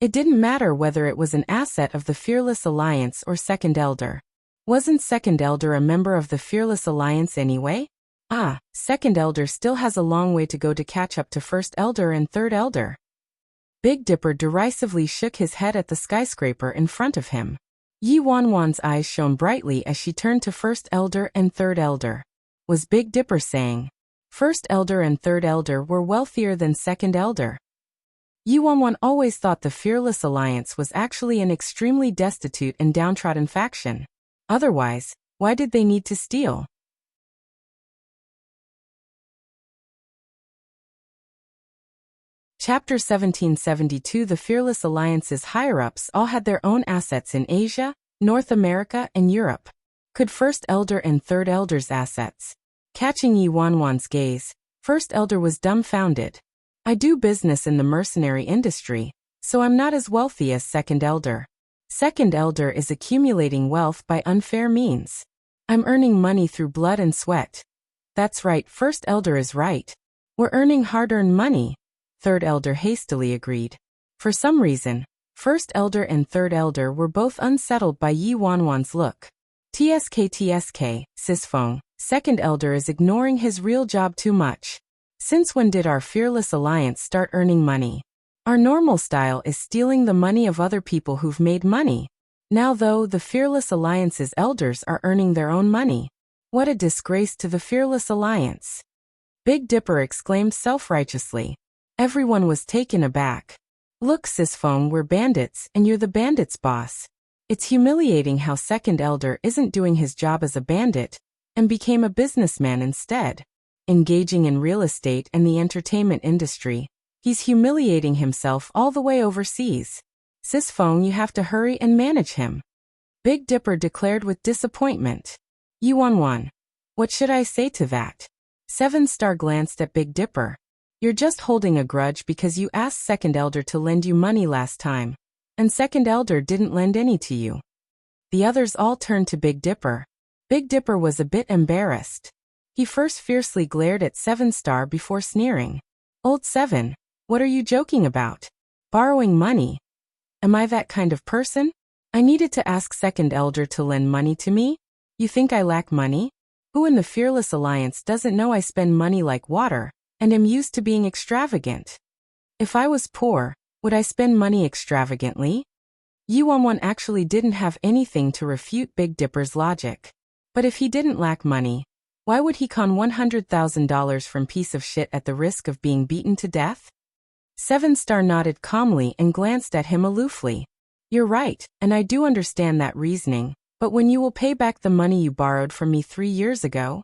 It didn't matter whether it was an asset of the Fearless Alliance or Second Elder. Wasn't Second Elder a member of the Fearless Alliance anyway? Second Elder still has a long way to go to catch up to First Elder and Third Elder. Big Dipper derisively shook his head at the skyscraper in front of him. Yi Wanwan's eyes shone brightly as she turned to First Elder and Third Elder. Was Big Dipper saying First Elder and Third Elder were wealthier than Second Elder? Yi Wanwan always thought the Fearless Alliance was actually an extremely destitute and downtrodden faction. Otherwise, why did they need to steal? Chapter 1772 The Fearless Alliance's higher-ups all had their own assets in Asia, North America, and Europe. Could First Elder and Third Elder's assets? Catching Yi Wanwan's gaze, First Elder was dumbfounded. I do business in the mercenary industry, so I'm not as wealthy as Second Elder. Second Elder is accumulating wealth by unfair means. I'm earning money through blood and sweat. That's right, First Elder is right. We're earning hard-earned money, Third Elder hastily agreed. For some reason, First Elder and Third Elder were both unsettled by Yi Wanwan's look. TSK, Sisfeng, Second Elder is ignoring his real job too much. Since when did our fearless alliance start earning money? Our normal style is stealing the money of other people who've made money. Now though, the fearless alliance's elders are earning their own money. What a disgrace to the fearless alliance. Big Dipper exclaimed self-righteously. Everyone was taken aback. Look, Sisfeng, we're bandits, and you're the bandits' boss. It's humiliating how Second Elder isn't doing his job as a bandit, and became a businessman instead. Engaging in real estate and the entertainment industry, he's humiliating himself all the way overseas. Sisfeng, you have to hurry and manage him. Big Dipper declared with disappointment. Yi Wanwan. What should I say to that? Seven Star glanced at Big Dipper. You're just holding a grudge because you asked Second Elder to lend you money last time, and Second Elder didn't lend any to you. The others all turned to Big Dipper. Big Dipper was a bit embarrassed. He first fiercely glared at Seven Star before sneering. Old Seven, what are you joking about? Borrowing money? Am I that kind of person? I needed to ask Second Elder to lend money to me? You think I lack money? Who in the Fearless Alliance doesn't know I spend money like water, and am used to being extravagant? If I was poor, would I spend money extravagantly? Yi Wanwan actually didn't have anything to refute Big Dipper's logic. But if he didn't lack money, why would he con $100,000 from piece of shit at the risk of being beaten to death? Seven Star nodded calmly and glanced at him aloofly. You're right, and I do understand that reasoning, but when you will pay back the money you borrowed from me 3 years ago?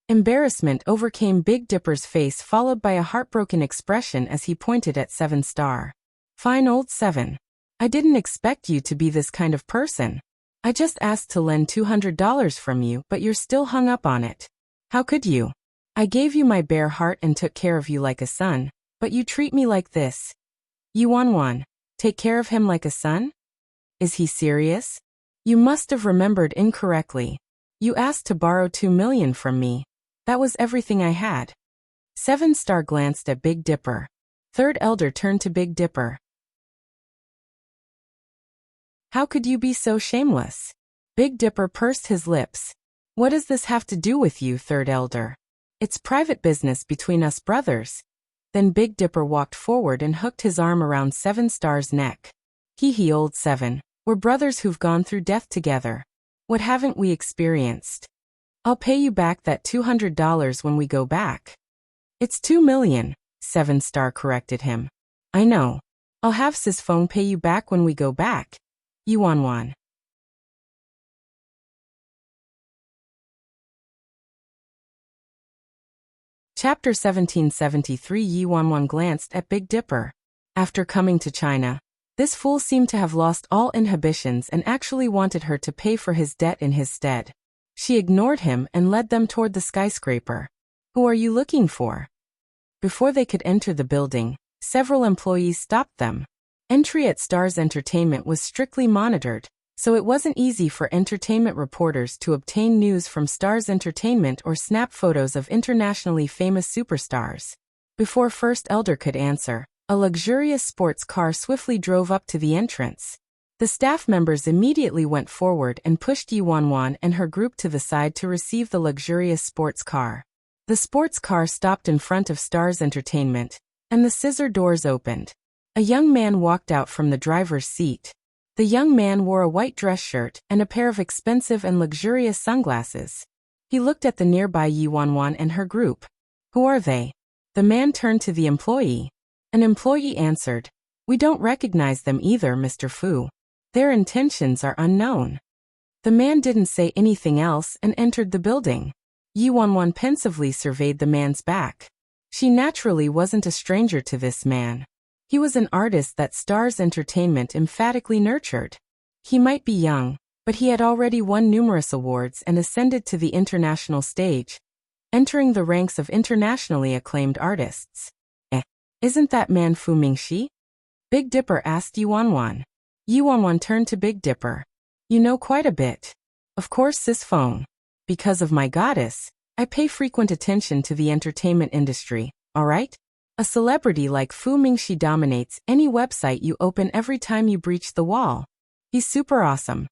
Embarrassment overcame Big Dipper's face, followed by a heartbroken expression as he pointed at Seven Star. Fine, Old Seven. I didn't expect you to be this kind of person. I just asked to lend $200 from you, but you're still hung up on it. How could you? I gave you my bare heart and took care of you like a son, but you treat me like this. Yi Wanwan, take care of him like a son? Is he serious? You must have remembered incorrectly. You asked to borrow $2 million from me. That was everything I had. Seven Star glanced at Big Dipper. Third Elder turned to Big Dipper. How could you be so shameless? Big Dipper pursed his lips. What does this have to do with you, Third Elder? It's private business between us brothers. Then Big Dipper walked forward and hooked his arm around Seven Star's neck. Hee, Old Seven, we're brothers who've gone through death together. What haven't we experienced? I'll pay you back that $200 when we go back. It's $2 million, Seven Star corrected him. I know. I'll have Sisfeng pay you back when we go back. Yi Wanwan. Chapter 1773. Yi Wanwan glanced at Big Dipper. After coming to China, this fool seemed to have lost all inhibitions and actually wanted her to pay for his debt in his stead. She ignored him and led them toward the skyscraper. Who are you looking for? Before they could enter the building, several employees stopped them. Entry at Stars Entertainment was strictly monitored, so it wasn't easy for entertainment reporters to obtain news from Stars Entertainment or snap photos of internationally famous superstars. Before First Elder could answer, a luxurious sports car swiftly drove up to the entrance. The staff members immediately went forward and pushed Yi Wanwan and her group to the side to receive the luxurious sports car. The sports car stopped in front of Stars Entertainment, and the scissor doors opened. A young man walked out from the driver's seat. The young man wore a white dress shirt and a pair of expensive and luxurious sunglasses. He looked at the nearby Yi Wanwan and her group. Who are they? The man turned to the employee. An employee answered, We don't recognize them either, Mr. Fu. Their intentions are unknown. The man didn't say anything else and entered the building. Yi Wanwan pensively surveyed the man's back. She naturally wasn't a stranger to this man. He was an artist that Stars Entertainment emphatically nurtured. He might be young, but he had already won numerous awards and ascended to the international stage, entering the ranks of internationally acclaimed artists. Isn't that man Fu Mingxi? Big Dipper asked Yuanwan. Yuanwan turned to Big Dipper. You know quite a bit. Of course, sis Feng. Because of my goddess, I pay frequent attention to the entertainment industry, alright? A celebrity like Fu Mingxi dominates any website you open every time you breach the wall. He's super awesome.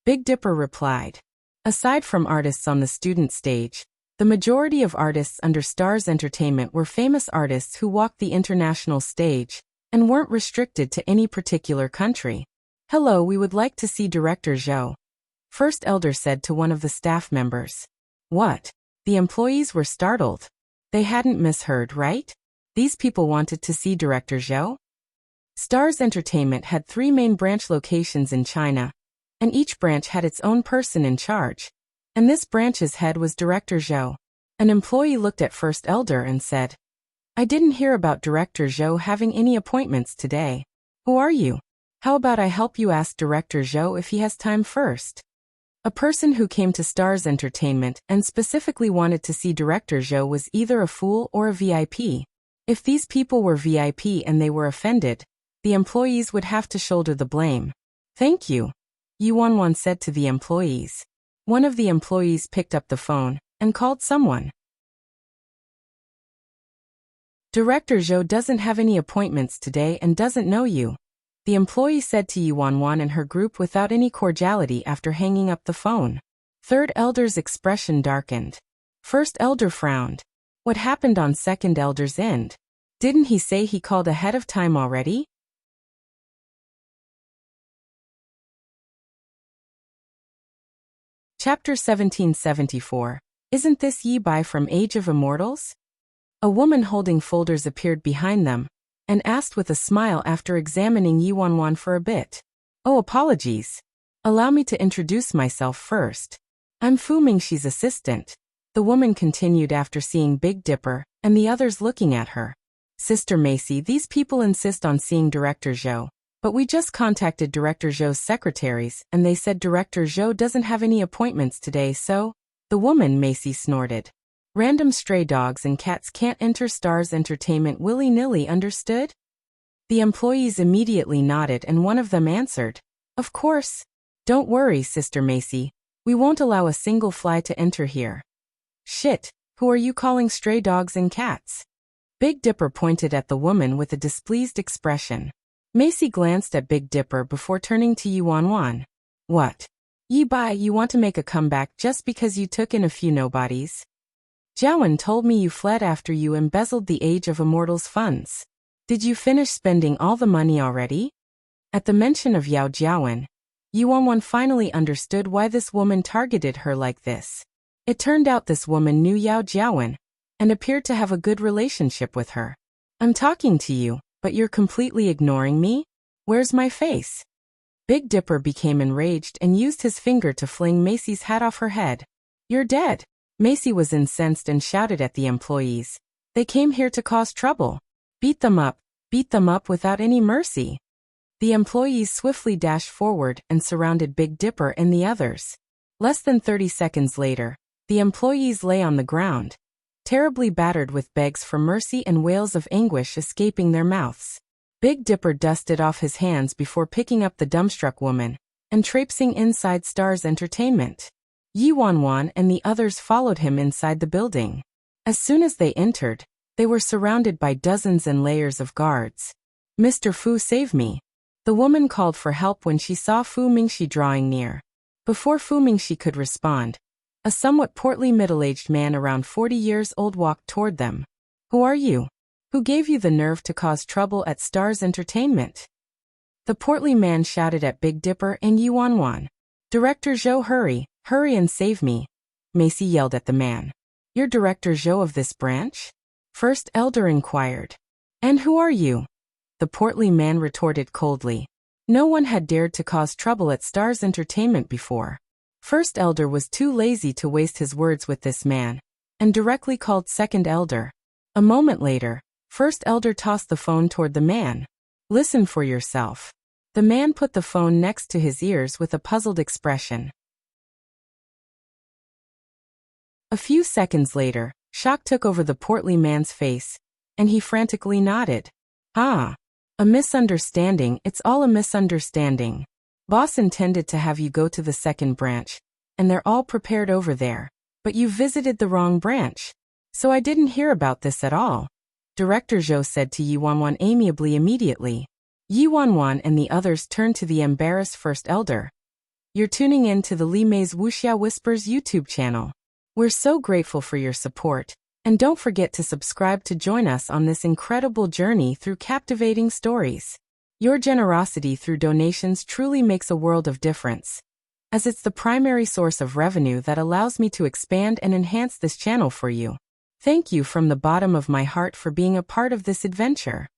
Big Dipper replied. Aside from artists on the student stage, the majority of artists under Stars Entertainment were famous artists who walked the international stage and weren't restricted to any particular country. Hello, we would like to see Director Zhou. First Elder said to one of the staff members. What? The employees were startled. They hadn't misheard, right? These people wanted to see Director Zhou? Stars Entertainment had 3 main branch locations in China, and each branch had its own person in charge. And this branch's head was Director Zhou. An employee looked at First Elder and said, I didn't hear about Director Zhou having any appointments today. Who are you? How about I help you ask Director Zhou if he has time first? A person who came to Stars Entertainment and specifically wanted to see Director Zhou was either a fool or a VIP. If these people were VIP and they were offended, the employees would have to shoulder the blame. Thank you, Yuanwan said to the employees. One of the employees picked up the phone and called someone. Director Zhou doesn't have any appointments today and doesn't know you, the employee said to Yuanwan and her group without any cordiality after hanging up the phone. Third Elder's expression darkened. First Elder frowned. What happened on Second Elder's end? Didn't he say he called ahead of time already? Chapter 1774. Isn't this Yi Bai from Age of Immortals? A woman holding folders appeared behind them, and asked with a smile after examining Yuanwan for a bit. Oh, apologies. Allow me to introduce myself first. I'm Fu Mingxi's assistant. The woman continued after seeing Big Dipper and the others looking at her. Sister Macy, these people insist on seeing Director Zhou. But we just contacted Director Zhou's secretaries, and they said Director Zhou doesn't have any appointments today, so... The woman, Macy snorted. Random stray dogs and cats can't enter Stars Entertainment willy-nilly, understood? The employees immediately nodded and one of them answered. Of course. Don't worry, Sister Macy. We won't allow a single fly to enter here. Shit, who are you calling stray dogs and cats? Big Dipper pointed at the woman with a displeased expression. Macy glanced at Big Dipper before turning to Yuanwan. What? Yi Bai, you want to make a comeback just because you took in a few nobodies? Jiawen told me you fled after you embezzled the Age of Immortals funds. Did you finish spending all the money already? At the mention of Yao Jiawen, Yuanwan finally understood why this woman targeted her like this. It turned out this woman knew Yao Jiawen and appeared to have a good relationship with her. I'm talking to you, but you're completely ignoring me? Where's my face? Big Dipper became enraged and used his finger to fling Macy's hat off her head. You're dead. Macy was incensed and shouted at the employees. They came here to cause trouble. Beat them up without any mercy. The employees swiftly dashed forward and surrounded Big Dipper and the others. Less than 30 seconds later, the employees lay on the ground, terribly battered with begs for mercy and wails of anguish escaping their mouths. Big Dipper dusted off his hands before picking up the dumbstruck woman and traipsing inside Stars Entertainment. Yuanwan and the others followed him inside the building. As soon as they entered, they were surrounded by dozens and layers of guards. Mr. Fu, save me. The woman called for help when she saw Fu Mingxi drawing near. Before Fu Mingxi could respond, a somewhat portly middle-aged man around 40 years old walked toward them. Who are you? Who gave you the nerve to cause trouble at Stars Entertainment? The portly man shouted at Big Dipper and Yuanwan. Director Zhou, hurry and save me. Macy yelled at the man. You're Director Zhou of this branch? First Elder inquired. And who are you? The portly man retorted coldly. No one had dared to cause trouble at Stars Entertainment before. First Elder was too lazy to waste his words with this man, and directly called Second Elder. A moment later, First Elder tossed the phone toward the man. Listen for yourself. The man put the phone next to his ears with a puzzled expression. A few seconds later, shock took over the portly man's face, and he frantically nodded. Ah, a misunderstanding, it's all a misunderstanding. Boss intended to have you go to the second branch, and they're all prepared over there, but you visited the wrong branch. So I didn't hear about this at all. Director Zhou said to Yi Wanwan amiably immediately. Yi Wanwan and the others turned to the embarrassed first elder. You're tuning in to the Li Mei's Wuxia Whispers YouTube channel. We're so grateful for your support, and don't forget to subscribe to join us on this incredible journey through captivating stories. Your generosity through donations truly makes a world of difference, as it's the primary source of revenue that allows me to expand and enhance this channel for you. Thank you from the bottom of my heart for being a part of this adventure.